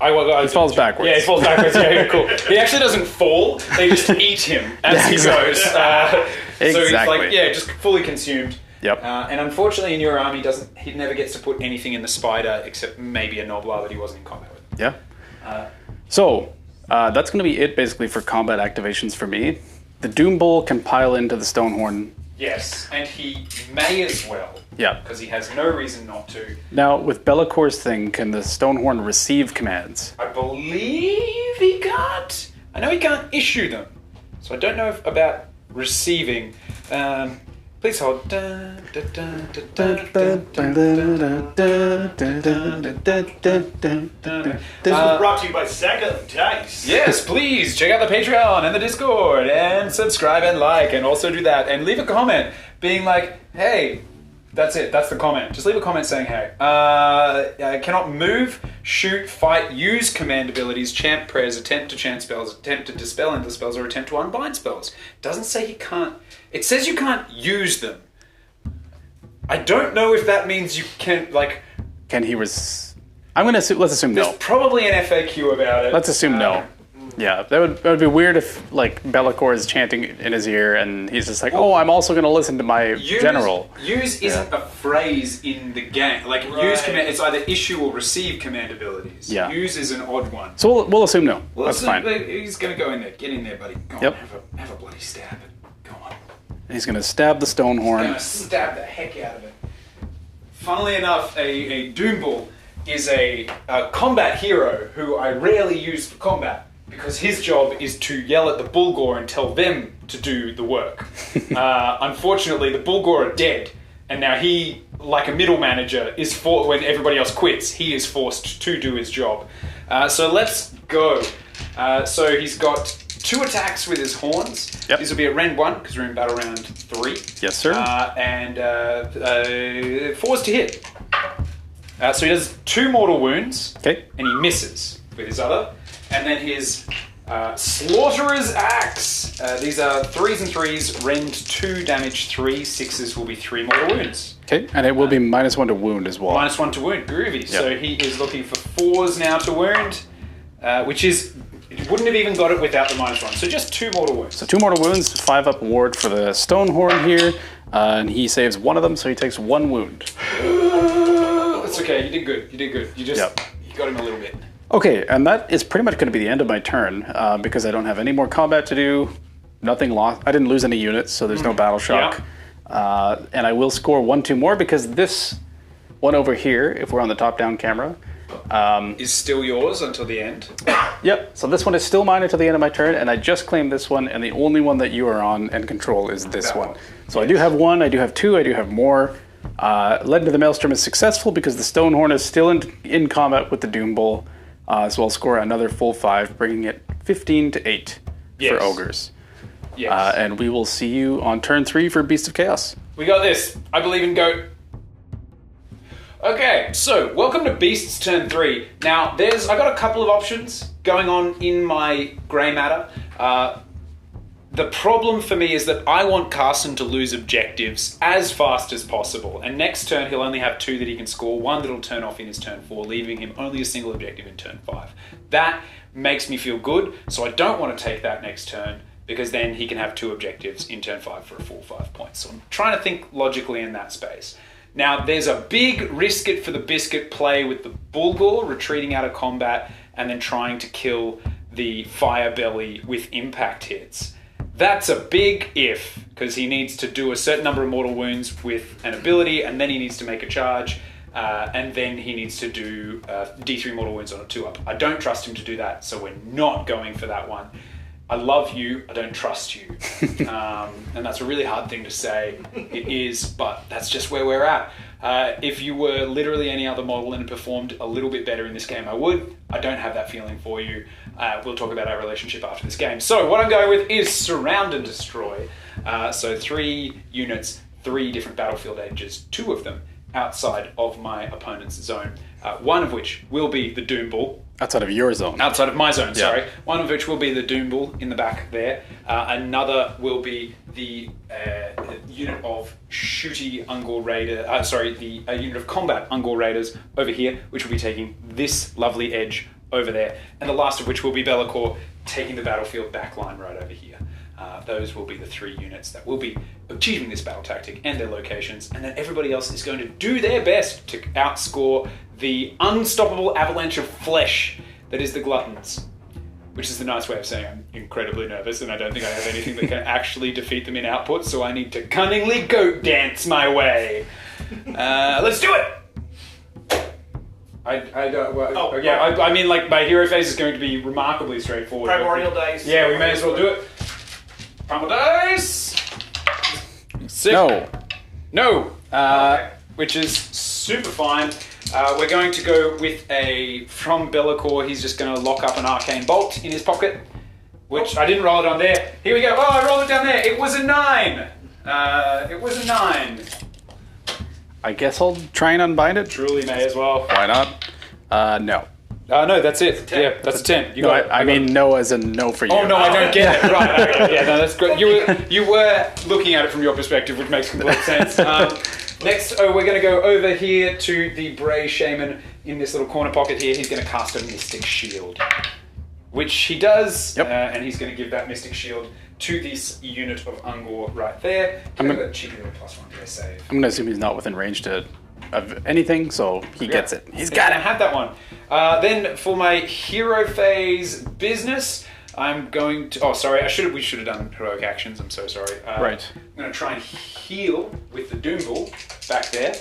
He falls backwards. Yeah, he falls backwards. Yeah, cool. He actually doesn't fall. They just eat him as he goes. So he's like, just fully consumed. Yep. And unfortunately, in your army, he never gets to put anything in the spider except maybe a Noblar that he wasn't in combat with. Yeah. So that's going to be it basically for combat activations for me. The Doom Bull can pile into the Stonehorn. Yes, and he may as well. Yeah. Because he has no reason not to. Now, with Be'lakor's thing, can the Stonehorn receive commands? I believe he can't. I know he can't issue them. So I don't know about receiving. Please hold. This was brought to you by sagaofdice. Yes, please check out the Patreon and the Discord and subscribe and like and also do that and leave a comment being like, hey, that's it, that's the comment. Just leave a comment saying, hey, I cannot move, shoot, fight, use command abilities, chant prayers, attempt to chant spells, attempt to dispel endless spells, or attempt to unbind spells. It doesn't say you can't. It says you can't use them. I don't know if that means you can, like... Can he I'm going to let's assume There's no. probably an FAQ about it. Let's assume no. Yeah, that would be weird if, like, Be'lakor is chanting in his ear and he's just like, oh, I'm also going to listen to my general. Use isn't a phrase in the game. Like, use command, it's either issue or receive command abilities. Yeah. Use is an odd one. So we'll assume no. Well, That's fine. He's going to go in there. Get in there, buddy. Go Yep. on, have a bloody stab. Go on. He's going to stab the Stonehorn. Going to stab the heck out of it. Funnily enough, a Doombull is a combat hero who I rarely use for combat because his job is to yell at the Bulgor and tell them to do the work. Unfortunately, the Bulgor are dead, and now he, like a middle manager, when everybody else quits, he is forced to do his job. So let's go. So he's got 2 attacks with his horns. Yep. This will be at round 1 because we're in battle round 3. Yes, sir. And 4s to hit. So he does 2 mortal wounds. Okay. And he misses with his other. And then his Slaughterer's Axe. These are 3s and 3s, rend 2, damage 3, 6s will be 3 mortal wounds. Okay, and it will be -1 to wound as well. -1 to wound, groovy. So he is looking for 4s now to wound, which is, wouldn't have even got it without the -1. So just 2 mortal wounds. So 2 mortal wounds, 5 up ward for the stone horn here, and he saves 1 of them, so he takes 1 wound. That's okay, you did good, you just, you got him a little bit. Okay, and that is pretty much going to be the end of my turn, because I don't have any more combat to do, nothing lost, I didn't lose any units, so there's no battle shock. And I will score 1-2 more, because this one over here, if we're on the top-down camera, is still yours until the end. Yep, so this one is still mine until the end of my turn, and I just claimed this one, and the only one that you are on and control is this one. So I do have 1, I do have 2, I do have more. Led into the Maelstrom is successful because the Stonehorn is still in combat with the Doom Bull, so I'll score another full 5, bringing it 15 to 8 for Ogres. Yes. And we will see you on turn 3 for Beast of Chaos. We got this. I believe in Goat. Okay, so welcome to Beast's turn 3. Now, I got a couple of options going on in my grey matter. The problem for me is that I want Carson to lose objectives as fast as possible. And next turn, he'll only have 2 that he can score, 1 that'll turn off in his turn 4, leaving him only a single objective in turn 5. That makes me feel good, so I don't want to take that next turn, because then he can have 2 objectives in turn 5 for a full 5 points. So I'm trying to think logically in that space. Now, there's a big risk it for the biscuit play with the Bulgur retreating out of combat and then trying to kill the Fire Belly with impact hits. That's a big if, because he needs to do a certain number of mortal wounds with an ability, and then he needs to make a charge, and then he needs to do D3 mortal wounds on a 2-up. I don't trust him to do that, so we're not going for that one. I love you, I don't trust you. And that's a really hard thing to say. It is, but that's just where we're at. If you were literally any other model and performed a little bit better in this game, I would. I don't have that feeling for you. We'll talk about our relationship after this game. So what I'm going with is Surround and Destroy. So 3 units, 3 different battlefield edges, 2 of them outside of my opponent's zone. One of which will be the Doom Bull. Outside of your zone. Outside of my zone, sorry. One of which will be the Doom Bull in the back there. Another will be the unit of shooty Ungor Raider, the unit of combat Ungor Raiders over here, which will be taking this lovely edge over there. And the last of which will be Be'lakor taking the battlefield backline right over here. Those will be the 3 units that will be achieving this battle tactic and their locations, and then everybody else is going to do their best to outscore the unstoppable avalanche of flesh that is the Gluttons. Which is the nice way of saying I'm incredibly nervous and I don't think I have anything that can actually defeat them in output, so I need to cunningly goat dance my way. Let's do it! I mean, like, my hero phase is going to be remarkably straightforward. Primordial dice. Yeah, we may as well do it. Primordial dice! Sick. No. Okay. Which is super fine. We're going to go with from Be'lakor, he's just going to lock up an arcane bolt in his pocket, which I didn't roll it on there. Here we go. Oh, I rolled it down there. It was a 9. I guess I'll try and unbind it. Truly may as well. Why not? No. No, that's it. Yeah, that's a 10. You got it. I mean no as in no for you. Oh, no, I don't get it. Right. Okay. Yeah, no, that's great. You were looking at it from your perspective, which makes complete sense. Next, we're going to go over here to the Bray Shaman in this little corner pocket here. He's going to cast a Mystic Shield, which he does, and he's going to give that Mystic Shield to this unit of Ungor right there. Give him a cheeky little +1 to save. I'm going to assume he's not within range of anything, so he gets it. He's got it. Have that one. Then for my hero phase business, I'm going to... Oh, sorry. We should have done heroic actions. I'm so sorry. Right. I'm going to try and heal with the Doom Bull back there.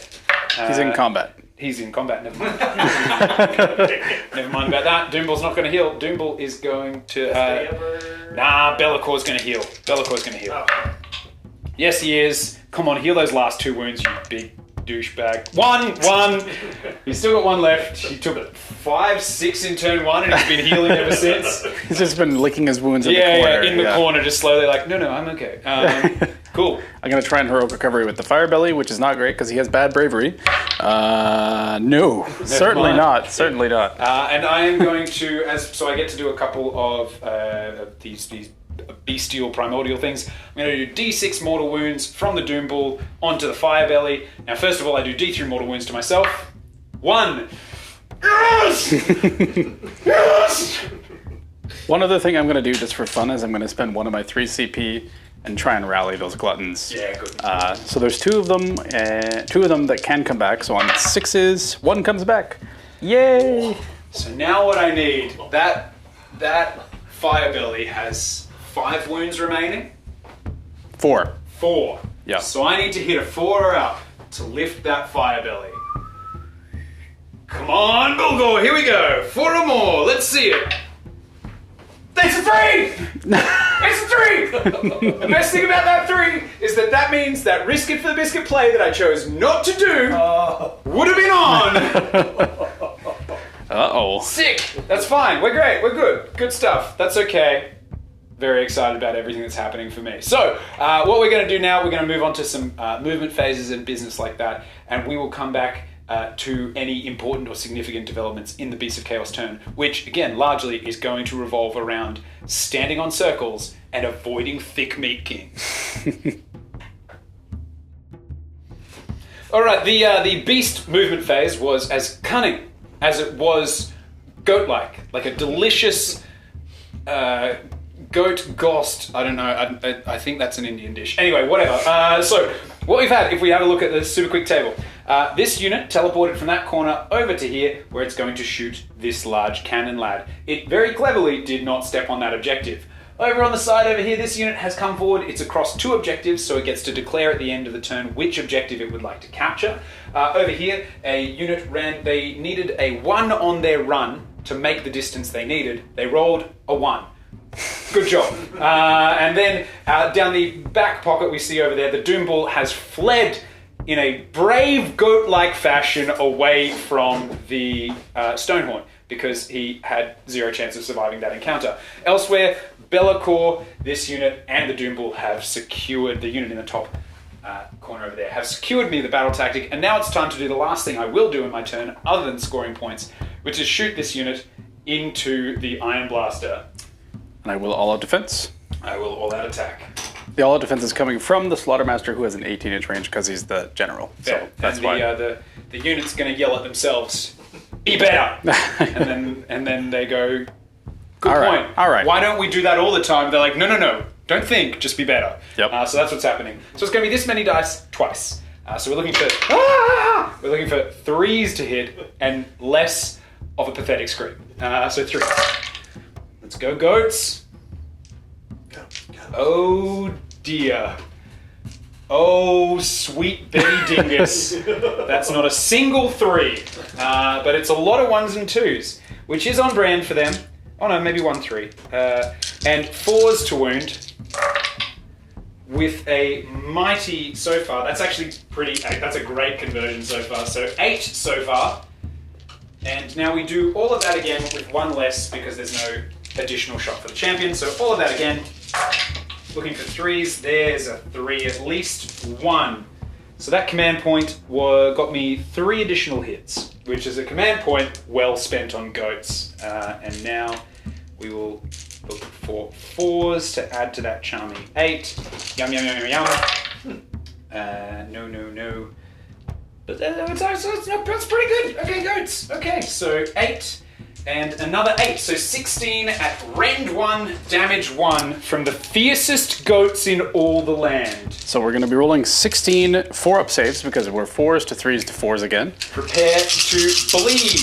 He's in combat. He's in combat. Never mind. Never mind about that. Doom Bull's not going to heal. Doom Bull is going to... Be'lakor's going to heal. Oh. Yes, he is. Come on, heal those last 2 wounds, you big douchebag. One. He's still got one left. He took 5, 6 in turn 1, and he's been healing ever since. He's just been licking his wounds in the corner. Yeah, in the corner, just slowly like, no, I'm okay. Cool. I'm going to try and heroic recovery with the fire belly, which is not great because he has bad bravery. No, certainly not. Certainly not. And I am going to, so I get to do a couple of these bestial primordial things. I'm going to do D6 mortal wounds from the Doom Bull onto the fire belly. Now, first of all, I do D3 mortal wounds to myself. 1. Yes! Yes! One other thing I'm going to do just for fun is I'm going to spend one of my 3 CP and try and rally those gluttons. Yeah, good. So there's 2 of them that can come back. So on 6s, 1 comes back. Yay! So now what I need, that fire belly has 5 wounds remaining. 4. 4. Yeah. So I need to hit a 4 or up to lift that fire belly. Come on, Bulgor, here we go. 4 or more, let's see it. It's a 3! It's a 3! The best thing about that 3 is that means that risk it for the biscuit play that I chose not to do would have been on. Uh-oh. Sick! That's fine, we're great, we're good. Good stuff, that's okay. Very excited about everything that's happening for me. So, what we're going to do now, we're going to move on to some movement phases and business like that, and we will come back to any important or significant developments in the Beast of Chaos turn, which, again, largely is going to revolve around standing on circles and avoiding thick meat kings. Alright, the Beast movement phase was as cunning as it was goat-like, like a delicious... goat ghost. I don't know. I think that's an Indian dish. Anyway, whatever. So what we've had, if we have a look at the super quick table, this unit teleported from that corner over to here where it's going to shoot this large cannon lad. It very cleverly did not step on that objective. Over on the side over here, this unit has come forward. It's across 2 objectives, so it gets to declare at the end of the turn which objective it would like to capture. Over here, a unit ran. They needed a 1 on their run to make the distance they needed. They rolled a 1. Good job. And then down the back pocket we see over there, the Doom Bull has fled in a brave goat-like fashion away from the Stonehorn because he had 0 chance of surviving that encounter. Elsewhere, Bellacore, this unit, and the Doom Bull have secured, the unit in the top corner over there, have secured me the battle tactic, and now it's time to do the last thing I will do in my turn, other than scoring points, which is shoot this unit into the Iron Blaster. And I will all-out defense. I will all-out attack. The all-out defense is coming from the Slaughtermaster, who has an 18-inch range because he's the general. So that's and why. The unit's going to yell at themselves, "Be better!" and then they go, "Good point. All right. Why don't we do that all the time?" They're like, "No. Don't think. Just be better." Yep. So that's what's happening. So it's going to be this many dice twice. So we're looking for 3s to hit and less of a pathetic scream. So 3. Let's go, goats. Oh dear. Oh, sweet Betty Dingus. That's not a single 3, but it's a lot of 1s and 2s, which is on brand for them. Oh no, maybe 1 3. And 4s to wound with a mighty so far. That's actually that's a great conversion so far. So 8 so far. And now we do all of that again with 1 less because there's no additional shot for the champion. So all of that again. Looking for 3s. There's a 3, at least 1. So that command point got me 3 additional hits, which is a command point well spent on goats. And now we will look for 4s to add to that charming 8. Yum, yum, yum, yum, yum. No. But that's pretty good. Okay, goats. Okay, so 8 and another 8. So 16 at rend 1, damage 1 from the fiercest goats in all the land. So we're going to be rolling 16 4-up saves because we're 4s to 3s to 4s again. Prepare to bleed.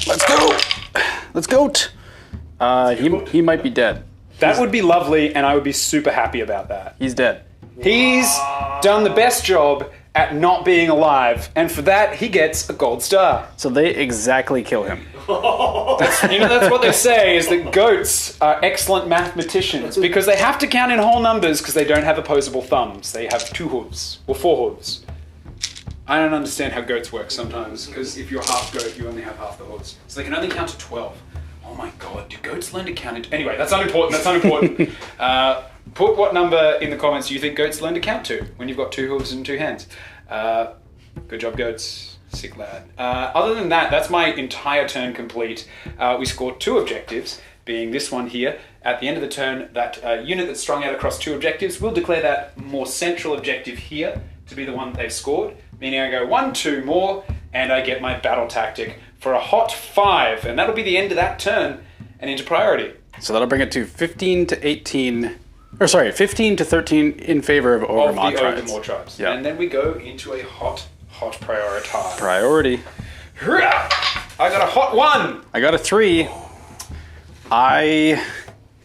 Let's go. He might be dead. That would be lovely, and I would be super happy about that. He's dead. He's done the best job at not being alive, and for that he gets a gold star. So they exactly kill him. That's what they say, is that goats are excellent mathematicians because they have to count in whole numbers because they don't have opposable thumbs. They have 2 hooves, or 4 hooves. I don't understand how goats work sometimes, because if you're half goat, you only have half the hooves. So they can only count to 12. Oh my god, do goats learn to count to... Anyway, that's unimportant. Put what number in the comments you think goats learn to count to when you've got 2 hooves and 2 hands. Good job, goats. Sick lad. Other than that, that's my entire turn complete. We scored 2 objectives, being this one here. At the end of the turn, that unit that's strung out across 2 objectives, we'll declare that more central objective here to be the one that they've scored, meaning I go 1, 2 more, and I get my battle tactic for a hot 5, and that'll be the end of that turn and into priority. So that'll bring it to 15 to 18, or sorry, 15 to 13 in favor of Ogor Mawtribes. Yeah. And then we go into a hot prioritize. Priority. I got a hot 1. I got a 3.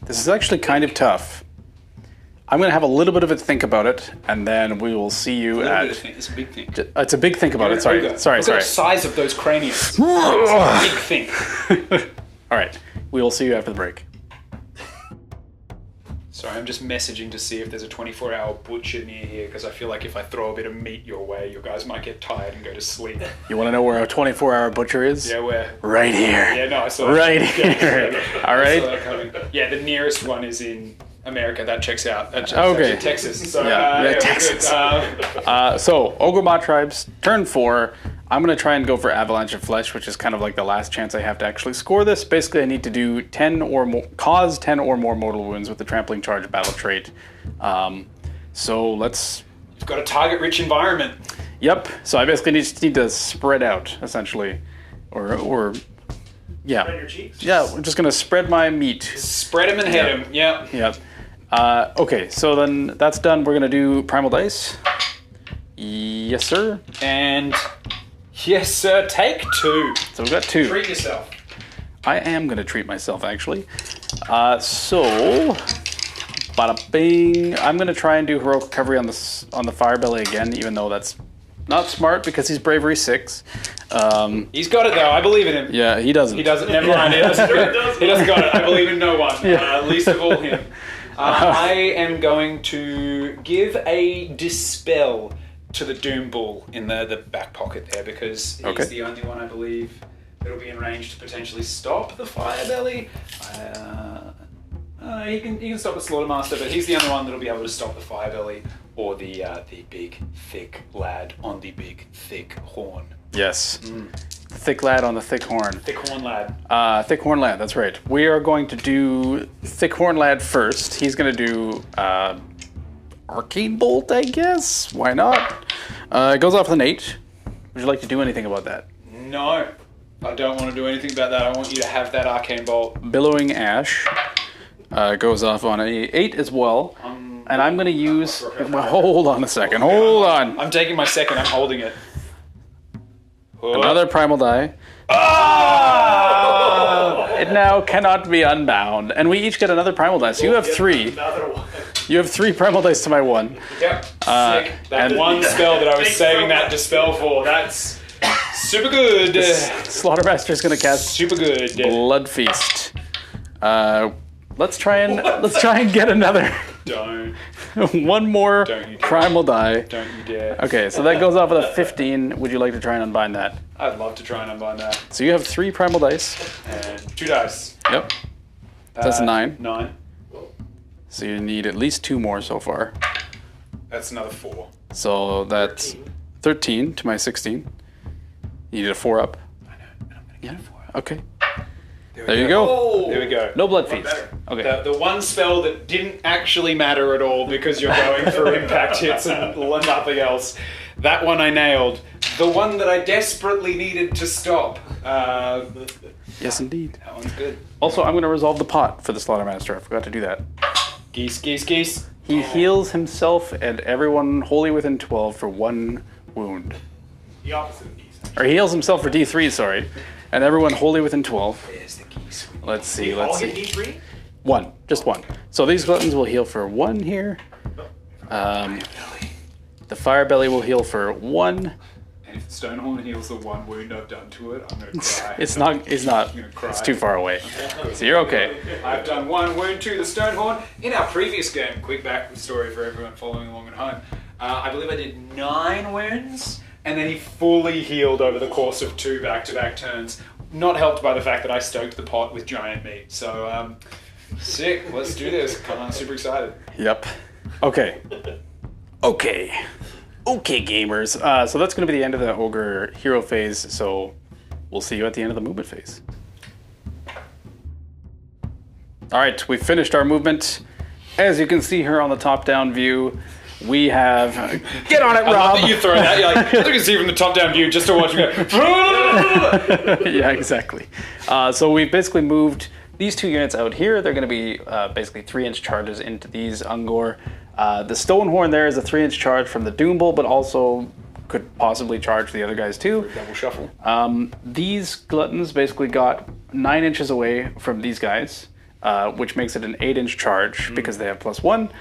This is actually kind of tough. I'm going to have a little bit of a think about it, and then we will see you at... It's a big thing. It's a big think about it. Sorry. Look at the size of those craniums. It's a big thing. All right. We will see you after the break. Sorry, I'm just messaging to see if there's a 24-hour butcher near here, because I feel like if I throw a bit of meat your way, you guys might get tired and go to sleep. You want to know where a 24-hour butcher is? Yeah, where? Right here. Yeah, no, I saw right that. here. Yeah. All right. I saw that coming. Yeah, the nearest one is in America. That checks out. That's okay. actually Texas. So, Texas. So, Ogor Mawtribes, turn 4. I'm going to try and go for Avalanche of Flesh, which is kind of like the last chance I have to actually score this. Basically, I need to do 10 or more, cause 10 or more mortal wounds with the Trampling Charge battle trait. So let's... You've got a target-rich environment. Yep. So I basically just need to spread out, essentially. Or yeah. Spread your cheeks? Yeah, we're just going to spread my meat. Spread them and hit them. Yep. Yep. Okay, so then that's done. We're going to do Primal Dice. Yes, sir. And... Yes, sir. Take 2. So we've got 2. Treat yourself. I am going to treat myself, actually. So, bada bing. I'm going to try and do Heroic Recovery on the Firebelly again, even though that's not smart because he's Bravery 6. He's got it, though. I believe in him. Yeah, he doesn't. He doesn't. Never mind. He doesn't got it. I believe in no one. Least of all him. I am going to give a Dispel to the Doom Bull in the back pocket there, because he's the only one, I believe, that'll be in range to potentially stop the Firebelly. He can stop the Slaughtermaster, but he's the only one that'll be able to stop the Firebelly or the big, thick lad on the big, thick horn. Yes. The thick lad on the thick horn. Thick horn lad. Thick horn lad, that's right. We are going to do thick horn lad first. He's going to do... Arcane Bolt, I guess? Why not? It goes off with an 8. Would you like to do anything about that? No. I don't want to do anything about that. I want you to have that Arcane Bolt. Billowing Ash goes off on a 8 as well. And I'm going to use... Well, hold on a second. Hold on. I'm taking my second. I'm holding it. Another Primal Die. It now cannot be unbound. And we each get another Primal Die. So you have 3. Another one. You have 3 Primal Dice to my 1. Yep. Sick. That one spell that I was saving that Dispel for. That's super good. Slaughtermaster's going to cast super good. Blood Feast. Let's try and get another. Don't. One more Primal Die. Don't you dare. Okay, so that goes off with a 15. Would you like to try and unbind that? I'd love to try and unbind that. So you have 3 Primal Dice. And 2 dice. Yep. That's a 9. 9. So you need at least 2 more so far. That's another 4. So that's 13 to my 16. You need a 4 up. I know. And I'm going to get a 4 up. Okay. There you go. Oh, there we go. No Blood Feast. Okay. The one spell that didn't actually matter at all because you're going for impact hits and nothing else. That one I nailed. The one that I desperately needed to stop. Yes, indeed. That one's good. Also, I'm going to resolve the pot for the Slaughtermaster. I forgot to do that. Geese. He heals himself and everyone wholly within 12 for 1 wound. The opposite of geese. Or he heals himself for D3, sorry. And everyone wholly within 12. There's the geese. Let's see. All hit D3? 1. Just 1. So these gluttons will heal for 1 here. The fire belly will heal for 1. And if the Stonehorn heals the 1 wound I've done to it, I'm going to cry. It's not. gonna cry. It's too far away. So you're okay. I've done 1 wound to the Stonehorn. In our previous game, quick backstory for everyone following along at home, I believe I did 9 wounds, and then he fully healed over the course of 2 back-to-back turns. Not helped by the fact that I stoked the pot with giant meat. So, sick. Let's do this. I'm super excited. Yep. Okay. Okay, gamers. So that's going to be the end of the Ogre hero phase, so we'll see you at the end of the movement phase. Alright, we finished our movement. As you can see here on the top-down view, we have... Get on it, Rob! I love that you throw that. You're like, as you can see from the top-down view, just to watch me go... Yeah, exactly. So we've basically moved these 2 units out here. They're going to be basically 3-inch charges into these Ungor. The Stonehorn there is a 3-inch charge from the Doombull, but also could possibly charge the other guys too. Double shuffle. These Gluttons basically got 9 inches away from these guys, which makes it an 8-inch charge because they have +1.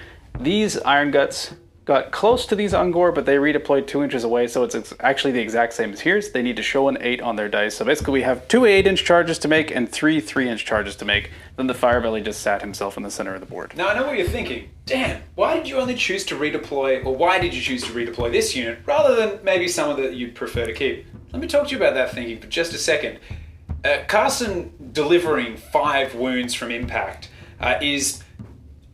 These Iron Guts got close to these Ungor, but they redeployed 2 inches away, so it's actually the exact same as here. So they need to show an 8 on their dice. So basically we have 2 8-inch charges to make and 3 3-inch charges to make. Then the Firebelly just sat himself in the center of the board. Now I know what you're thinking. Dan, why did you only choose to redeploy, or why did you choose to redeploy this unit rather than maybe someone that you'd prefer to keep? Let me talk to you about that thinking for just a second. Carson delivering 5 wounds from impact is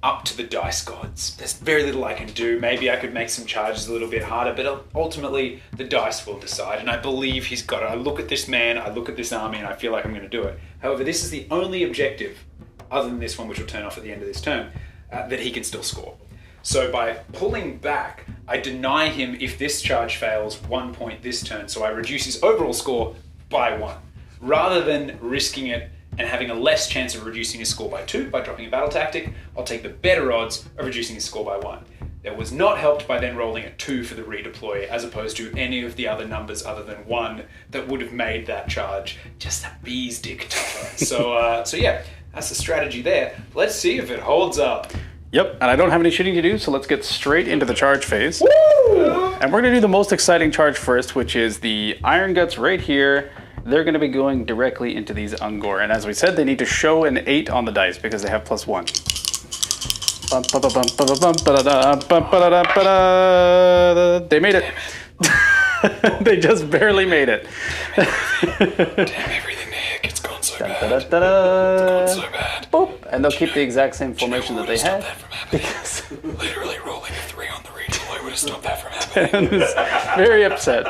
up to the dice gods. There's very little I can do. Maybe I could make some charges a little bit harder, but ultimately the dice will decide, and I believe he's got it. I look at this man, I look at this army, and I feel like I'm going to do it. However, this is the only objective, other than this one, which will turn off at the end of this turn, that he can still score. So by pulling back, I deny him, if this charge fails, 1 point this turn, so I reduce his overall score by 1, rather than risking it and having a less chance of reducing his score by 2 by dropping a battle tactic. I'll take the better odds of reducing his score by 1. That was not helped by then rolling a 2 for the redeploy, as opposed to any of the other numbers other than 1 that would have made that charge just a bee's dick tougher. So yeah, that's the strategy there. Let's see if it holds up. Yep, and I don't have any shooting to do, so let's get straight into the charge phase. Woo! And we're going to do the most exciting charge first, which is the Iron Guts right here. They're going to be going directly into these Ungor. And as we said, they need to show an 8 on the dice because they have +1. They made it. They just barely made it. Damn, everything they hit, it's gone so bad. It's gone so bad. Boop. And they'll keep the exact same formation that they had. That from happening. Literally rolling a 3 on the redeploy would have stopped that from happening. And is very upset.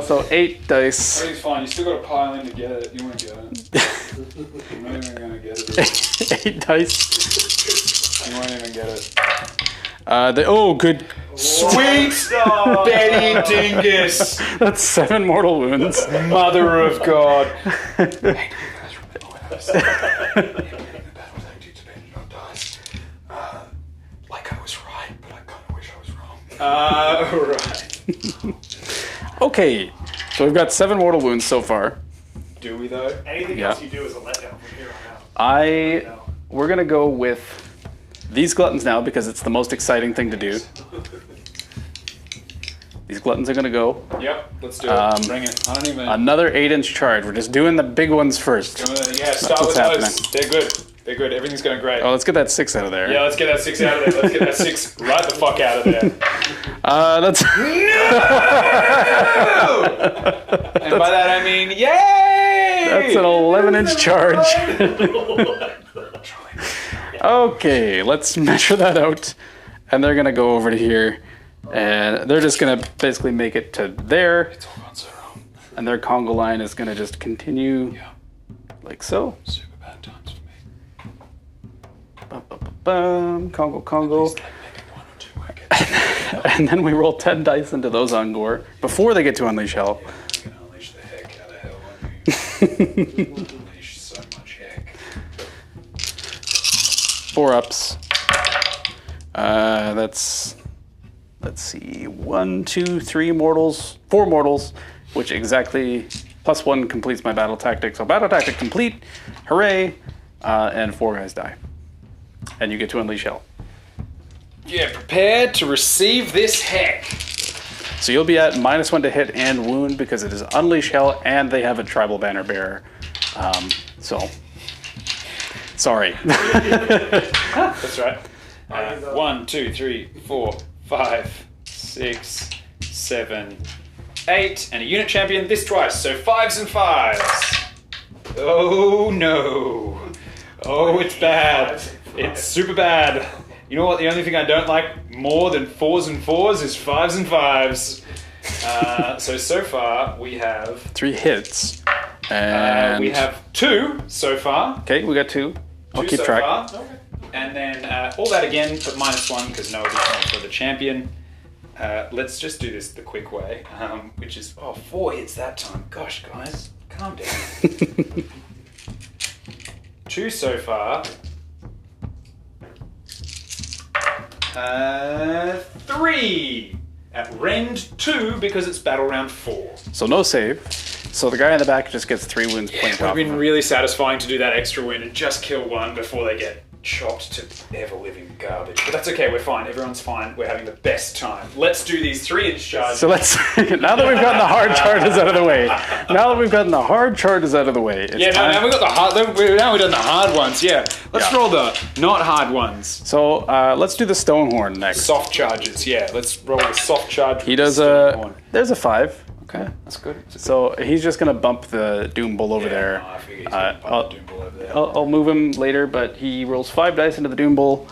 So 8 dice. It's fine, you still got to pile in to get it. You won't get it. You're not even going to get it. 8 dice. You won't even get it. Good. Sweet Betty Dingus. That's 7 mortal wounds. Mother of God. Like I was right, but I kind of wish I was wrong. Right. Okay, so we've got 7 mortal wounds so far. Do we though? Anything Yeah. else you do is a letdown from here on out. We're gonna go with these Gluttons now because it's the most exciting thing to do. These Gluttons are gonna go. Yep, let's do it. Bring it. I don't even... Another 8-inch charge. We're just doing the big ones first. Yeah, start what's with happening. those. They're good. They're good. Everything's going great. Oh, let's get that 6 out of there. Yeah, let's get that 6 out of there. Let's get that 6 right the fuck out of there. That's And by that I mean, yay! that's an 11-inch charge. Okay, let's measure that out. And they're gonna go over to here. And they're just gonna basically make it to there. It's all gone so wrong. And their Congo line is gonna just continue like so. Super bad times for me. Bum, Congo, Congo. Maybe 1 or 2 I get. And then we roll 10 dice into those Ungor before they get to unleash hell. You're going to unleash the heck out of hell, aren't you? Unleash so much heck. 4 ups. That's, let's see, 1, 2, 3 mortals, 4 mortals, which exactly +1 completes my battle tactic. So battle tactic complete, hooray, and 4 guys die. And you get to unleash hell. Yeah, prepared to receive this heck. So you'll be at -1 to hit and wound because it is Unleash Hell and they have a tribal banner bearer. Sorry. That's right. 1, 2, 3, 4, 5, 6, 7, 8, and a unit champion this twice, so 5s and 5s. Oh no. Oh, it's bad. It's super bad. You know what? The only thing I don't like more than 4s and 4s is 5s and 5s. So far we have 3 hits. And we have 2 so far. Okay, we got 2. I'll 2 keep so track. far. And then all that again, but -1 because no additional for the champion. Let's just do this the quick way, which is 4 hits that time. Gosh, guys, calm down. 2 so far. 3 at rend 2 because it's battle round 4. So no save. So the guy in the back just gets 3 wounds It planked would have off. been really satisfying to do that extra wound and just kill one before they get chopped to ever-living garbage. But that's okay, we're fine. Everyone's fine. We're having the best time. Let's do these 3-inch charges. So let's, now that we've gotten the hard charges out of the way, it's time. Now we've got the hard. Now we've done the hard ones. Yeah, let's roll the not hard ones. So let's do the Stonehorn next. Soft charges. Yeah, let's roll the soft charge. He does there's a 5. Okay, that's good. So he's just gonna bump the Doom Bull over there. No, I figure he's gonna bump the Doom Bull over there. I'll move him later, but he rolls 5 dice into the Doom Bull.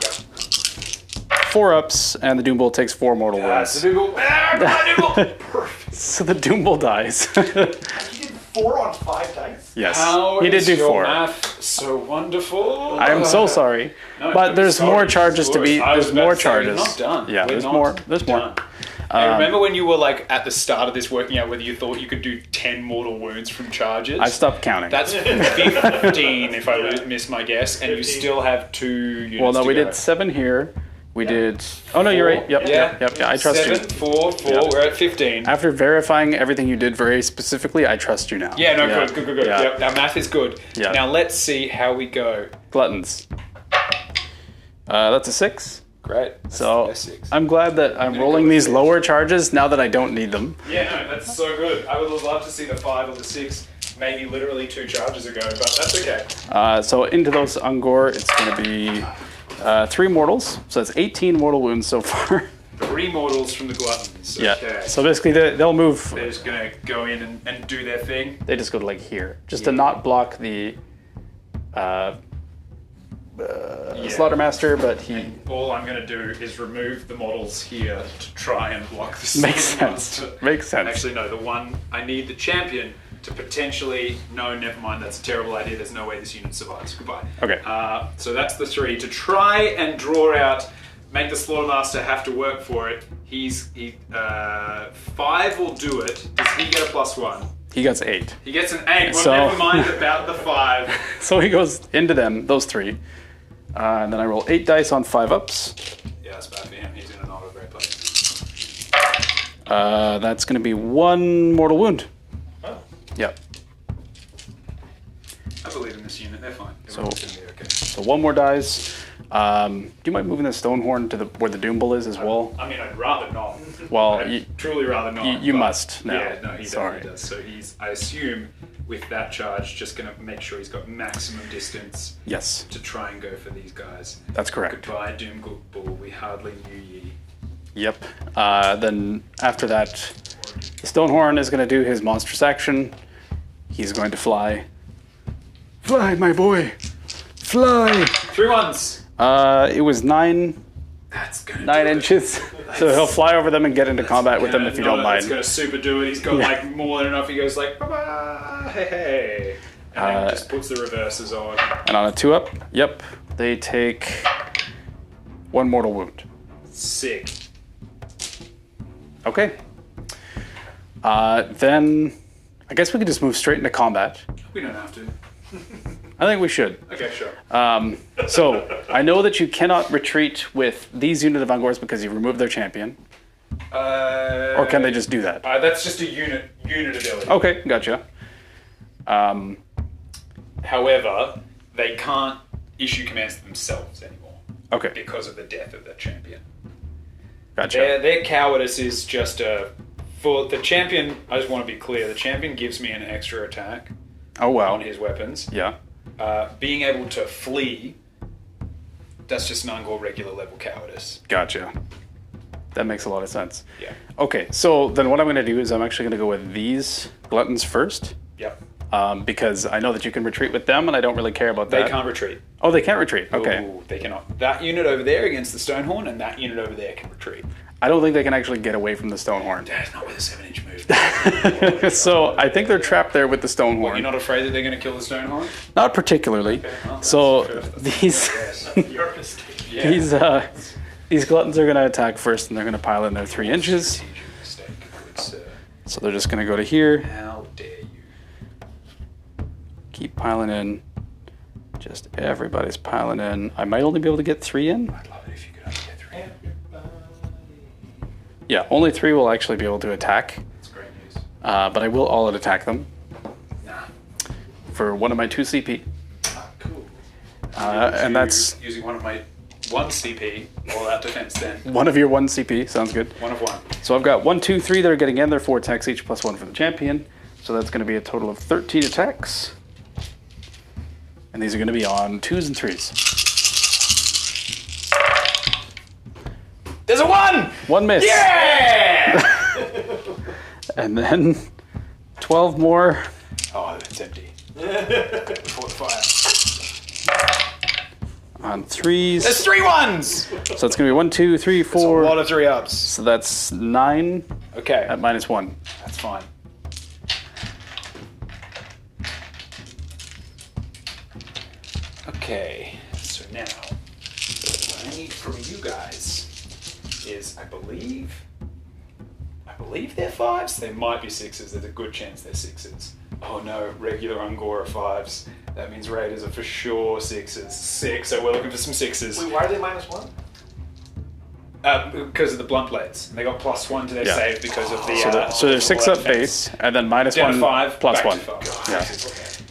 4 ups, and the Doom Bull takes 4 mortal wounds. The Doom Bull. Doom Bull. Perfect. So the Doom Bull dies. You did 4 on 5 dice? Yes, How he did is do your 4. math so wonderful? I am so sorry, No, but there's sorry, more charges to sorry. be. I was There's about more to say, we're charges. not done. Yeah, We're there's not more. There's more. done. Hey, remember when you were like at the start of this working out whether you thought you could do 10 mortal wounds from charges? I stopped counting. That's 15 if I miss my guess, and you still have 2 units Well, no, to we go. did 7 here. We did. Oh no, you're right. Yep, Yeah. yep. I trust 7, you. 4, 4, Yeah. we're at 15. After verifying everything you did very specifically, I trust you now. Yeah, no, good. Yeah. Yep, our math is good. Yeah. Now let's see how we go. Gluttons. That's a 6. Great. So That's 6. I'm glad that I'm gonna rolling go with these 6. lower charges now that I don't need them. Yeah, no, that's so good. I would have loved to see the 5 or the 6, maybe literally 2 charges ago, but that's okay. So into those Ungor, it's going to be 3 mortals. So that's 18 mortal wounds so far. 3 mortals from the Gluttons. Yeah. Okay. So basically they'll move. They're just gonna go in and do their thing. They just go to like here, just to not block the Slaughtermaster, but he All I'm gonna do is remove the models here to try and block this. makes sense. Makes sense. Actually, no. The one I need the champion to potentially. No, never mind. That's a terrible idea. There's no way this unit survives. Goodbye. Okay. So that's the 3 to try and draw out. Make the Slaughtermaster have to work for it. 5 will do it. Does he get a +1? He gets 8. He gets an 8. Well, So- never mind about the 5. So he goes into them, those 3. And then I roll 8 dice on 5 ups. Yeah, that's bad for him. He's in not a great place. That's going to be 1 mortal wound. Oh. Yep. I believe in this unit. They're fine. So- Everyone's gonna be okay. So 1 more dice. Do you mind moving the Stonehorn to where the Doom Bull is as well? I mean, I'd rather not. Well, I'd truly rather not. you but- must now. Yeah, no, he Sorry. does. So he's, I assume, with that charge, just going to make sure he's got maximum distance Yes, to try and go for these guys. that's correct. Goodbye, Doom Bull. We hardly knew ye. Yep. Then after that, the Stonehorn is going to do his monstrous action. He's going to fly. Fly, my boy. Fly. 3 1s. It was 9 That's gonna 9 do it. inches. So he'll fly over them and get into combat with them if you don't It's mind. going to super do it. He's got Yeah. like more than enough. He goes like, bye-bye, hey, hey. And then just puts the reverses on. And on a 2 up, yep, they take 1 mortal wound. Sick. Okay. Then I guess we could just move straight into combat. We don't have to. I think we should. Okay, sure. So I know that you cannot retreat with these unit of Ungors because you removed their champion. Or can they just do that? That's just a unit ability. Okay, gotcha. However, they can't issue commands to themselves anymore Okay, because of the death of the champion. gotcha. Their cowardice is just a For the champion, I just want to be clear. The champion gives me an extra attack Oh, wow. on his weapons. Yeah. Being able to flee, that's just an Ungor regular level cowardice. Gotcha. That makes a lot of sense. Yeah. Okay, so then what I'm going to do is I'm actually going to go with these gluttons first. Yep. Because I know that you can retreat with them, and I don't really care about that. They can't retreat. Oh, they can't retreat. Okay. Ooh, they cannot. That unit over there against the Stonehorn, and that unit over there can retreat. I don't think they can actually get away from the Stonehorn. That's not with a 7-inch move. So I think they're trapped there with the Stonehorn. You're not afraid that they're going to kill the Stonehorn? Not particularly. So these Your mistake. these gluttons are going to attack first, and they're going to pile in their 3 inches. Mistake, good sir. So they're just going to go to here. How dare you? Keep piling in. Just everybody's piling in. I might only be able to get 3 in. I'd love it if you could only get 3. Yeah, only 3 will actually be able to attack. That's great news. But I will all-out attack them Nah. for one of my 2 CP. Cool. And that's using one of my 1 CP, all out defense then. one of your 1 CP. Sounds good. 1 of 1. So I've got 1, 2, 3 that are getting in. They're 4 attacks each, plus 1 for the champion. So that's going to be a total of 13 attacks. And these are going to be on 2s and 3s. There's a 1! 1 miss. Yeah! And then 12 more Oh, it's empty. Before the fire. on 3s. There's 3 1s! So it's going to be 1, 2, 3, 4. A lot of 3 ups. So that's 9 Okay, at -1. that's fine. Okay, so now, what I need from you guys is, I believe they're 5s. They might be 6s. There's a good chance they're 6s. Oh no, regular Ungor are 5s. That means Raiders are for sure 6s. 6, so we're looking for some 6s. Wait, why are they -1? Because of the blunt blades. They got +1 to their Yeah. save because of the... So they're 6 up base, and then down to -1 5, plus back 1. to 5. Yeah.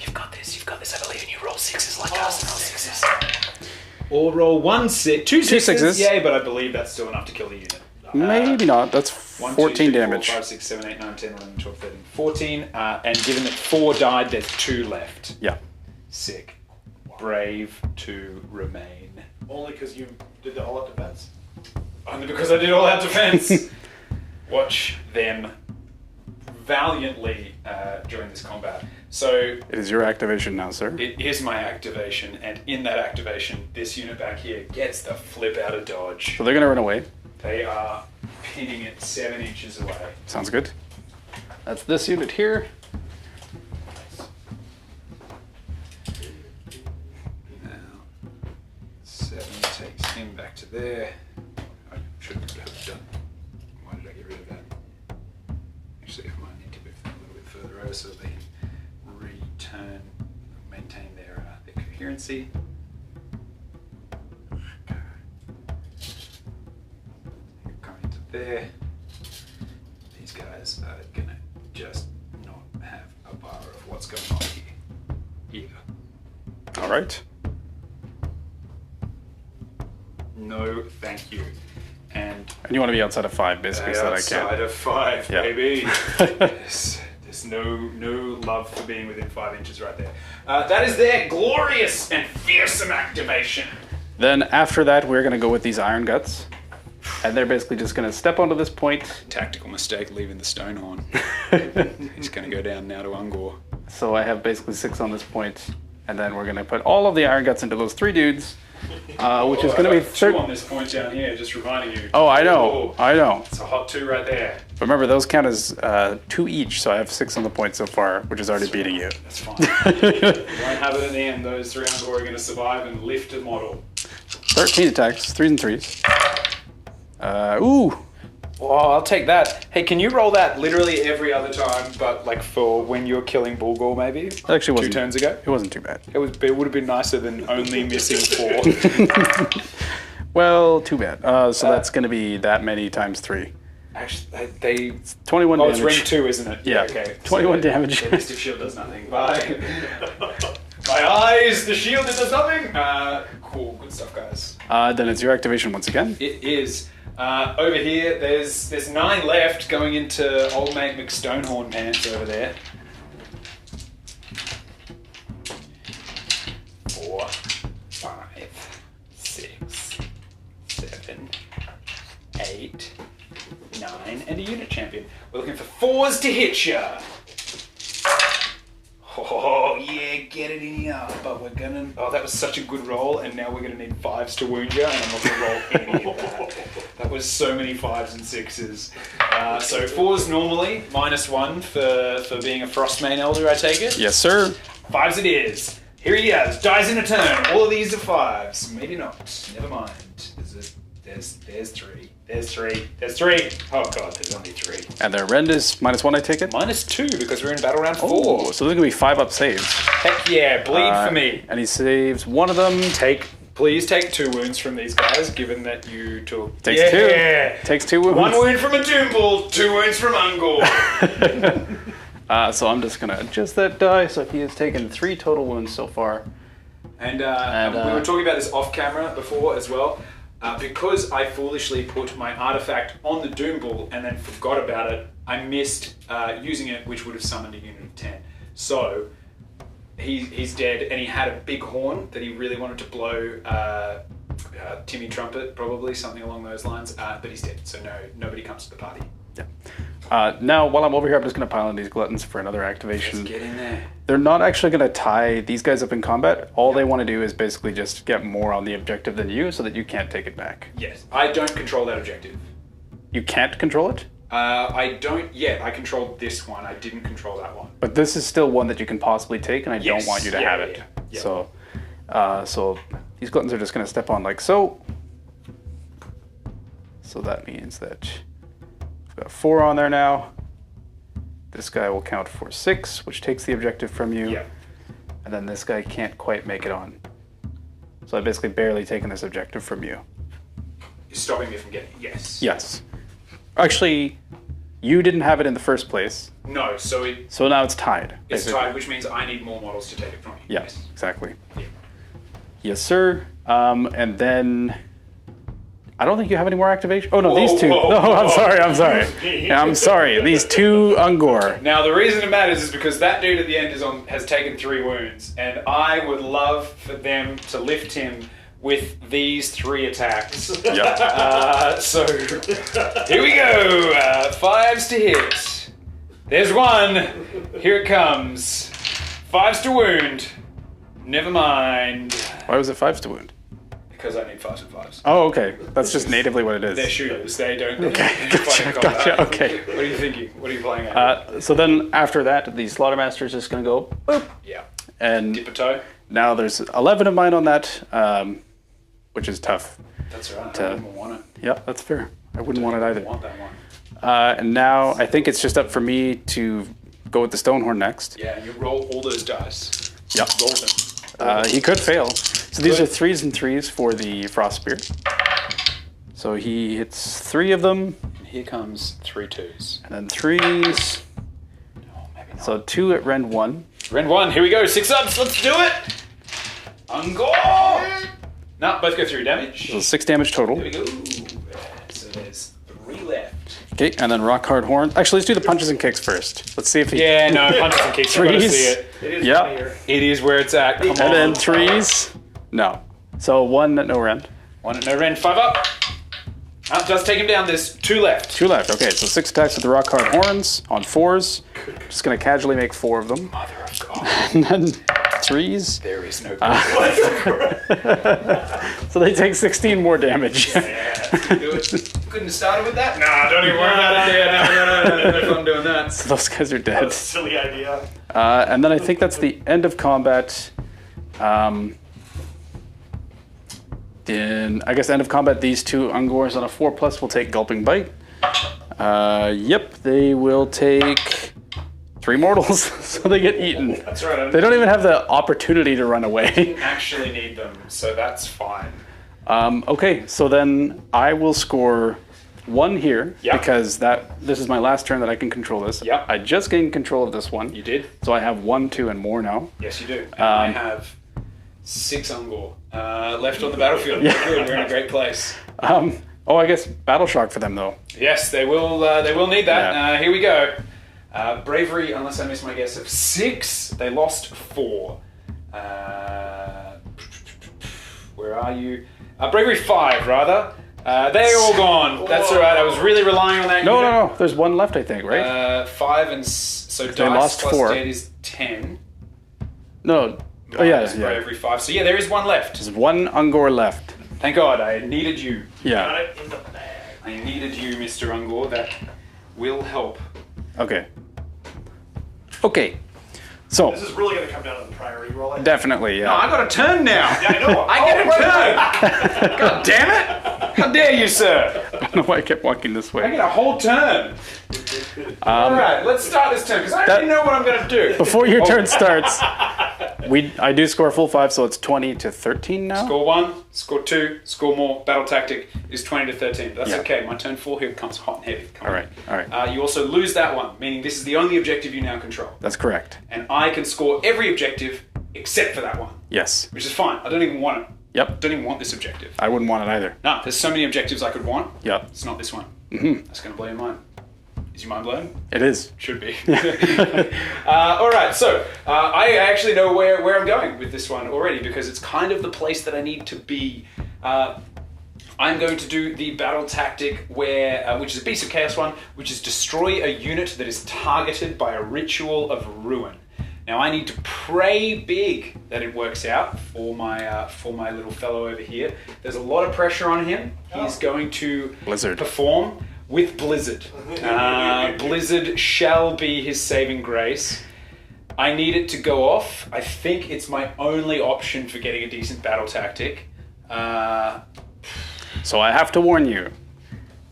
You've got this, I believe in you. Roll 6s like us, roll 6s. Or roll 2 6s. Yay, but I believe that's still enough to kill the unit. Maybe not. That's 1, 14 2, 3, damage. 4, 5, 6, 7, 8, 9, 10, 11, 12, 13, 14. And given that 4 died, there's 2 left. Yeah. Sick. Brave to remain. Only because you did the all-out defense? Only because I did all out defense. Watch them valiantly during this combat. So It is your activation now, sir. it is my activation, and in that activation, this unit back here gets the flip out of dodge. So they're going to run away. They are pinning it 7 inches away. Sounds good. That's this unit here. Now, 7 takes him back to there. I should have done. Why did I get rid of that? Actually, I might need to move them a little bit further over so they can maintain their coherency. Okay. Coming to there. These guys are gonna just not have a bar of what's going on here either. All right. No, thank you. And And you want to be outside of 5, basically, so that I can. outside of 5, Yeah. baby. There's no love for being within 5 inches right there. That is their glorious and fearsome activation. Then after that, we're going to go with these iron guts. And they're basically just going to step onto this point. Tactical mistake leaving the Stonehorn. He's going to go down now to Ungor. So I have basically 6 on this point. And then we're going to put all of the iron guts into those 3 dudes. Which is going to be 2 on this point down here, just reminding you. Oh, I know. I know. It's a hot 2 right there. But remember, those count as 2 each, so I have 6 on the point so far, which is already beating you. That's fine. You won't have it in the end. Those 3 Ungor are going to survive and lift a model. 13 attacks, 3s and 3s. Ooh! Oh, I'll take that. Hey, can you roll that literally every other time, but like for when you're killing Bulgor, maybe? That actually wasn't 2 turns ago? It wasn't too bad. It would have been nicer than only missing 4. Well, too bad. So that's going to be that many times 3. Actually, they... 21 Oh, damage. it's ring 2, isn't it? Yeah. Okay. 21 damage. The Mystic Shield does nothing. Bye. My eyes! The shield, it does nothing! Cool. Good stuff, guys. Then it's your activation once again. It is. Over here, there's 9 left going into old mate McStonehorn pants over there. 4, 5, 6, 7, 8, 9, and a unit champion. We're looking for 4s to hit ya. Oh yeah, get it in here. But we're gonna. Oh, that was such a good roll, and now we're gonna need 5s to wound you, and I'm not gonna roll any of that. That was so many 5s and 6s. So 4s normally, -1 for being a Frostmane Elder, I take it? Yes, sir. 5s it is. Here he is. Dies in a turn. All of these are 5s. Maybe not. Never mind. There's 3. There's 3. There's 3. Oh god, there's only 3. And their rend is -1, I take it? -2 because we're in battle round 4. Oh, so there's going to be 5-up saves. Heck yeah, bleed for me. And he saves one of them. Please take 2 wounds from these guys, given that you took... Takes 2. Takes 2 wounds. 1 wound from a Doom Bull, 2 wounds from Ungor. So I'm just going to adjust that die. So he has taken 3 total wounds so far. And we were talking about this off camera before as well. Because I foolishly put my artifact on the Doom Bull and then forgot about it, I missed using it, which would have summoned a unit of 10. So he's dead, and he had a big horn that he really wanted to blow Timmy Trumpet, probably something along those lines. But he's dead, so nobody comes to the party. Yeah. Now, while I'm over here, I'm just going to pile in these gluttons for another activation. Let's get in there. They're not actually going to tie these guys up in combat. All they want to do is basically just get more on the objective than you so that you can't take it back. Yes. I don't control that objective. You can't control it? I don't yet. I controlled this one. I didn't control that one. But this is still one that you can possibly take, and I don't want you to have it. Yeah. So these gluttons are just going to step on like so. So that means that I've got 4 on there now. This guy will count for 6, which takes the objective from you. Yeah. And then this guy can't quite make it on. So I've basically barely taken this objective from you. You're stopping me from getting it. Yes. Yes. Actually, you didn't have it in the first place. No, so now it's tied. it's basically. tied, which means I need more models to take it from you. Yes, exactly. Yeah. Yes, sir. And then I don't think you have any more activation. Oh no, these 2. whoa, No, whoa. I'm sorry. Yeah, I'm sorry. These 2 Ungor. Now the reason it matters is because that dude at the end has taken 3 wounds, and I would love for them to lift him with these 3 attacks. Yeah. So here we go. 5s to hit. There's 1. Here it comes. 5s to wound. Never mind. Why was it 5s to wound? Because I need 5s and 5s. Oh, okay. That's just natively what it is. They're shooters. They don't. Okay, fight in gotcha, combat. okay. What are you thinking? What are you playing at? So then after that, the Slaughtermaster is just going to go boop. Yeah. And Dip a toe. now there's 11 of mine on that, which is tough. That's all right. I don't even want it. Yep, that's fair. I wouldn't want it either. I want that one. And now I think it's just up for me to go with the Stonehorn next. Yeah, and you roll all those dice. Yep. Roll them. He could fail. So these are 3s and 3s for the Frost Spear. So he hits 3 of them. And here comes 3 2s. And then 3s. Oh, maybe not. So 2 at Rend 1. Rend 1, here we go. 6 ups, let's do it! Ungor! No, both go through damage. So 6 damage total. Here we go. So there's 3 left. Okay, and then Rock Hard Horn. Actually, let's do the punches and kicks first. Let's see if he... Yeah, no, punches and kicks. You gotta 3s. see it. It is Yep. funnier. It is where it's at. Come And on. then 3s. No. So 1 at no Rend. 1 at no Rend, 5 up. Does take him down. There's 2 left. 2 left. Okay, so 6 attacks with the Rock Hard Horns on 4s. Just going to casually make 4 of them. Mother of God. And then 3s. There is no good. So they take 16 more damage. Yeah, do it. Couldn't have started with that? Nah, don't even worry about it. Yeah, no fun doing that. So those guys are dead. Silly idea. And then I think that's the end of combat. Then I guess end of combat, these 2 Ungors on a 4+ will take Gulping Bite. Yep, they will take 3 mortals, so they get eaten. That's right. They don't even have the opportunity to run away. Actually need them, so that's fine. Okay, so then I will score 1 here, Yeah. because this is my last turn that I can control this. Yeah. I just gained control of this one. You did? So I have 1, 2, and more now. Yes, you do. And I have 6 Ungor left on the battlefield. Yeah. Good, we're in a great place. Oh, I guess battle shock for them though. Yes, they will. They will need that. Yeah. Here we go. Bravery, unless I miss my guess, of 6. They lost 4. Where are you? Bravery 5, rather. They're all gone. That's all right. I was really relying on that. No. There's one left, I think, right? 5 and so They dice lost plus 4. dead is 10. No. Oh yeah, Minus yeah. Bravery 5. So yeah, there is one left. There's one Ungor left. Thank God, I needed you. Yeah. Got it in the bag. I needed you, Mr. Ungor. That will help. Okay. Okay. So This is really going to come down to the priority roll. I think. definitely, yeah. No, I got a turn now. Yeah, I know. I get a turn. God damn it! How dare you, sir? I don't know why I kept walking this I way. get a whole turn. All right, let's start this turn because I already know what I'm going to do. Before your turn starts, I do score full 5, so it's 20 to 13 now. Score 1, score 2, score more. Battle tactic is 20 to 13. That's Yeah. okay. My turn 4 here comes hot and heavy. Come All on. right. You also lose that one, meaning this is the only objective you now control. That's correct. And I can score every objective except for that one, Yes. which is fine. I don't even want it. Yep. Don't even want this objective. I wouldn't want it either. No, there's so many objectives I could want. Yep. It's not this one. Mm-hmm. That's going to blow your mind. Is your mind blown? It is. Should be. All right, so I actually know where I'm going with this one already because it's kind of the place that I need to be. I'm going to do the battle tactic where, which is a Beast of Chaos one, which is destroy a unit that is targeted by a ritual of ruin. Now I need to pray big that it works out for my little fellow over here. There's a lot of pressure on him. He's going to Blizzard. perform with Blizzard. Blizzard shall be his saving grace. I need it to go off. I think it's my only option for getting a decent battle tactic. So I have to warn you.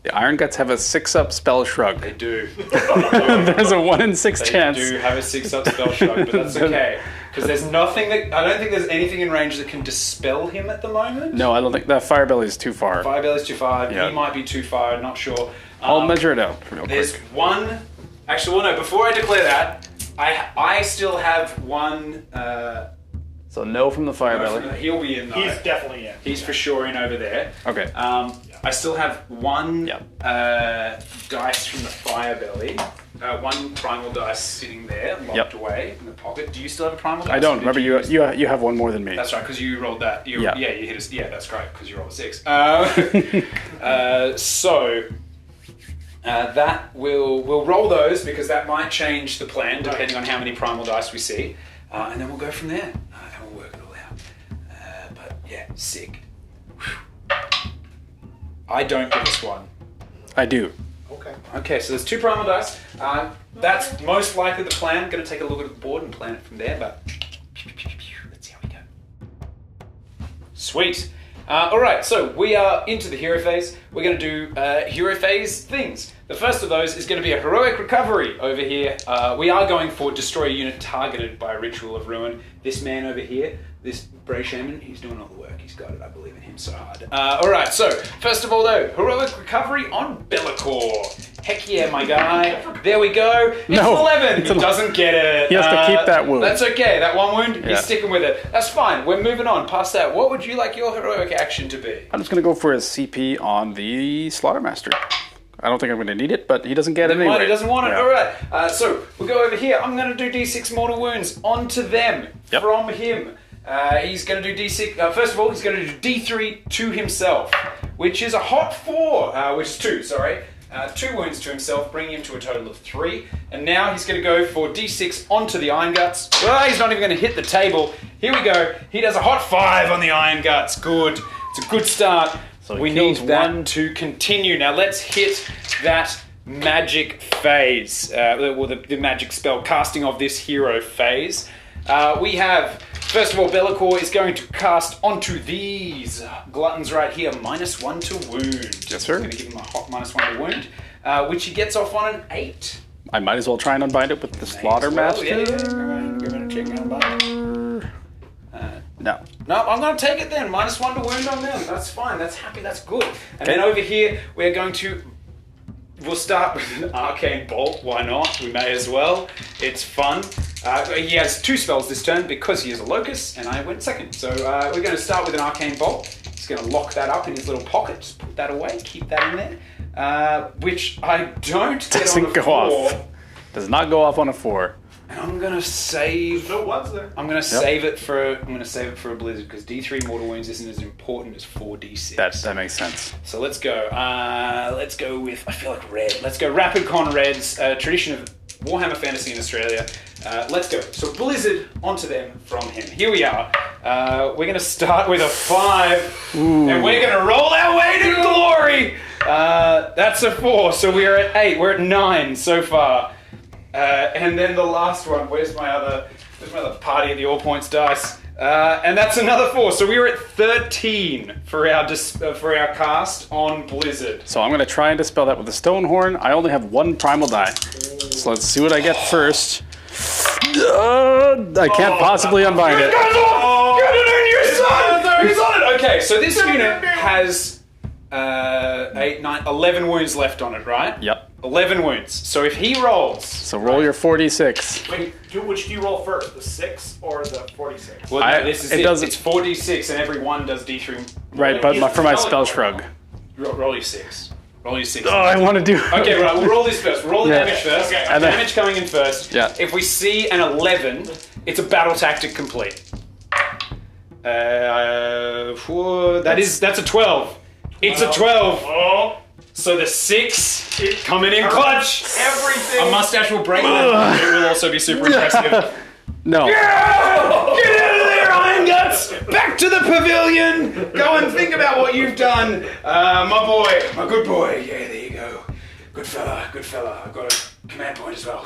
The Iron Guts have a 6-up spell shrug. They do. There's a 1 in 6 They chance. do have a 6-up spell shrug, but that's okay. Because there's nothing that... I don't think there's anything in range that can dispel him at the moment. No, I don't think that Firebelly is too far. Firebelly's too far. Yeah. He might be too far. Not sure. I'll measure it out real There's quick. one... Actually, well, no. Before I declare that, I still have one... So no from the Firebelly. He'll be in though. He's definitely in. He's for sure in over there. Okay. I still have one Yep. dice from the Firebelly. One primal dice sitting there, locked Yep. away in the pocket. Do you still have a primal dice? I don't. Or did Remember, use- you have one more than me. That's right, because you rolled that. You Yeah. hit us. Yeah, that's great, because you rolled a 6. So that we'll roll those because that might change the plan depending on how many primal dice we see, and then we'll go from there. And we'll work it all out. But yeah, sick. Whew. I don't get this one. I do. Okay. Okay, so there's 2 primal dice. That's most likely the plan. Going to take a look at the board and plan it from there, but let's see how we go. Sweet. All right, so we are into the hero phase. We're going to do hero phase things. The first of those is going to be a heroic recovery over here. We are going for destroy a unit targeted by a ritual of ruin. This man over here, this Bray Shaman, he's doing all the work. He's got it. I believe in him so hard. All right, so first of all, though, heroic recovery on Bellicor. Heck yeah, my guy. There we go. It's No, 11. it's He doesn't get it. He has to keep that wound. That's okay. That one wound, Yeah. he's sticking with it. That's fine. We're moving on. Past that, what would you like your heroic action to be? I'm just going to go for a CP on the Slaughtermaster. I don't think I'm going to need it, but he doesn't get it anyway. He doesn't want it. Yeah. All right. So we'll go over here. I'm going to do D6 mortal wounds onto them Yep. from him. He's going to do D6. First of all, he's going to do D3 to himself, which is a hot 4, which is 2. Sorry. 2 wounds to himself, bringing him to a total of 3. And now he's going to go for D6 onto the Iron Guts. Well, he's not even going to hit the table. Here we go. He does a hot 5 on the Iron Guts. Good. It's a good start. So he We kills need that one. to continue. Now let's hit that magic phase, or the magic spell casting of this hero phase. We have, first of all, Bellicor is going to cast onto these gluttons right here, -1 to wound. Yes, sir. I'm going to give him a hot -1 to wound, which he gets off on an 8. I might as well try and unbind it with the Slaughtermaster. Yeah. Give it a check now, No. No, I'm going to take it then. -1 to wound on them. That's fine. That's happy. That's good. And Okay. then over here, we're going to... We'll start with an arcane bolt. Why not? We may as well. It's fun. He has 2 spells this turn because he is a locust, and I went second. So we're going to start with an arcane bolt. He's going to lock that up in his little pocket. Just put that away. Keep that in there. Which I don't get Doesn't on a go 4. off. Does not go off on a 4. And I'm going to save. No ones there. I'm going to save it for. I'm going to save it for a blizzard because D3 mortal wounds isn't as important as 4d6. That makes sense. So let's go. Let's go with. I feel like red. Let's go Rapid Con Reds. Tradition of Warhammer Fantasy in Australia. Let's go. So Blizzard onto them from him. Here we are. We're going to start with a 5. And we're going to roll our way to glory. That's a 4. So we're at 8. We're at 9 so far. And then the last one. Where's my other party at the all points dice? And that's another 4. So we were at 13 for our cast on Blizzard. So I'm going to try and dispel that with the stone horn. I only have 1 primal die. So let's see what I get first. I can't possibly unbind it. Get it in your son! He's on it! Okay, so this unit has 8, 9, 11 wounds left on it, right? Yep. 11 wounds. So if he rolls... So roll your 4d6. Wait, which do you roll first? The 6 or the 46? Well, no, this is it. doesn't- It's 4d6 and every one does d3. Right, but for my spell shrug. Roll your 6. Roll your 6. Oh, I want to do... Okay, right, we'll roll this first. Roll the Yeah. damage first. Okay. And then- Damage coming in first. Yeah. If we see an 11, it's a battle tactic complete. That's a 12. It's a 12. Oh, So the 6 coming in clutch. everything. A mustache will break that. It will also be super impressive. No. Get out of there, Iron Guts! Back to the pavilion! Go and think about what you've done. My good boy. Yeah, there you go. Good fella. I've got a command point as well.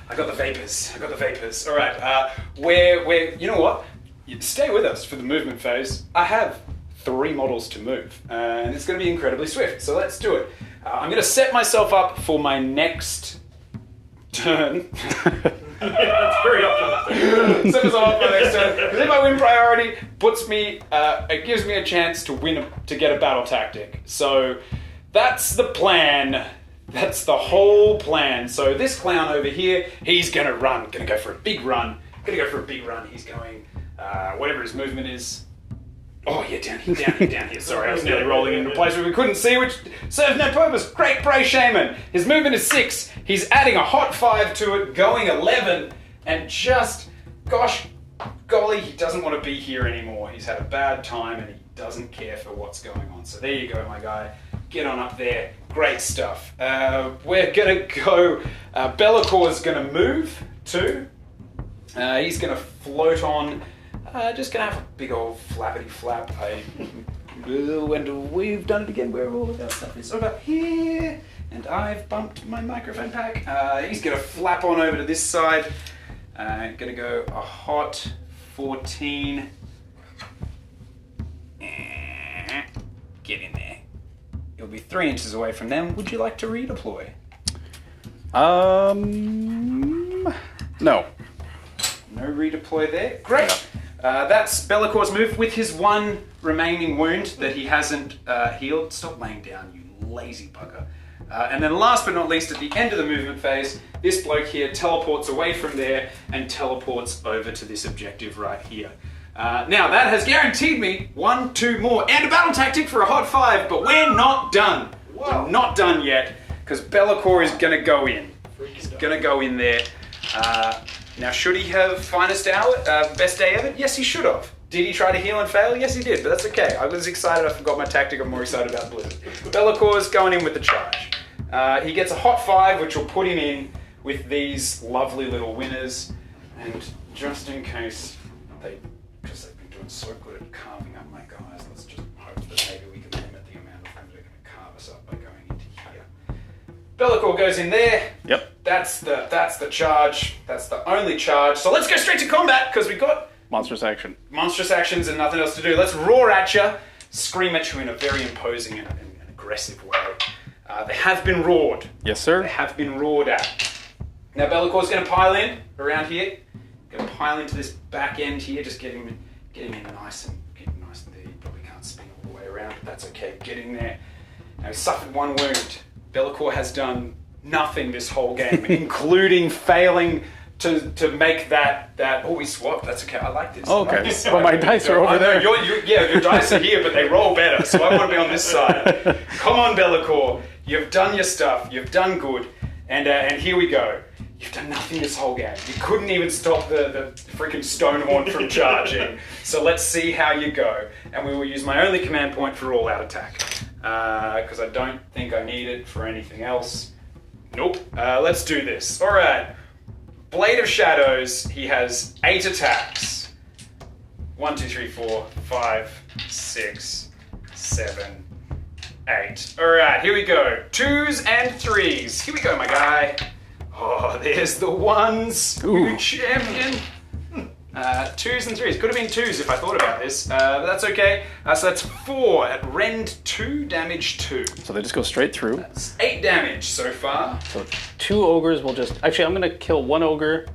I got the vapors. All right. We're you know what? You stay with us for the movement phase. I have 3 models to move, and it's going to be incredibly swift. So let's do it. I'm going to set myself up for my next turn. It's very helpful. Set myself up for my next turn. Because if my win priority it gives me a chance to get a battle tactic. So that's the plan. That's the whole plan. So this clown over here, he's gonna go for a big run. He's going, whatever his movement is. Oh yeah, down here. Sorry, I was nearly rolling into a place where we couldn't see, which serves no purpose. Great Prey Shaman. His movement is 6. He's adding a hot 5 to it, going 11, and just, gosh, golly, he doesn't want to be here anymore. He's had a bad time and he doesn't care for what's going on. So there you go, my guy. Get on up there. Great stuff. We're gonna go. Bellacor's gonna move too. He's gonna float on. Just gonna have a big old flappity flap. And we've done it again where all of our stuff is over here. And I've bumped my microphone pack. He's gonna flap on over to this side. Gonna go a hot 14. Get in there. You'll be 3 inches away from them. Would you like to redeploy? No. No redeploy there. Great. That's Bellacor's move with his 1 remaining wound that he hasn't healed. Stop laying down, you lazy bugger. And then last but not least, at the end of the movement phase, this bloke here teleports away from there and teleports over to this objective right here. Now, that has guaranteed me 1, 2 more, and a battle tactic for a hot 5, but we're not done. Whoa. We're not done yet, because Bellacor is going to go in. He's going to go in there. Now, should he have finest hour, best day ever? Yes, he should have. Did he try to heal and fail? Yes, he did, but that's okay. I was excited. I forgot my tactic. I'm more excited about Blizzard. Bellacor's going in with the charge. He gets a hot 5, which will put him in with these lovely little winners. And just in case because they've been doing so good at carving up my guys, let's just hope that maybe we can limit the amount of times they're going to carve us up by going into here. Bellicor goes in there. Yep. That's the charge. That's the only charge. So let's go straight to combat, because we've got Monstrous action. monstrous actions and nothing else to do. Let's roar at you, scream at you in a very imposing and aggressive way. They have been roared. Yes, sir. They have been roared at. Now Bellacor's going to pile in around here. Going to pile into this back end here. Just get him in nice and there. You probably can't spin all the way around, but that's okay. Get in there. Now he's suffered 1 wound. Bellacor has done nothing this whole game, including failing to make that. Oh, we swapped. That's okay. I like this. Oh, I like okay. this Well, my dice are over there. Your dice are here, but they roll better, so I want to be on this side. Come on, Be'lakor. You've done your stuff. You've done good. And here we go. You've done nothing this whole game. You couldn't even stop the freaking Stonehorn from charging. So let's see how you go. And we will use my only command point for all-out attack. Because I don't think I need it for anything else. Nope. Let's do this. All right. Blade of Shadows. He has 8 attacks. 1, 2, 3, 4, 5, 6, 7, 8. All right. Here we go. 2s and 3s. Here we go, my guy. Oh, there's the 1s. Ooh. You champion. 2s and 3s. Could have been 2s if I thought about this, but that's okay. So that's 4 at rend 2, damage 2. So they just go straight through. That's 8 damage so far. So 2 ogres will just... Actually, I'm going to kill 1 ogre.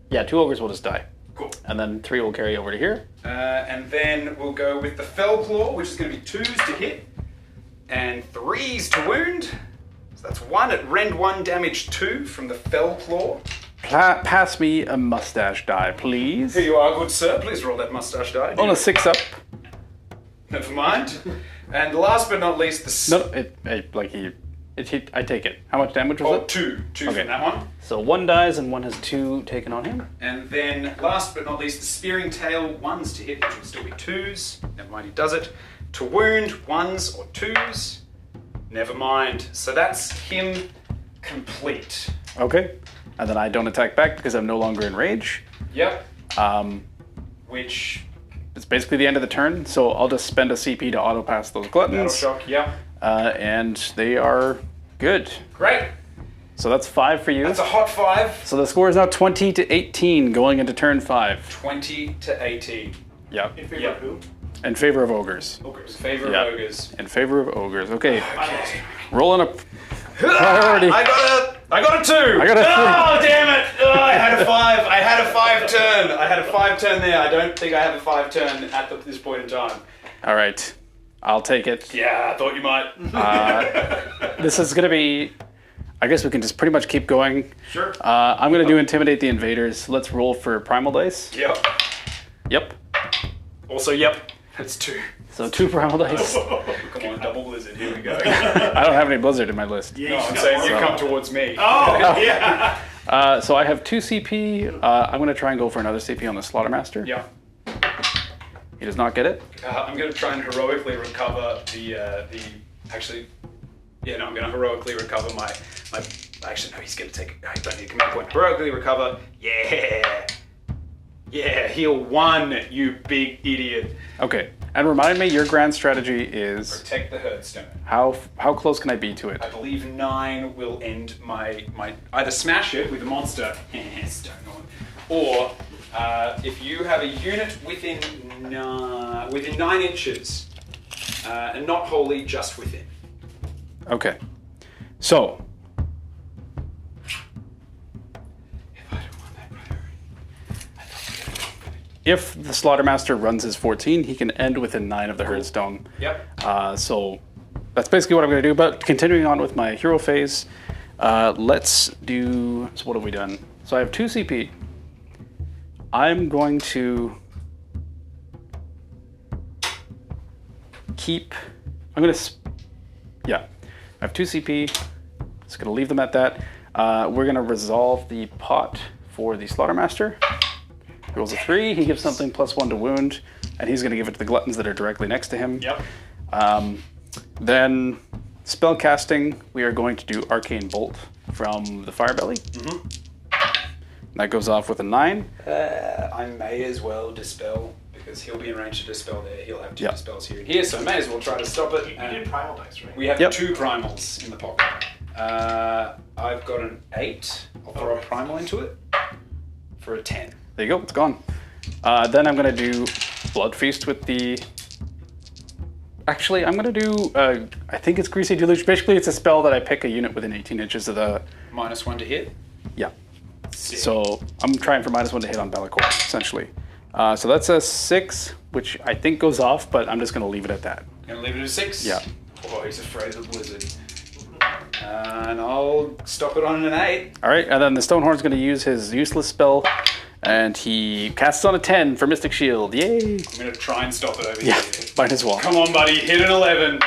Yeah, 2 ogres will just die. Cool. And then 3 will carry over to here. And then we'll go with the Fell Claw, which is going to be 2s to hit, and 3s to wound. So that's 1 at rend 1, damage 2 from the Fell Claw. Pass me a mustache die, please. Here you are, good sir. Please roll that mustache die. On a 6 up. Never mind. And last but not least, the... I take it. How much damage was it? 2. 2 Okay. from that one. So 1 dies and 1 has 2 taken on him. And then, last but not least, the Spearing Tail, 1s to hit, which would still be 2s. Never mind, he does it. To wound, 1s or 2s. Never mind. So that's him complete. Okay. And then I don't attack back because I'm no longer in rage. Yep. Which is basically the end of the turn. So I'll just spend a CP to auto pass those Battle gluttons. Shock, yep. And they are good. Great. So that's 5 for you. That's a hot 5. So the score is now 20 to 18 going into turn 5. 20 to 18. Yep. In favor Yeah. of who? In favor of ogres. Ogres. Favor Yeah. of ogres. In favor of ogres. Okay. Okay. Rolling a priority. I got a 2. I got a 3. Oh, damn it. Oh, I had a 5. I had a 5 turn. I had a 5 turn there. I don't think I have a 5 turn at this point in time. All right. I'll take it. Yeah, I thought you might. This is going to be... I guess we can just pretty much keep going. Sure. I'm going to do Intimidate the Invaders. Let's roll for Primal Dice. Yep. Yep. Also, yep. That's 2. So 2 Primal Dice. Come on, double blizzard. Here we go. I don't have any Blizzard in my list. No, I'm saying you come towards me. Oh, yeah. So I have 2 CP. I'm going to try and go for another CP on the Slaughtermaster. Yeah. He does not get it. I'm going to try and heroically recover Actually, yeah, no, I'm going to heroically recover my. Actually, no, he's going to take. I don't need a command point. Heroically recover. Yeah. Yeah, heal 1, you big idiot. Okay. And remind me, your grand strategy is Protect the Hearthstone. how close can I be to it? I believe 9 will end my either smash it with a monster, or if you have a unit within 9 inches, and not wholly, just within. Okay. So If I don't want that priority, I thought if the Slaughtermaster runs his 14, he can end within 9 of the Hearthstone. Yep. So that's basically what I'm going to do. But continuing on with my hero phase, let's do... So what have we done? So I have 2 CP. I'm going to keep... I'm going to... Yeah. I have 2 CP. Just going to leave them at that. We're going to resolve the pot for the Slaughtermaster. He rolls a 3. He gives something +1 to wound. And he's going to give it to the Gluttons that are directly next to him. Yep. Then spell casting, we are going to do Arcane Bolt from the Firebelly. Mm-hmm. That goes off with a 9. I may as well dispel, because he'll be in range to dispel there. He'll have 2 dispels here and here, so I may as well try to stop it. You did primal dice, right? We have Yep. 2 primals in the pocket. I've got an 8. I'll throw a primal into it for a 10. There you go, it's gone. Then I'm going to do Blood Feast with the... Actually, I'm going to do, I think it's Greasy Deluge. Basically, it's a spell that I pick a unit within 18 inches of the... -1 to hit. Yeah. So I'm trying for -1 to hit on Be'lakor, essentially. So that's a 6, which I think goes off, but I'm just going to leave it at that. Gonna leave it at a 6? Yeah. Oh, he's afraid of the blizzard. And I'll stop it on an 8. All right, and then the Stonehorn's going to use his useless spell, and he casts on a 10 for Mystic Shield. Yay! I'm going to try and stop it over Yeah, here. might as well. Come on, buddy. Hit an 11.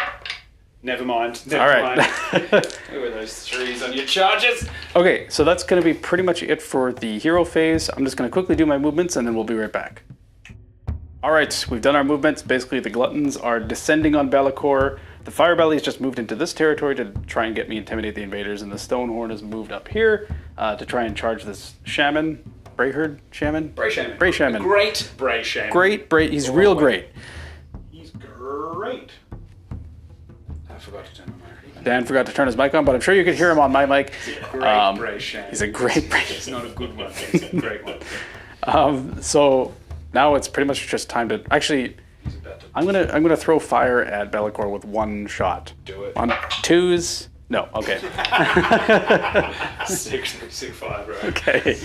Never mind. Never All right. mind. Look at those 3s on your charges. Okay, so that's going to be pretty much it for the hero phase. I'm just going to quickly do my movements, and then we'll be right back. All right, we've done our movements. Basically, the Gluttons are descending on Be'lakor. The Firebelly has just moved into this territory to try and get me intimidate the invaders, and the Stonehorn has moved up here to try and charge this Shaman. Brayherd Shaman? Bray Shaman. Bray Shaman. Great Bray Shaman. Great Bray. He's real great. He's great. I forgot to turn my mic. Dan forgot to turn his mic on, but I'm sure you could hear him on my mic. Great Bray Shaman. He's a great Bray. It's not a good one. It's a great one. So now it's pretty much just time to actually. I'm gonna throw fire at Be'lakor with one shot. Do it. On 2s. No. Okay. 6-5, right? Okay.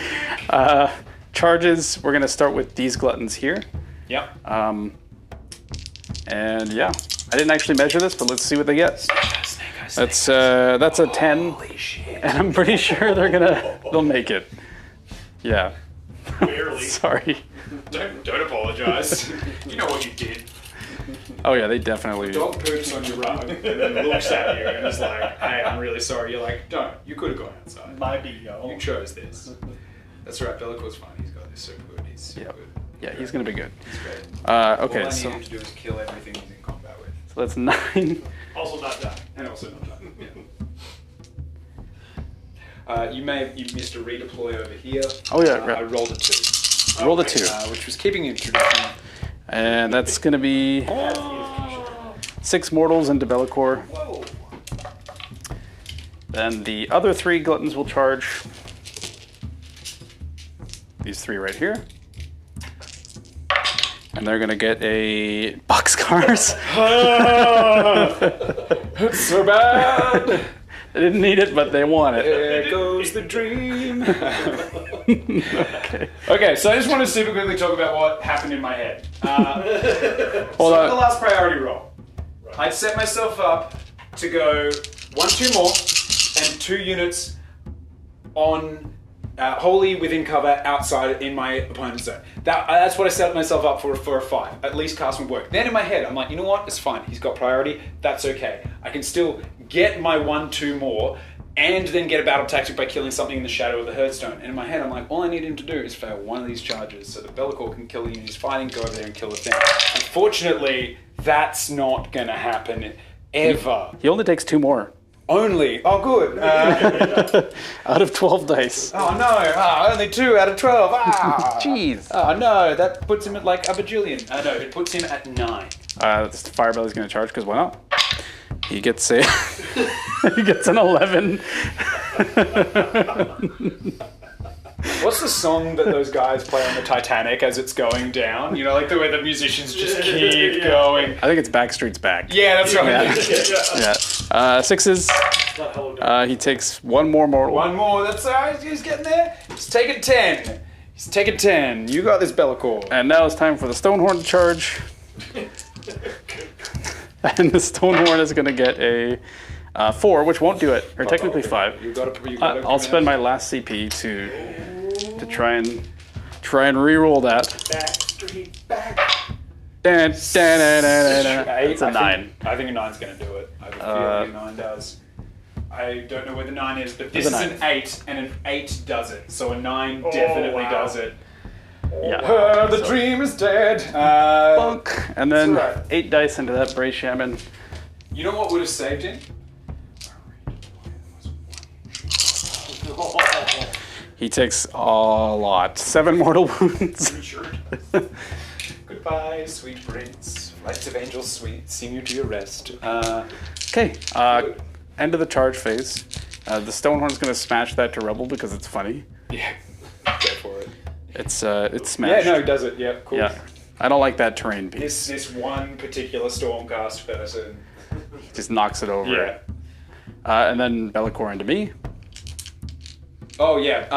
Charges. We're gonna start with these Gluttons here. Yep. And yeah, I didn't actually measure this, but let's see what they get. That's a 10. Holy shit. And I'm pretty sure they'll make it. Yeah. Barely. Sorry. Don't apologize. You know what you did. Oh yeah, they definitely. Dog poops on your rug and then looks at you and is like, hey, I'm really sorry. You're like, don't. You could have gone outside. My B.O. You chose this. That's right. Be'lakor's fine. He's got this so good. He's so Yep. good. Yeah, he's gonna be good. He's great. Okay, All I so need him to do is kill everything he's in combat with. that's 9. Also not done. And also not done. Yeah. You missed a redeploy over here. Oh, yeah, I rolled a 2. Roll the 2. Which was keeping in tradition. And that's gonna be 6 mortals into Be'lakor. Whoa. Then the other 3 Gluttons will charge. These 3 right here. And they're gonna get a boxcars. It's so bad. They didn't need it, but they want it. There goes the dream. Okay. Okay, so I just want to super quickly talk about what happened in my head. Hold on. The last priority roll. I'd set myself up to go 1-2 more and 2 units on wholly within cover outside in my opponent's zone. That's what I set myself up for a 5. At least Carson would work. Then in my head, I'm like, you know what? It's fine. He's got priority. That's okay. I can still get my 1-2 more and then get a battle tactic by killing something in the shadow of the Hearthstone. And in my head, I'm like, all I need him to do is fail one of these charges so that Be'lakor can kill the unit he's fighting, go over there and kill the thing. Unfortunately, that's not going to happen ever. He only takes 2 more. Only. Oh, good. Out of 12 dice. Oh, no. Only 2 out of 12. Jeez. Oh, no. That puts him at like a bajillion. No, it puts him at 9. This Firebelly's gonna charge because why not? He gets a he gets an 11. What's the song that those guys play on the Titanic as it's going down? You know, like the way the musicians just keep going. I think it's Backstreet's Back. Yeah, that's right. Yeah. 6s. He takes 1 more mortal. One more. That's all right. He's getting there. He's taking 10. He's taking 10. You got this, Be'lakor. And now it's time for the Stonehorn to charge. And the Stonehorn is going to get a 4, which won't do it, or technically 5. You gotta I'll spend my last CP to try and re-roll that. Backstreet back. It's a 9. I think a 9's going to do it. I have a feeling a 9 does. I don't know where the 9 is, but this is an 8, and an 8 does it. So a 9 definitely does it. Yeah. The dream is dead. Bunk. And then That's right. 8 dice into that Bray Shaman. You know what would have saved him? He takes a lot. 7 mortal wounds. Goodbye, sweet prince. Flights of angels sweet, sing you to your rest. Okay. End of the charge phase. The Stonehorn's going to smash that to rubble because it's funny. Yeah, go for it. It's smashed. Yeah, no, it does it. Yeah, cool. Yeah. I don't like that terrain piece. This one particular Stormcast person. Just knocks it over. Yeah. And then Be'lakor into me. Oh, yeah.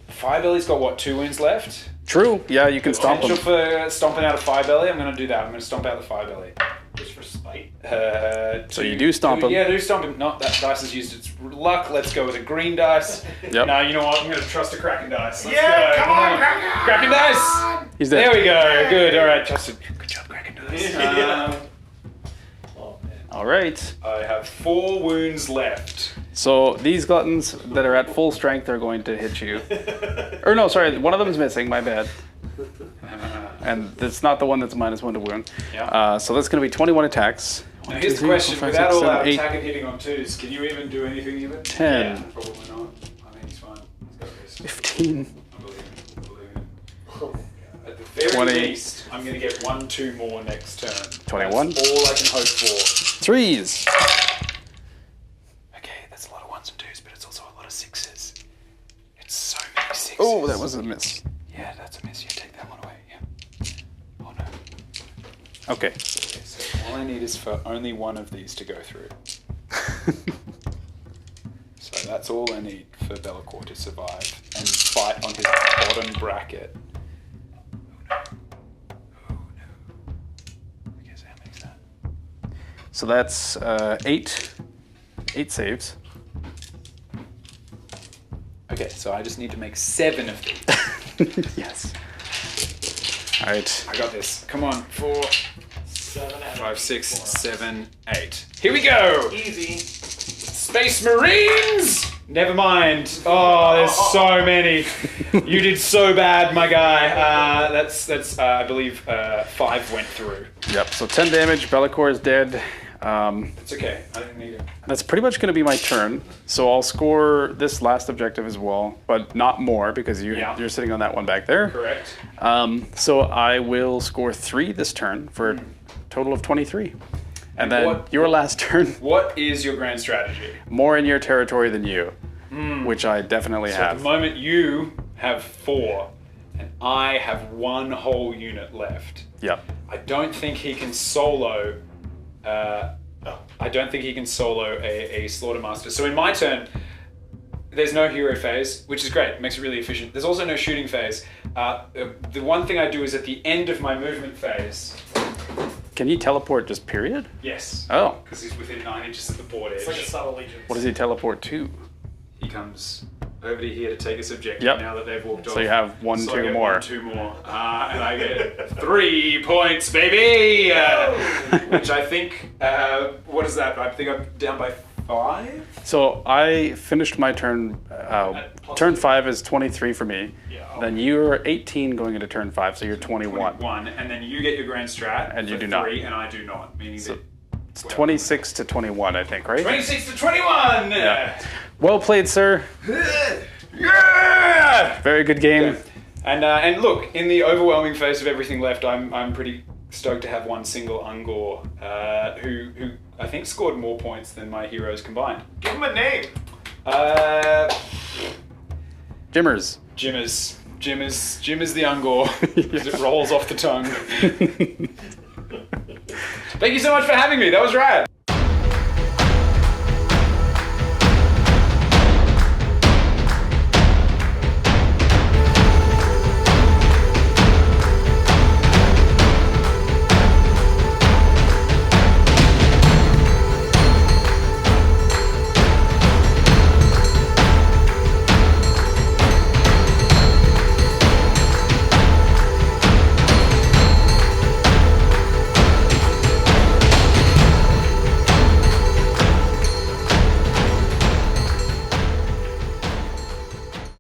Firebelly's got, what, 2 wounds left? True. Yeah, you can stomp Potential him. for stomping out a Firebelly. I'm going to do that. I'm going to stomp out the Firebelly. Just for spite. So you do stomp him. Yeah, do stomp him. Not that dice has used its luck. Let's go with a green dice. Yep. No, you know what? I'm going to trust a Kraken dice. Let's Yeah, go. come on, Kraken! Kraken dice! He's dead. There we go. Good. All right, trusted. Good job, Kraken dice. All right. I have 4 wounds left. So these gluttons that are at full strength are going to hit you. Or no, sorry, one of them is missing. My bad. And it's not the one that's -1 to wound. Yeah. So that's going to be 21 attacks. Now 1, here's 2, the 3, question: 4, 5, without 6, all 7, our 8, attack and hitting on 2s, can you even do anything even? 10. Yeah, probably not. I mean, he's fine. Let's go, Chris. 15. I believe it. I believe it. At the very 20. least, I'm going to get 1, 2 more next turn. 21. That's all I can hope for. 3s. Okay, that's a lot of 1s and 2s, but it's also a lot of 6s. It's so many 6s. Oh, that was a miss. Yeah, that's a miss. You take that one away. Yeah. Oh no. Okay. Okay, so all I need is for only one of these to go through. So that's all I need for Be'lakor to survive and fight on his bottom bracket. Oh no. I guess how makes that? So that's 8 saves. Okay, so I just need to make 7 of these. Yes. All right. I got this. Come on. 4, 7 out of 5, 6, 4. 7, 8. Here we go! Easy. Space Marines! Never mind. Oh, there's so many. You did so bad, my guy. That's I believe 5 went through. Yep. So 10 damage. Be'lakor is dead. It's okay. I didn't need it. That's pretty much going to be my turn. So I'll score this last objective as well, but not more because you're sitting on that one back there. Correct. So I will score 3 this turn for a total of 23. And then what- your last turn, What is your grand strategy? more in your territory than you, which I definitely So at have. the moment you have 4, and I have 1 whole unit left. Yep. I don't think he can solo. I don't think he can solo a Slaughtermaster. So in my turn, there's no hero phase, which is great. It makes it really efficient. There's also no shooting phase. The one thing I do is at the end of my movement phase. Can you teleport just period? Yes. Oh. Because he's within 9 inches of the board edge. It's like a subtle legion. What does he teleport to? He comes over to here to take his objective Yep. now that they've walked off. So you have 1, So I 2 get more. 1, 2 more. And I get 3 points, baby! Which I think, what is that? I think I'm down by 5? So I finished my turn. Turn 5 is 23 for me. Then you're 18 going into turn 5, so you're 21. 21, and then you get your grand strat. And you for do not. 3, and I do not. Meaning that It's 26 to 21, I think, right? 26 to 21! Yeah. Well played, sir. Yeah! Very good game. And look, in the overwhelming face of everything left, I'm pretty stoked to have one single Ungor, who I think scored more points than my heroes combined. Give him a name. Jimmers. Jim is the Ungor. As it rolls off the tongue. Thank you so much for having me. That was rad.